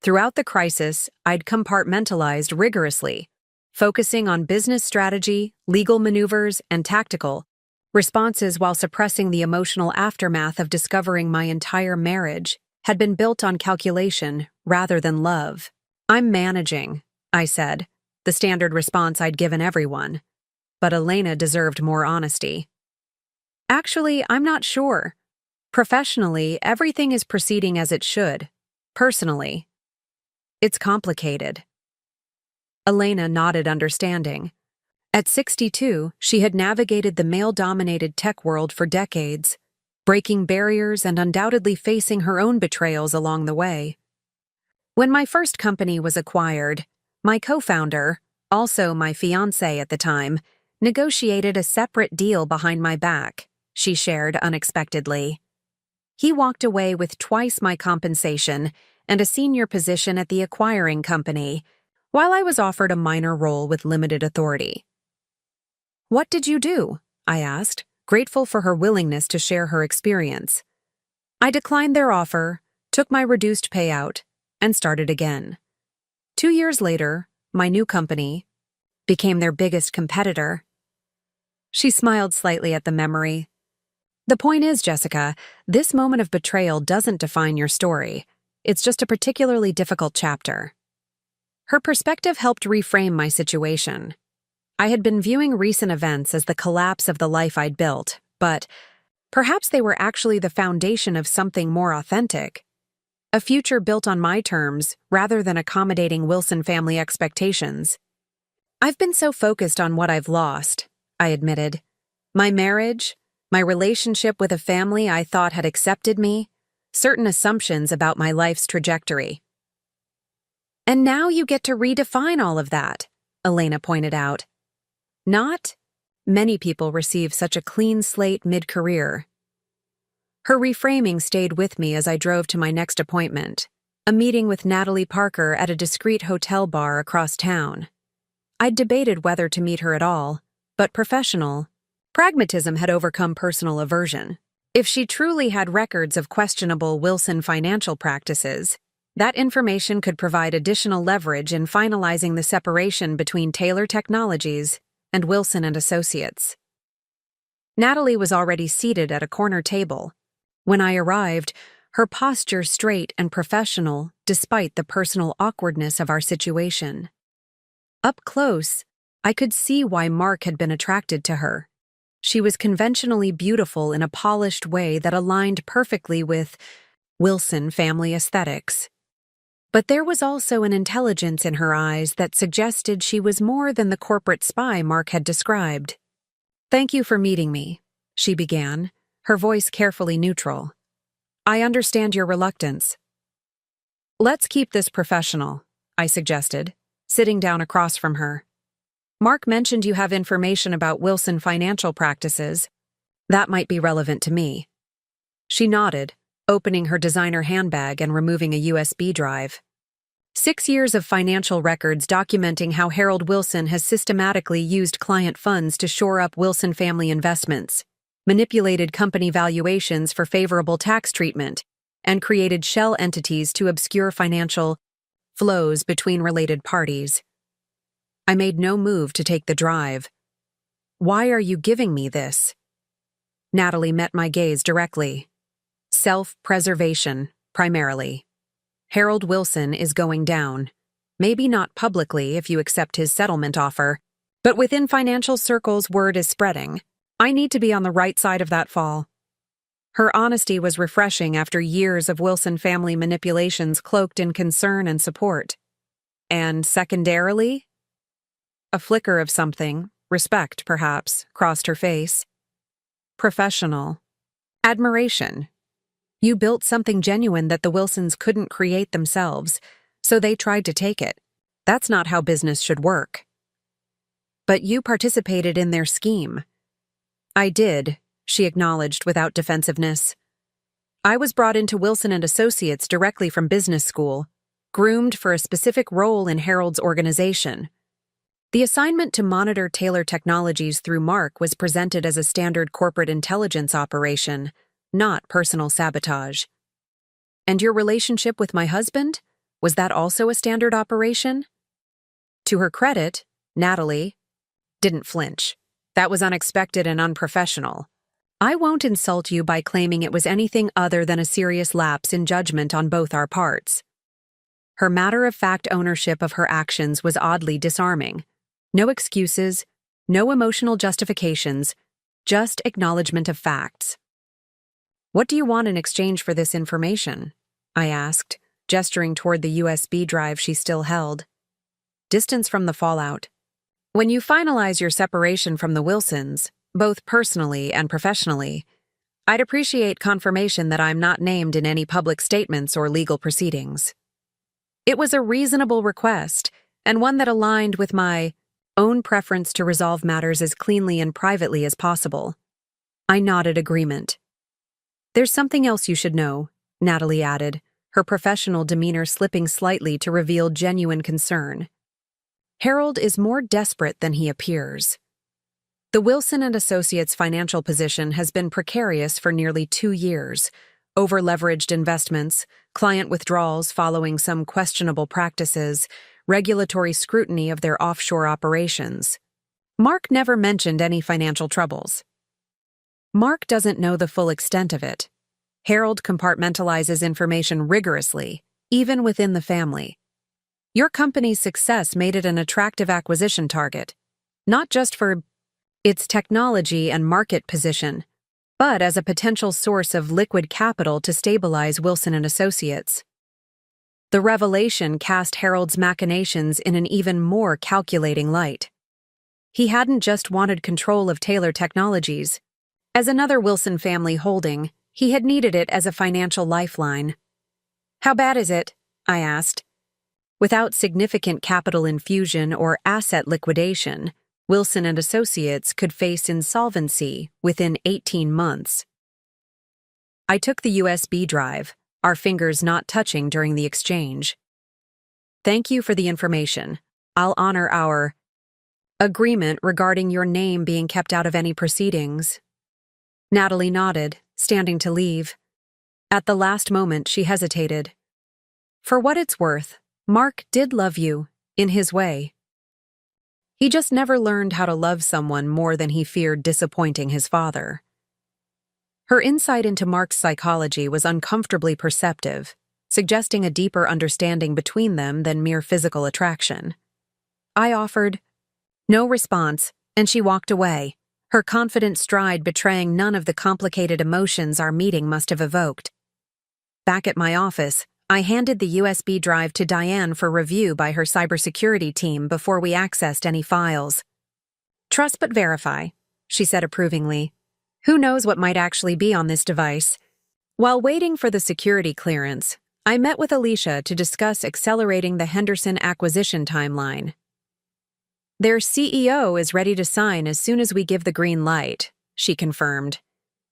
Throughout the crisis, I'd compartmentalized rigorously, focusing on business strategy, legal maneuvers, and tactical responses while suppressing the emotional aftermath of discovering my entire marriage had been built on calculation rather than love. "I'm managing," I said, the standard response I'd given everyone. But Elena deserved more honesty. "Actually, I'm not sure. Professionally, everything is proceeding as it should. Personally, it's complicated." Elena nodded understanding. At 62, she had navigated the male-dominated tech world for decades, breaking barriers and undoubtedly facing her own betrayals along the way. "When my first company was acquired, my co-founder, also my fiancé at the time, negotiated a separate deal behind my back," she shared unexpectedly. "He walked away with twice my compensation and a senior position at the acquiring company, while I was offered a minor role with limited authority." "What did you do?" I asked, grateful for her willingness to share her experience. "I declined their offer, took my reduced payout, and started again. 2 years later, my new company became their biggest competitor." She smiled slightly at the memory. The point is, Jessica, this moment of betrayal doesn't define your story. It's just a particularly difficult chapter. Her perspective helped reframe my situation. I had been viewing recent events as the collapse of the life I'd built, but perhaps they were actually the foundation of something more authentic. A future built on my terms, rather than accommodating Wilson family expectations. I've been so focused on what I've lost, I admitted. My marriage, my relationship with a family I thought had accepted me, certain assumptions about my life's trajectory. And now you get to redefine all of that, Elena pointed out. Not many people receive such a clean slate mid-career. Her reframing stayed with me as I drove to my next appointment, a meeting with Natalie Parker at a discreet hotel bar across town. I'd debated whether to meet her at all, but professional pragmatism had overcome personal aversion. If she truly had records of questionable Wilson financial practices, that information could provide additional leverage in finalizing the separation between Taylor Technologies and Wilson and Associates. Natalie was already seated at a corner table. When I arrived, her posture straight and professional despite the personal awkwardness of our situation. Up close, I could see why Mark had been attracted to her. She was conventionally beautiful in a polished way that aligned perfectly with Wilson family aesthetics. But there was also an intelligence in her eyes that suggested she was more than the corporate spy Mark had described. "Thank you for meeting me," she began, her voice carefully neutral. "I understand your reluctance." "Let's keep this professional," I suggested, sitting down across from her. "Mark mentioned you have information about Wilson financial practices. That might be relevant to me." She nodded, opening her designer handbag and removing a USB drive. 6 years of financial records documenting how Harold Wilson has systematically used client funds to shore up Wilson family investments, manipulated company valuations for favorable tax treatment, and created shell entities to obscure financial flows between related parties. I made no move to take the drive. "Why are you giving me this?" Natalie met my gaze directly. "Self-preservation, primarily. Harold Wilson is going down. Maybe not publicly if you accept his settlement offer, but within financial circles word is spreading. I need to be on the right side of that fall." Her honesty was refreshing after years of Wilson family manipulations cloaked in concern and support. "And secondarily?" A flicker of something, respect perhaps, crossed her face. "Professional. Admiration. You built something genuine that the Wilsons couldn't create themselves, so they tried to take it. That's not how business should work." "But you participated in their scheme." "I did," she acknowledged without defensiveness. "I was brought into Wilson and Associates directly from business school, groomed for a specific role in Harold's organization. The assignment to monitor Taylor Technologies through Mark was presented as a standard corporate intelligence operation, not personal sabotage." "And your relationship with my husband? Was that also a standard operation?" To her credit, Natalie didn't flinch. "That was unexpected and unprofessional. I won't insult you by claiming it was anything other than a serious lapse in judgment on both our parts." Her matter-of-fact ownership of her actions was oddly disarming. No excuses, no emotional justifications, just acknowledgement of facts. "What do you want in exchange for this information?" I asked, gesturing toward the USB drive she still held. "Distance from the fallout. When you finalize your separation from the Wilsons, both personally and professionally, I'd appreciate confirmation that I'm not named in any public statements or legal proceedings." It was a reasonable request, and one that aligned with my own preference to resolve matters as cleanly and privately as possible. I nodded agreement. "There's something else you should know," Natalie added, her professional demeanor slipping slightly to reveal genuine concern. "Harold is more desperate than he appears. The Wilson and Associates financial position has been precarious for nearly 2 years. Over-leveraged investments, client withdrawals following some questionable practices, regulatory scrutiny of their offshore operations. Mark never mentioned any financial troubles." Mark doesn't know the full extent of it. Harold compartmentalizes information rigorously, even within the family. Your company's success made it an attractive acquisition target, not just for its technology and market position, but as a potential source of liquid capital to stabilize Wilson and Associates. The revelation cast Harold's machinations in an even more calculating light. He hadn't just wanted control of Taylor Technologies. As another Wilson family holding, he had needed it as a financial lifeline. "How bad is it?" I asked. Without significant capital infusion or asset liquidation, Wilson and Associates could face insolvency within 18 months. I took the USB drive, our fingers not touching during the exchange. "Thank you for the information. I'll honor our agreement regarding your name being kept out of any proceedings." Natalie nodded, standing to leave. At the last moment, she hesitated. For what it's worth, Mark did love you, in his way. He just never learned how to love someone more than he feared disappointing his father. Her insight into Mark's psychology was uncomfortably perceptive, suggesting a deeper understanding between them than mere physical attraction. I offered. No response, and she walked away, her confident stride betraying none of the complicated emotions our meeting must have evoked. Back at my office, I handed the USB drive to Diane for review by her cybersecurity team before we accessed any files. "Trust but verify," she said approvingly. "Who knows what might actually be on this device?" While waiting for the security clearance, I met with Alicia to discuss accelerating the Henderson acquisition timeline. "Their CEO is ready to sign as soon as we give the green light," she confirmed.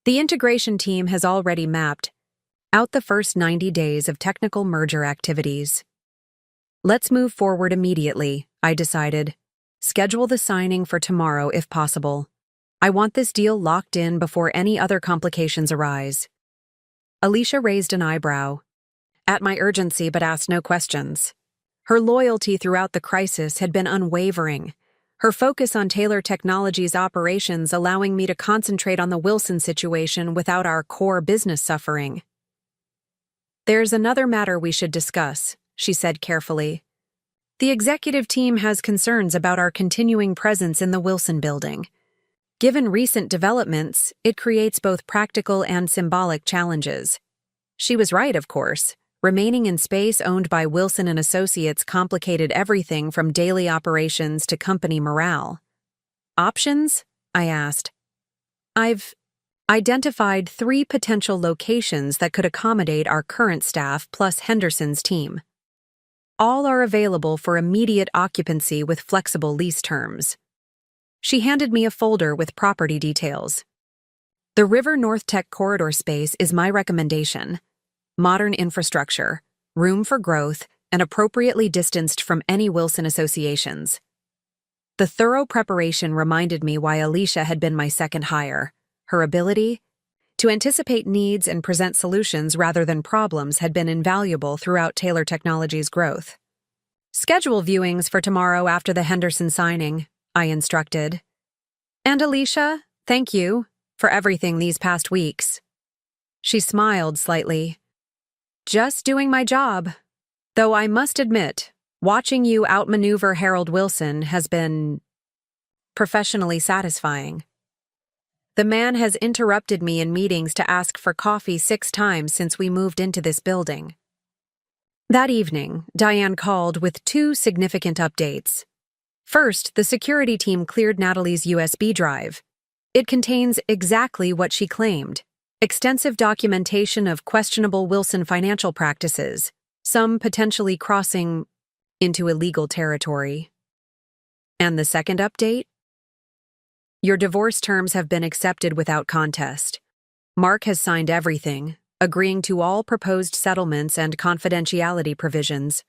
"The integration team has already mapped out the first 90 days of technical merger activities." "Let's move forward immediately," I decided. "Schedule the signing for tomorrow if possible. I want this deal locked in before any other complications arise." Alicia raised an eyebrow at my urgency but asked no questions. Her loyalty throughout the crisis had been unwavering, her focus on Taylor Technologies operations allowing me to concentrate on the Wilson situation without our core business suffering. "There's another matter we should discuss," she said carefully. "The executive team has concerns about our continuing presence in the Wilson building. Given recent developments, it creates both practical and symbolic challenges." She was right, of course. Remaining in space owned by Wilson and Associates complicated everything from daily operations to company morale. "Options?" I asked. "I've identified 3 potential locations that could accommodate our current staff plus Henderson's team. All are available for immediate occupancy with flexible lease terms." She handed me a folder with property details. "The River North Tech corridor space is my recommendation. Modern infrastructure, room for growth, and appropriately distanced from any Wilson associations." The thorough preparation reminded me why Alicia had been my second hire. Her ability to anticipate needs and present solutions rather than problems had been invaluable throughout Taylor Technologies' growth. "Schedule viewings for tomorrow after the Henderson signing," I instructed. "And Alicia, thank you for everything these past weeks." She smiled slightly. "Just doing my job. Though I must admit, watching you outmaneuver Harold Wilson has been professionally satisfying. The man has interrupted me in meetings to ask for coffee 6 times since we moved into this building." That evening, Diane called with 2 significant updates. First, the security team cleared Natalie's USB drive. It contains exactly what she claimed: extensive documentation of questionable Wilson financial practices, some potentially crossing into illegal territory. And the second update? "Your divorce terms have been accepted without contest. Mark has signed everything, agreeing to all proposed settlements and confidentiality provisions.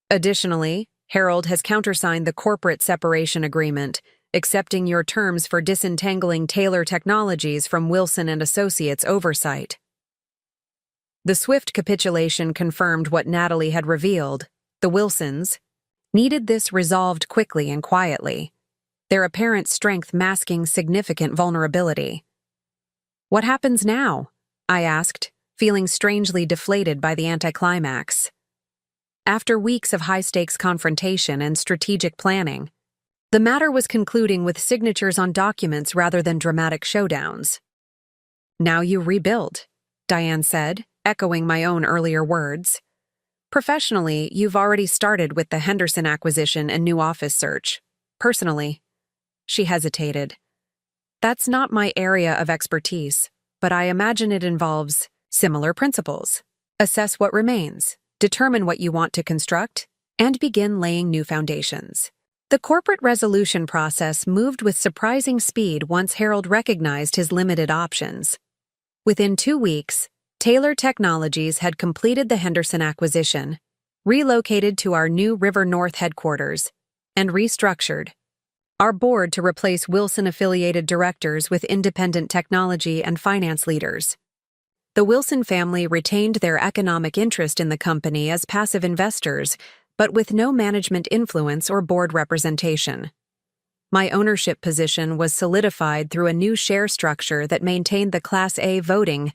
Additionally, Harold has countersigned the corporate separation agreement, accepting your terms for disentangling Taylor Technologies from Wilson and Associates oversight." The swift capitulation confirmed what Natalie had revealed. The Wilsons needed this resolved quickly and quietly, their apparent strength masking significant vulnerability. What happens now? I asked, feeling strangely deflated by the anticlimax. After weeks of high-stakes confrontation and strategic planning, the matter was concluding with signatures on documents rather than dramatic showdowns. Now you rebuild, Diane said, echoing my own earlier words. Professionally, you've already started with the Henderson acquisition and new office search. Personally, she hesitated. That's not my area of expertise, but I imagine it involves similar principles. Assess what remains, determine what you want to construct, and begin laying new foundations. The corporate resolution process moved with surprising speed once Harold recognized his limited options. Within 2 weeks, Taylor Technologies had completed the Henderson acquisition, relocated to our new River North headquarters, and restructured our board to replace Wilson-affiliated directors with independent technology and finance leaders. The Wilson family retained their economic interest in the company as passive investors, but with no management influence or board representation. My ownership position was solidified through a new share structure that maintained the Class A voting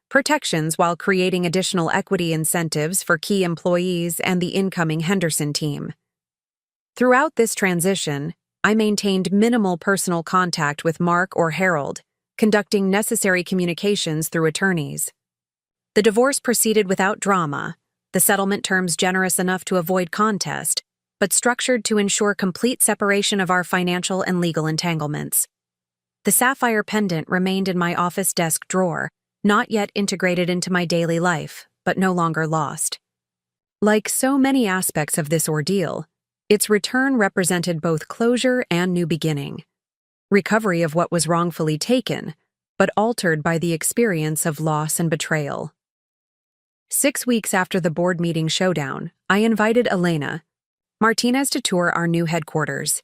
protections while creating additional equity incentives for key employees and the incoming Henderson team. Throughout this transition, I maintained minimal personal contact with Mark or Harold, conducting necessary communications through attorneys. The divorce proceeded without drama, the settlement terms generous enough to avoid contest, but structured to ensure complete separation of our financial and legal entanglements. The sapphire pendant remained in my office desk drawer, not yet integrated into my daily life, but no longer lost. Like so many aspects of this ordeal, its return represented both closure and new beginning. Recovery of what was wrongfully taken, but altered by the experience of loss and betrayal. 6 weeks after the board meeting showdown, I invited Elena Martinez to tour our new headquarters.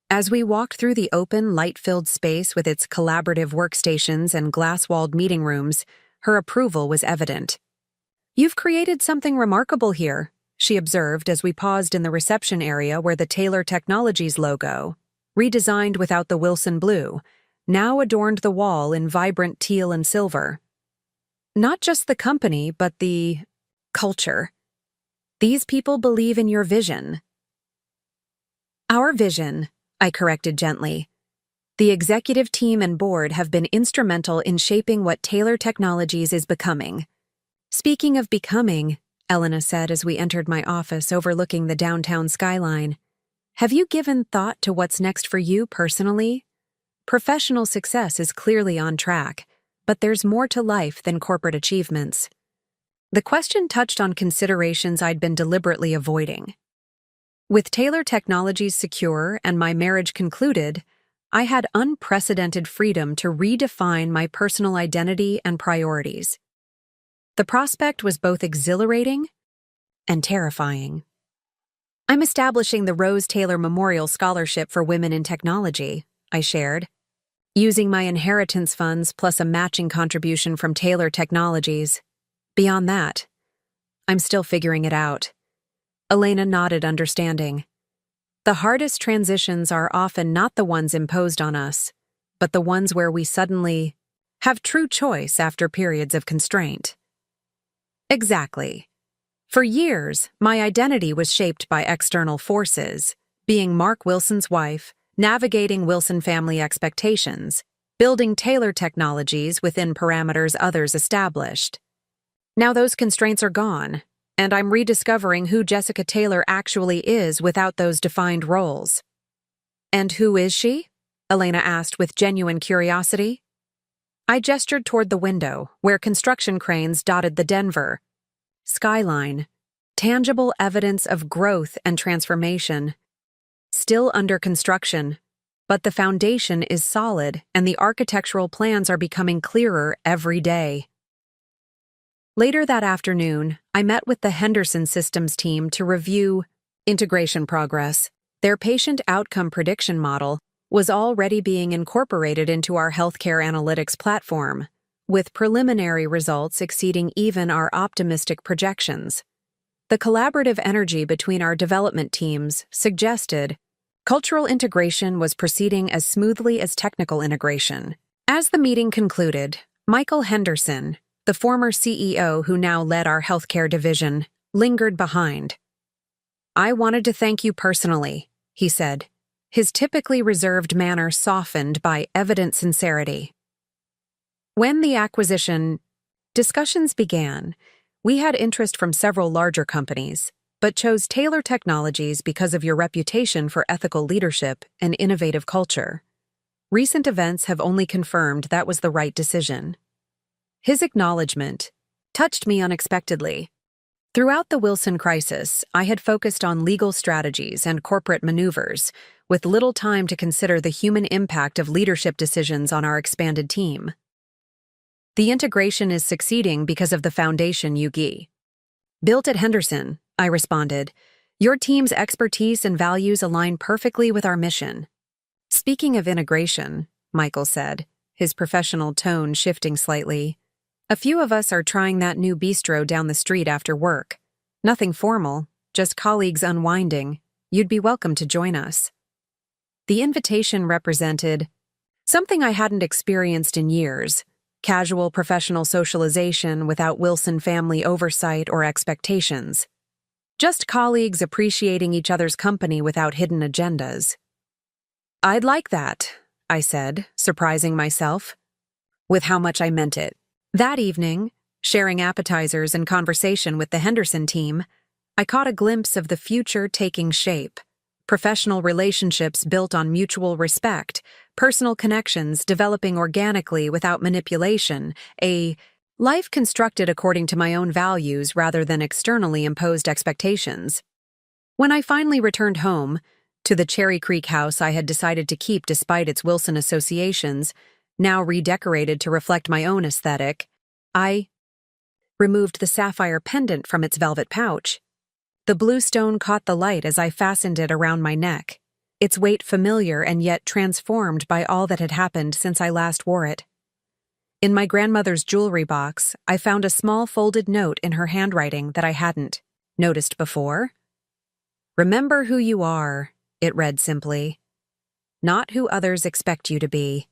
As we walked through the open, light-filled space with its collaborative workstations and glass-walled meeting rooms, her approval was evident. "You've created something remarkable here," she observed as we paused in the reception area where the Taylor Technologies logo, redesigned without the Wilson blue, now adorned the wall in vibrant teal and silver. "Not just the company, but the culture. These people believe in your vision." "Our vision," I corrected gently. "The executive team and board have been instrumental in shaping what Taylor Technologies is becoming." "Speaking of becoming," Elena said as we entered my office overlooking the downtown skyline, "have you given thought to what's next for you personally? Professional success is clearly on track, but there's more to life than corporate achievements." The question touched on considerations I'd been deliberately avoiding. With Taylor Technologies secure and my marriage concluded, I had unprecedented freedom to redefine my personal identity and priorities. The prospect was both exhilarating and terrifying. "I'm establishing the Rose Taylor Memorial Scholarship for Women in Technology," I shared, using my inheritance funds plus a matching contribution from Taylor Technologies. Beyond that, I'm still figuring it out. Elena nodded understanding. The hardest transitions are often not the ones imposed on us, but the ones where we suddenly have true choice after periods of constraint. Exactly. For years, my identity was shaped by external forces, being Mark Wilson's wife, navigating Wilson family expectations, building Taylor Technologies within parameters others established. Now those constraints are gone, and I'm rediscovering who Jessica Taylor actually is without those defined roles. "And who is she?" Elena asked with genuine curiosity. I gestured toward the window, where construction cranes dotted the Denver skyline, tangible evidence of growth and transformation. Still under construction, but the foundation is solid and the architectural plans are becoming clearer every day. Later that afternoon, I met with the Henderson Systems team to review integration progress. Their patient outcome prediction model was already being incorporated into our healthcare analytics platform, with preliminary results exceeding even our optimistic projections. The collaborative energy between our development teams suggested cultural integration was proceeding as smoothly as technical integration. As the meeting concluded, Michael Henderson, the former CEO who now led our healthcare division, lingered behind. "I wanted to thank you personally," he said, his typically reserved manner softened by evident sincerity. When the acquisition discussions began, we had interest from several larger companies, but chose Taylor Technologies because of your reputation for ethical leadership and innovative culture. Recent events have only confirmed that was the right decision. His acknowledgement touched me unexpectedly. Throughout the Wilson crisis, I had focused on legal strategies and corporate maneuvers, with little time to consider the human impact of leadership decisions on our expanded team. "The integration is succeeding because of the foundation you built at Henderson," I responded. "Your team's expertise and values align perfectly with our mission." "Speaking of integration," Michael said, his professional tone shifting slightly, "a few of us are trying that new bistro down the street after work. Nothing formal, just colleagues unwinding. You'd be welcome to join us." The invitation represented something I hadn't experienced in years: casual professional socialization without Wilson family oversight or expectations. Just colleagues appreciating each other's company without hidden agendas. "I'd like that," I said, surprising myself with how much I meant it. That evening, sharing appetizers and conversation with the Henderson team, I caught a glimpse of the future taking shape. Professional relationships built on mutual respect, personal connections developing organically without manipulation, a life constructed according to my own values rather than externally imposed expectations. When I finally returned home, to the Cherry Creek house I had decided to keep despite its Wilson associations, now redecorated to reflect my own aesthetic, I removed the sapphire pendant from its velvet pouch. The blue stone caught the light as I fastened it around my neck, its weight familiar and yet transformed by all that had happened since I last wore it. In my grandmother's jewelry box, I found a small folded note in her handwriting that I hadn't noticed before. "Remember who you are," it read simply, "not who others expect you to be."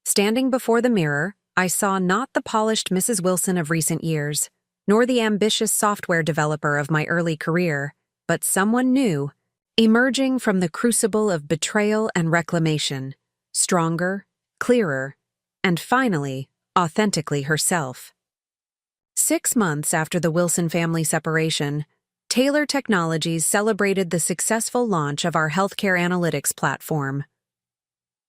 Standing before the mirror, I saw not the polished Mrs. Wilson of recent years, nor the ambitious software developer of my early career, but someone new, emerging from the crucible of betrayal and reclamation, stronger, clearer, and finally, authentically herself. 6 months after the Wilson family separation, Taylor Technologies celebrated the successful launch of our healthcare analytics platform.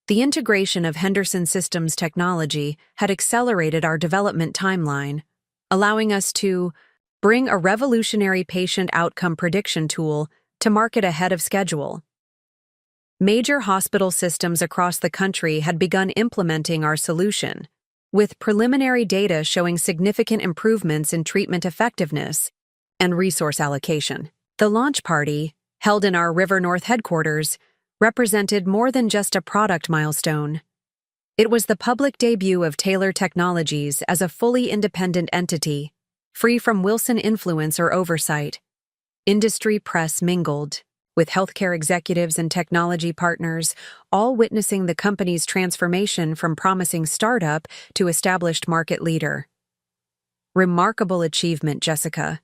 The integration of Henderson Systems technology had accelerated our development timeline, allowing us to bring a revolutionary patient outcome prediction tool to market ahead of schedule. Major hospital systems across the country had begun implementing our solution, with preliminary data showing significant improvements in treatment effectiveness and resource allocation. The launch party, held in our River North headquarters, represented more than just a product milestone. It was the public debut of Taylor Technologies as a fully independent entity, free from Wilson influence or oversight. Industry press mingled, with healthcare executives and technology partners, all witnessing the company's transformation from promising startup to established market leader. "Remarkable achievement, Jessica,"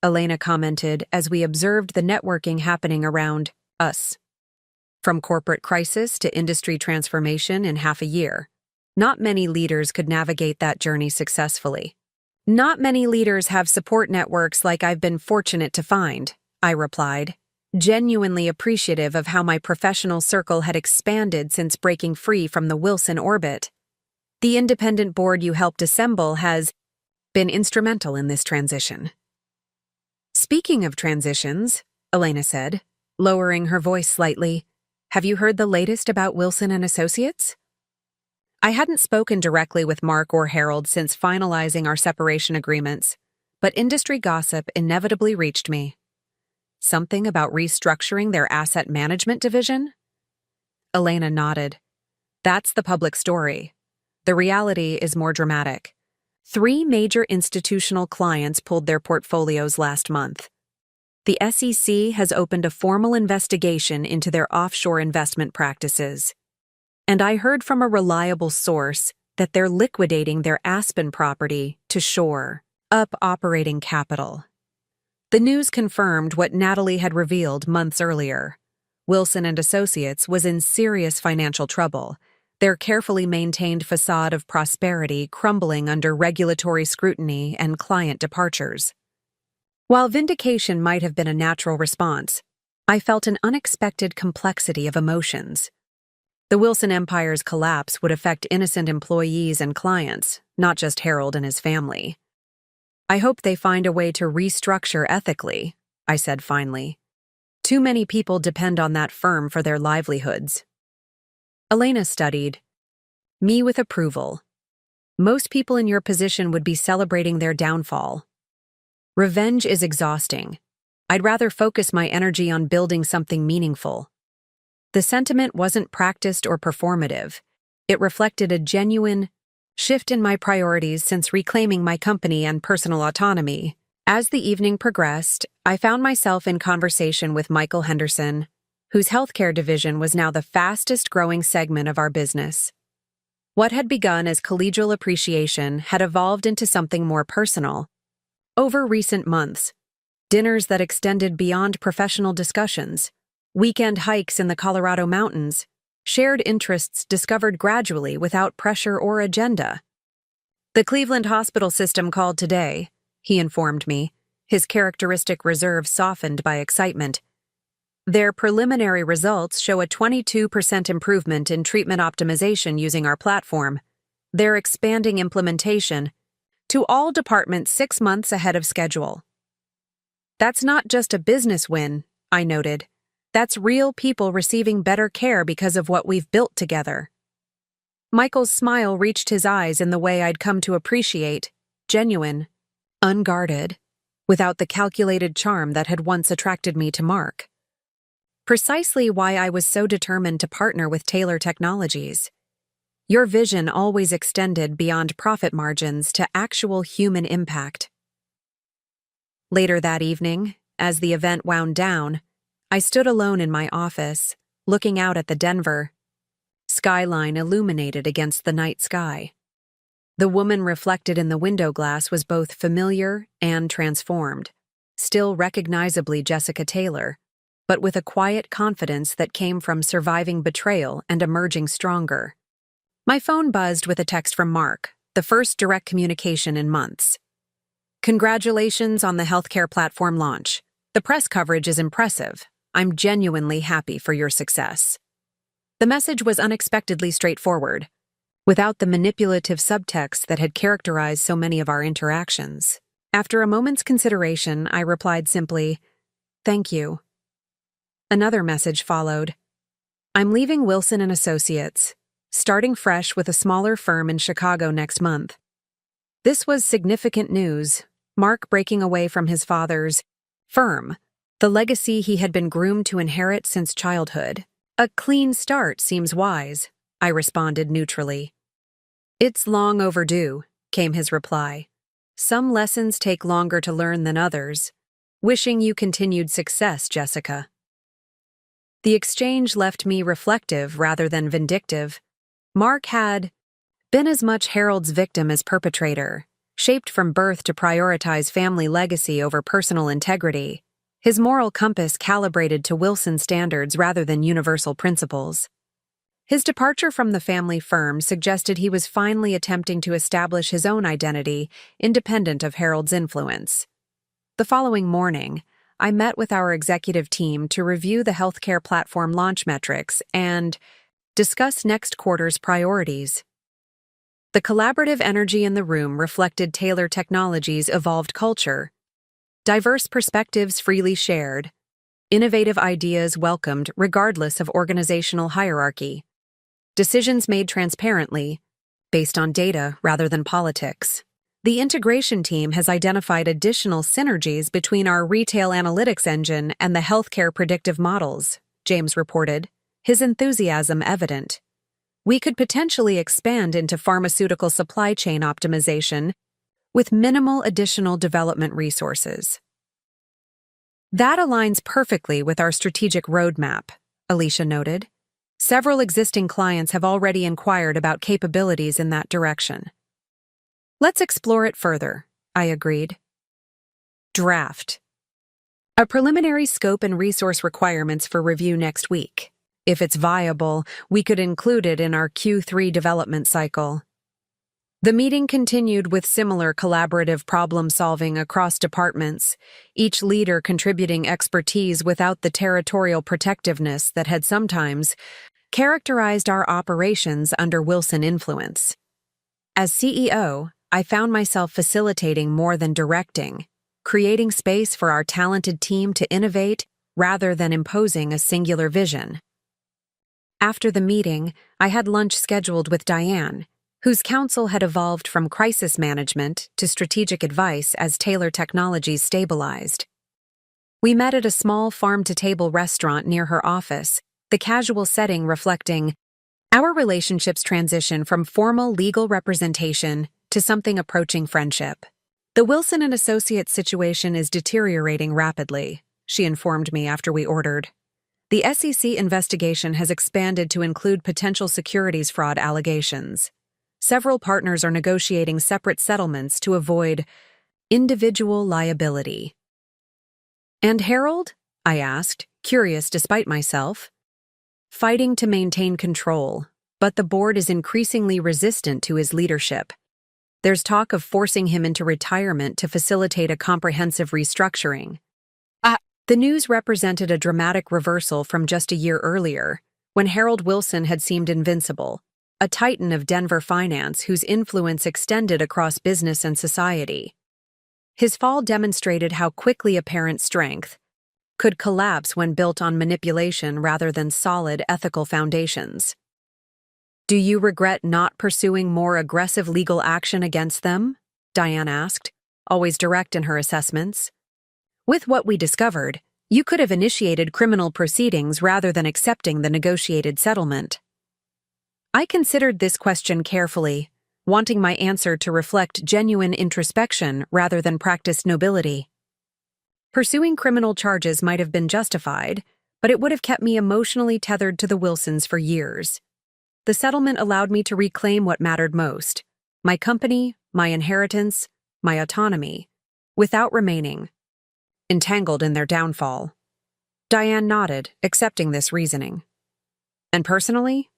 Elena commented as we observed the networking happening around us. From corporate crisis to industry transformation in half a year. Not many leaders could navigate that journey successfully. "Not many leaders have support networks like I've been fortunate to find," I replied, genuinely appreciative of how my professional circle had expanded since breaking free from the Wilson orbit. "The independent board you helped assemble has been instrumental in this transition." "Speaking of transitions," Elena said, lowering her voice slightly, "have you heard the latest about Wilson and Associates?" I hadn't spoken directly with Mark or Harold since finalizing our separation agreements, but industry gossip inevitably reached me. Something about restructuring their asset management division? Elena nodded. "That's the public story. The reality is more dramatic. 3 major institutional clients pulled their portfolios last month. The SEC has opened a formal investigation into their offshore investment practices. and I heard from a reliable source that they're liquidating their Aspen property to shore up operating capital. The news confirmed what Natalie had revealed months earlier. Wilson and Associates was in serious financial trouble, their carefully maintained facade of prosperity crumbling under regulatory scrutiny and client departures. While vindication might have been a natural response, I felt an unexpected complexity of emotions. The Wilson Empire's collapse would affect innocent employees and clients, not just Harold and his family. I hope they find a way to restructure ethically, I said finally. Too many people depend on that firm for their livelihoods. Elena studied me with approval. Most people in your position would be celebrating their downfall. Revenge is exhausting. I'd rather focus my energy on building something meaningful. The sentiment wasn't practiced or performative. It reflected a genuine shift in my priorities since reclaiming my company and personal autonomy. As the evening progressed, I found myself in conversation with Michael Henderson, whose healthcare division was now the fastest-growing segment of our business. What had begun as collegial appreciation had evolved into something more personal. Over recent months, dinners that extended beyond professional discussions, weekend hikes in the Colorado mountains, shared interests discovered gradually without pressure or agenda. The Cleveland hospital system called today, he informed me, his characteristic reserve softened by excitement. Their preliminary results show a 22% improvement in treatment optimization using our platform. They're expanding implementation to all departments 6 months ahead of schedule. That's not just a business win, I noted. That's real people receiving better care because of what we've built together. Michael's smile reached his eyes in the way I'd come to appreciate, genuine, unguarded, without the calculated charm that had once attracted me to Mark. Precisely why I was so determined to partner with Taylor Technologies. Your vision always extended beyond profit margins to actual human impact. Later that evening, as the event wound down, I stood alone in my office, looking out at the Denver skyline illuminated against the night sky. The woman reflected in the window glass was both familiar and transformed, still recognizably Jessica Taylor, but with a quiet confidence that came from surviving betrayal and emerging stronger. My phone buzzed with a text from Mark, the first direct communication in months. Congratulations on the healthcare platform launch. The press coverage is impressive. I'm genuinely happy for your success. The message was unexpectedly straightforward, without the manipulative subtext that had characterized so many of our interactions. After a moment's consideration, I replied simply, "Thank you." Another message followed. "I'm leaving Wilson and Associates, starting fresh with a smaller firm in Chicago next month." This was significant news, Mark breaking away from his father's firm, the legacy he had been groomed to inherit since childhood. "A clean start seems wise," I responded neutrally. "It's long overdue," came his reply. "Some lessons take longer to learn than others. Wishing you continued success, Jessica." The exchange left me reflective rather than vindictive. Mark had been as much Harold's victim as perpetrator, shaped from birth to prioritize family legacy over personal integrity. His moral compass calibrated to Wilson standards rather than universal principles. His departure from the family firm suggested he was finally attempting to establish his own identity, independent of Harold's influence. The following morning, I met with our executive team to review the healthcare platform launch metrics and discuss next quarter's priorities. The collaborative energy in the room reflected Taylor Technologies' evolved culture. Diverse perspectives freely shared, innovative ideas welcomed regardless of organizational hierarchy, decisions made transparently, based on data rather than politics. The integration team has identified additional synergies between our retail analytics engine and the healthcare predictive models, James reported, his enthusiasm evident. We could potentially expand into pharmaceutical supply chain optimization with minimal additional development resources. That aligns perfectly with our strategic roadmap, Alicia noted. Several existing clients have already inquired about capabilities in that direction. Let's explore it further, I agreed. Draft. A preliminary scope and resource requirements for review next week. If it's viable, we could include it in our Q3 development cycle. The meeting continued with similar collaborative problem-solving across departments, each leader contributing expertise without the territorial protectiveness that had sometimes characterized our operations under Wilson influence. As CEO, I found myself facilitating more than directing, creating space for our talented team to innovate rather than imposing a singular vision. After the meeting, I had lunch scheduled with Diane, whose counsel had evolved from crisis management to strategic advice as Taylor Technologies stabilized. We met at a small farm-to-table restaurant near her office, the casual setting reflecting our relationship's transition from formal legal representation to something approaching friendship. The Wilson and Associates situation is deteriorating rapidly, she informed me after we ordered. The SEC investigation has expanded to include potential securities fraud allegations. Several partners are negotiating separate settlements to avoid individual liability. And Harold? I asked, curious despite myself. Fighting to maintain control, but the board is increasingly resistant to his leadership. There's talk of forcing him into retirement to facilitate a comprehensive restructuring. The news represented a dramatic reversal from just a year earlier, when Harold Wilson had seemed invincible, a titan of Denver finance whose influence extended across business and society. His fall demonstrated how quickly apparent strength could collapse when built on manipulation rather than solid ethical foundations. Do you regret not pursuing more aggressive legal action against them? Diane asked, always direct in her assessments. With what we discovered, you could have initiated criminal proceedings rather than accepting the negotiated settlement. I considered this question carefully, wanting my answer to reflect genuine introspection rather than practiced nobility. Pursuing criminal charges might have been justified, but it would have kept me emotionally tethered to the Wilsons for years. The settlement allowed me to reclaim what mattered most: my company, my inheritance, my autonomy, without remaining entangled in their downfall. Diane nodded, accepting this reasoning. And personally?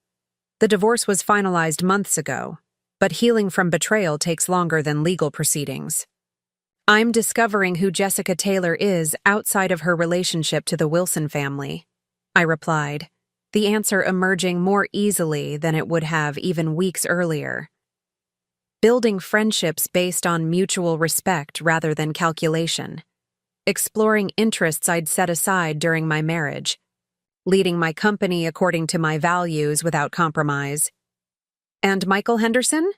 The divorce was finalized months ago, but healing from betrayal takes longer than legal proceedings. I'm discovering who Jessica Taylor is outside of her relationship to the Wilson family, I replied, the answer emerging more easily than it would have even weeks earlier. Building friendships based on mutual respect rather than calculation. Exploring interests I'd set aside during my marriage. Leading my company according to my values without compromise. And Michael Henderson?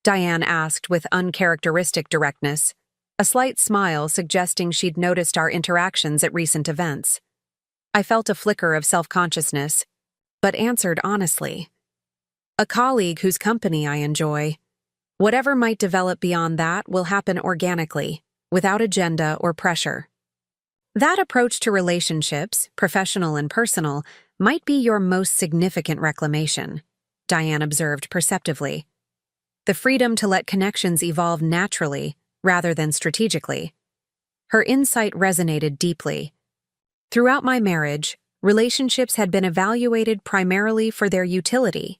Diane asked with uncharacteristic directness, a slight smile suggesting she'd noticed our interactions at recent events. I felt a flicker of self-consciousness, but answered honestly. A colleague whose company I enjoy. Whatever might develop beyond that will happen organically, without agenda or pressure. That approach to relationships, professional and personal, might be your most significant reclamation, Diane observed perceptively. The freedom to let connections evolve naturally, rather than strategically. Her insight resonated deeply. Throughout my marriage, relationships had been evaluated primarily for their utility,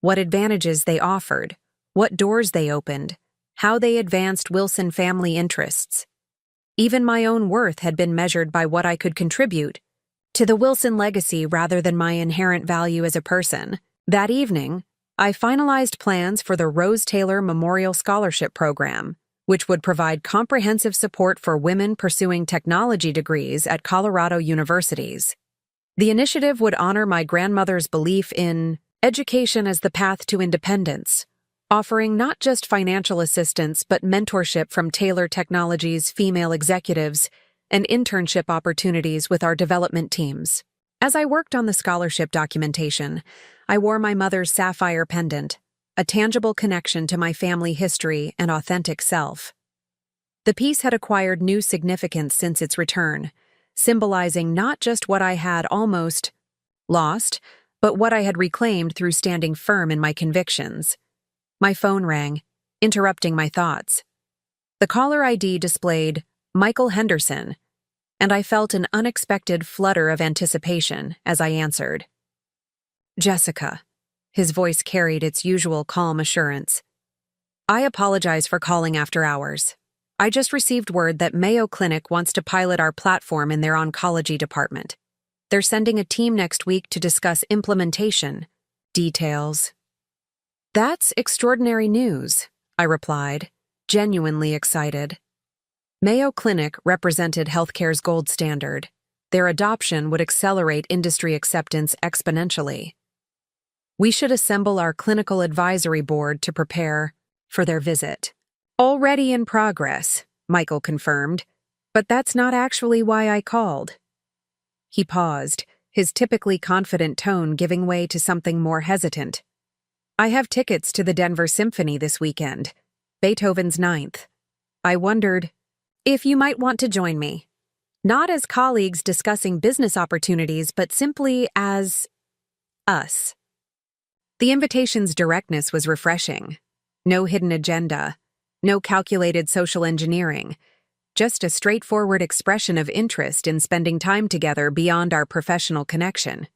what advantages they offered, what doors they opened, how they advanced Wilson family interests. Even my own worth had been measured by what I could contribute to the Wilson legacy rather than my inherent value as a person. That evening, I finalized plans for the Rose Taylor Memorial Scholarship Program, which would provide comprehensive support for women pursuing technology degrees at Colorado universities. The initiative would honor my grandmother's belief in education as the path to independence, offering not just financial assistance but mentorship from Taylor Technologies' female executives and internship opportunities with our development teams. As I worked on the scholarship documentation, I wore my mother's sapphire pendant, a tangible connection to my family history and authentic self. The piece had acquired new significance since its return, symbolizing not just what I had almost lost, but what I had reclaimed through standing firm in my convictions. My phone rang, interrupting my thoughts. The caller ID displayed Michael Henderson, and I felt an unexpected flutter of anticipation as I answered. Jessica. His voice carried its usual calm assurance. I apologize for calling after hours. I just received word that Mayo Clinic wants to pilot our platform in their oncology department. They're sending a team next week to discuss implementation details. That's extraordinary news, I replied, genuinely excited. Mayo Clinic represented healthcare's gold standard. Their adoption would accelerate industry acceptance exponentially. We should assemble our clinical advisory board to prepare for their visit. Already in progress, Michael confirmed, but that's not actually why I called. He paused, his typically confident tone giving way to something more hesitant. I have tickets to the Denver Symphony this weekend, Beethoven's Ninth. I wondered if you might want to join me. Not as colleagues discussing business opportunities, but simply as us. The invitation's directness was refreshing. No hidden agenda, no calculated social engineering, just a straightforward expression of interest in spending time together beyond our professional connection.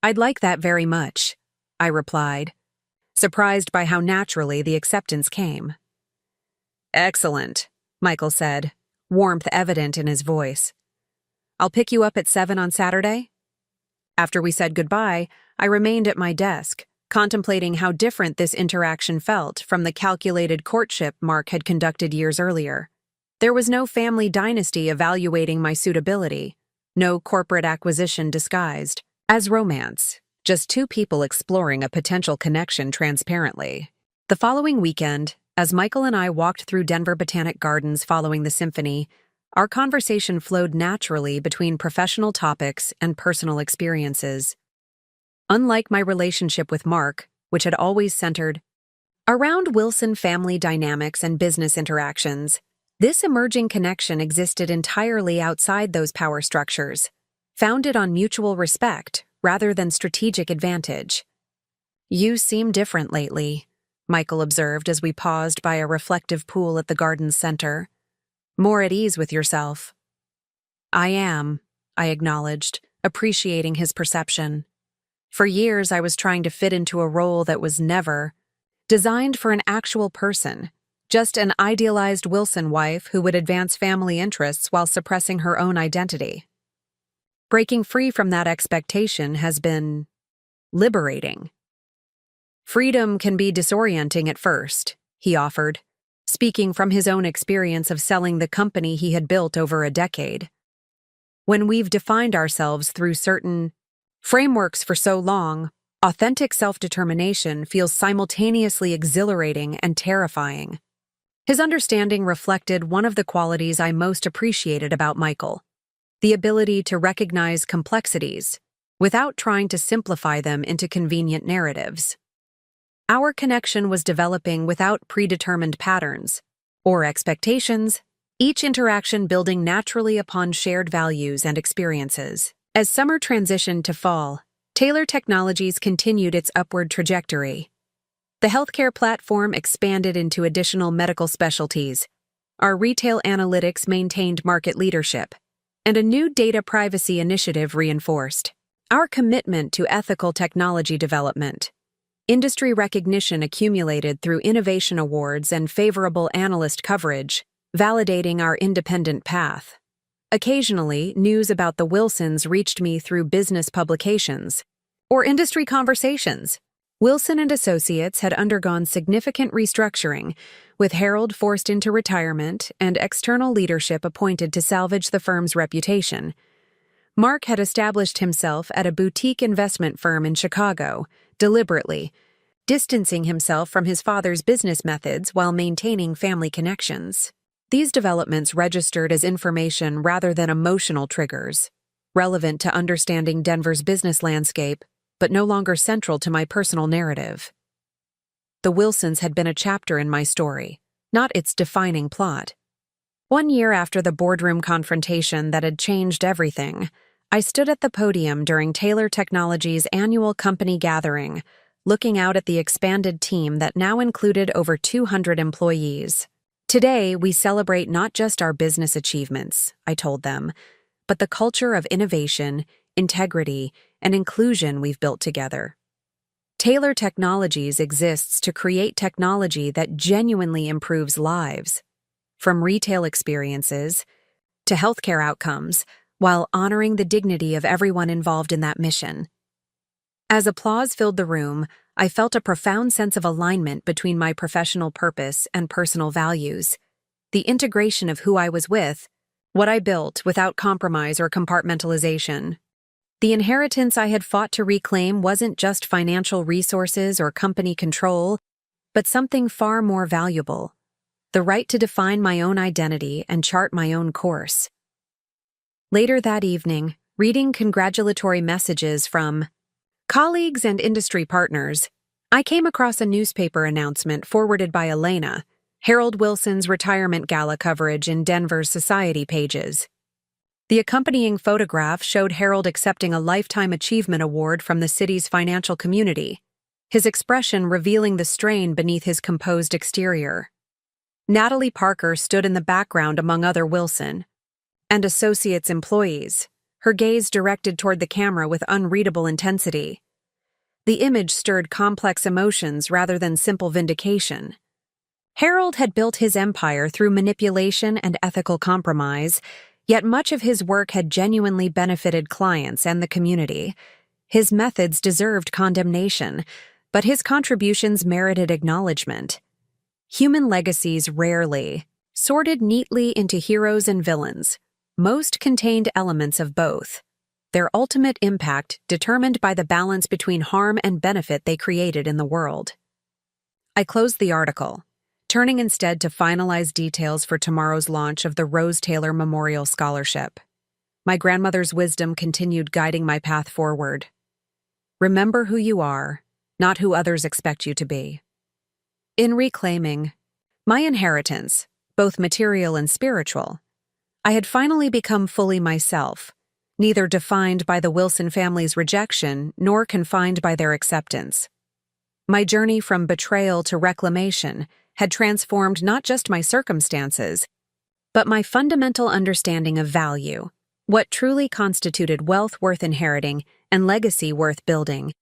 I'd like that very much, I replied, surprised by how naturally the acceptance came. Excellent, Michael said, warmth evident in his voice. I'll pick you up at 7 on Saturday? After we said goodbye, I remained at my desk, contemplating how different this interaction felt from the calculated courtship Mark had conducted years earlier. There was no family dynasty evaluating my suitability, no corporate acquisition disguised as romance, just two people exploring a potential connection transparently. The following weekend, as Michael and I walked through Denver Botanic Gardens following the symphony, our conversation flowed naturally between professional topics and personal experiences. Unlike my relationship with Mark, which had always centered around Wilson family dynamics and business interactions, this emerging connection existed entirely outside those power structures, founded on mutual respect rather than strategic advantage. You seem different lately, Michael observed as we paused by a reflective pool at the garden's center. More at ease with yourself. I am, I acknowledged, appreciating his perception. For years, I was trying to fit into a role that was never designed for an actual person, just an idealized Wilson wife who would advance family interests while suppressing her own identity. Breaking free from that expectation has been liberating. Freedom can be disorienting at first, he offered, speaking from his own experience of selling the company he had built over a decade. When we've defined ourselves through certain frameworks for so long, authentic self-determination feels simultaneously exhilarating and terrifying. His understanding reflected one of the qualities I most appreciated about Michael, the ability to recognize complexities without trying to simplify them into convenient narratives. Our connection was developing without predetermined patterns or expectations, each interaction building naturally upon shared values and experiences. As summer transitioned to fall, Taylor Technologies continued its upward trajectory. The healthcare platform expanded into additional medical specialties, our retail analytics maintained market leadership, and a new data privacy initiative reinforced our commitment to ethical technology development. Industry recognition accumulated through innovation awards and favorable analyst coverage, validating our independent path. Occasionally, news about the Wilsons reached me through business publications or industry conversations. Wilson & Associates had undergone significant restructuring, with Harold forced into retirement and external leadership appointed to salvage the firm's reputation. Mark had established himself at a boutique investment firm in Chicago, deliberately, distancing himself from his father's business methods while maintaining family connections. These developments registered as information rather than emotional triggers, relevant to understanding Denver's business landscape, but no longer central to my personal narrative. The Wilsons had been a chapter in my story, not its defining plot. 1 year after the boardroom confrontation that had changed everything, I stood at the podium during Taylor Technologies' annual company gathering, looking out at the expanded team that now included over 200 employees. Today, we celebrate not just our business achievements, I told them, but the culture of innovation, integrity, and inclusion we've built together. Taylor Technologies exists to create technology that genuinely improves lives, from retail experiences to healthcare outcomes, while honoring the dignity of everyone involved in that mission. As applause filled the room, I felt a profound sense of alignment between my professional purpose and personal values. The integration of who I was with, what I built without compromise or compartmentalization. The inheritance I had fought to reclaim wasn't just financial resources or company control, but something far more valuable: the right to define my own identity and chart my own course. Later that evening, reading congratulatory messages from colleagues and industry partners, I came across a newspaper announcement forwarded by Elena, Harold Wilson's retirement gala coverage in Denver's Society pages. The accompanying photograph showed Harold accepting a Lifetime Achievement Award from the city's financial community, his expression revealing the strain beneath his composed exterior. Natalie Parker stood in the background among other Wilson and Associates employees, her gaze directed toward the camera with unreadable intensity. The image stirred complex emotions rather than simple vindication. Harold had built his empire through manipulation and ethical compromise, yet much of his work had genuinely benefited clients and the community. His methods deserved condemnation, but his contributions merited acknowledgement. Human legacies rarely sorted neatly into heroes and villains. Most contained elements of both, their ultimate impact determined by the balance between harm and benefit they created in the world. I closed the article, turning instead to finalize details for tomorrow's launch of the Rose Taylor Memorial Scholarship. My grandmother's wisdom continued guiding my path forward. Remember who you are, not who others expect you to be. In reclaiming my inheritance, both material and spiritual, I had finally become fully myself, neither defined by the Wilson family's rejection nor confined by their acceptance. My journey from betrayal to reclamation had transformed not just my circumstances, but my fundamental understanding of value, what truly constituted wealth worth inheriting and legacy worth building.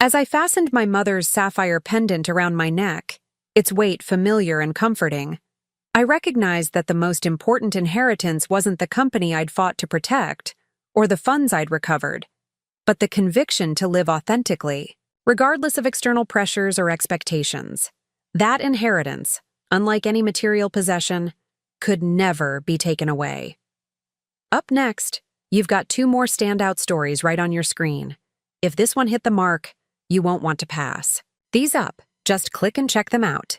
As I fastened my mother's sapphire pendant around my neck, its weight familiar and comforting, I recognized that the most important inheritance wasn't the company I'd fought to protect or the funds I'd recovered, but the conviction to live authentically, regardless of external pressures or expectations. That inheritance, unlike any material possession, could never be taken away. Up next, you've got 2 more standout stories right on your screen. If this one hit the mark, you won't want to pass these up. Just click and check them out.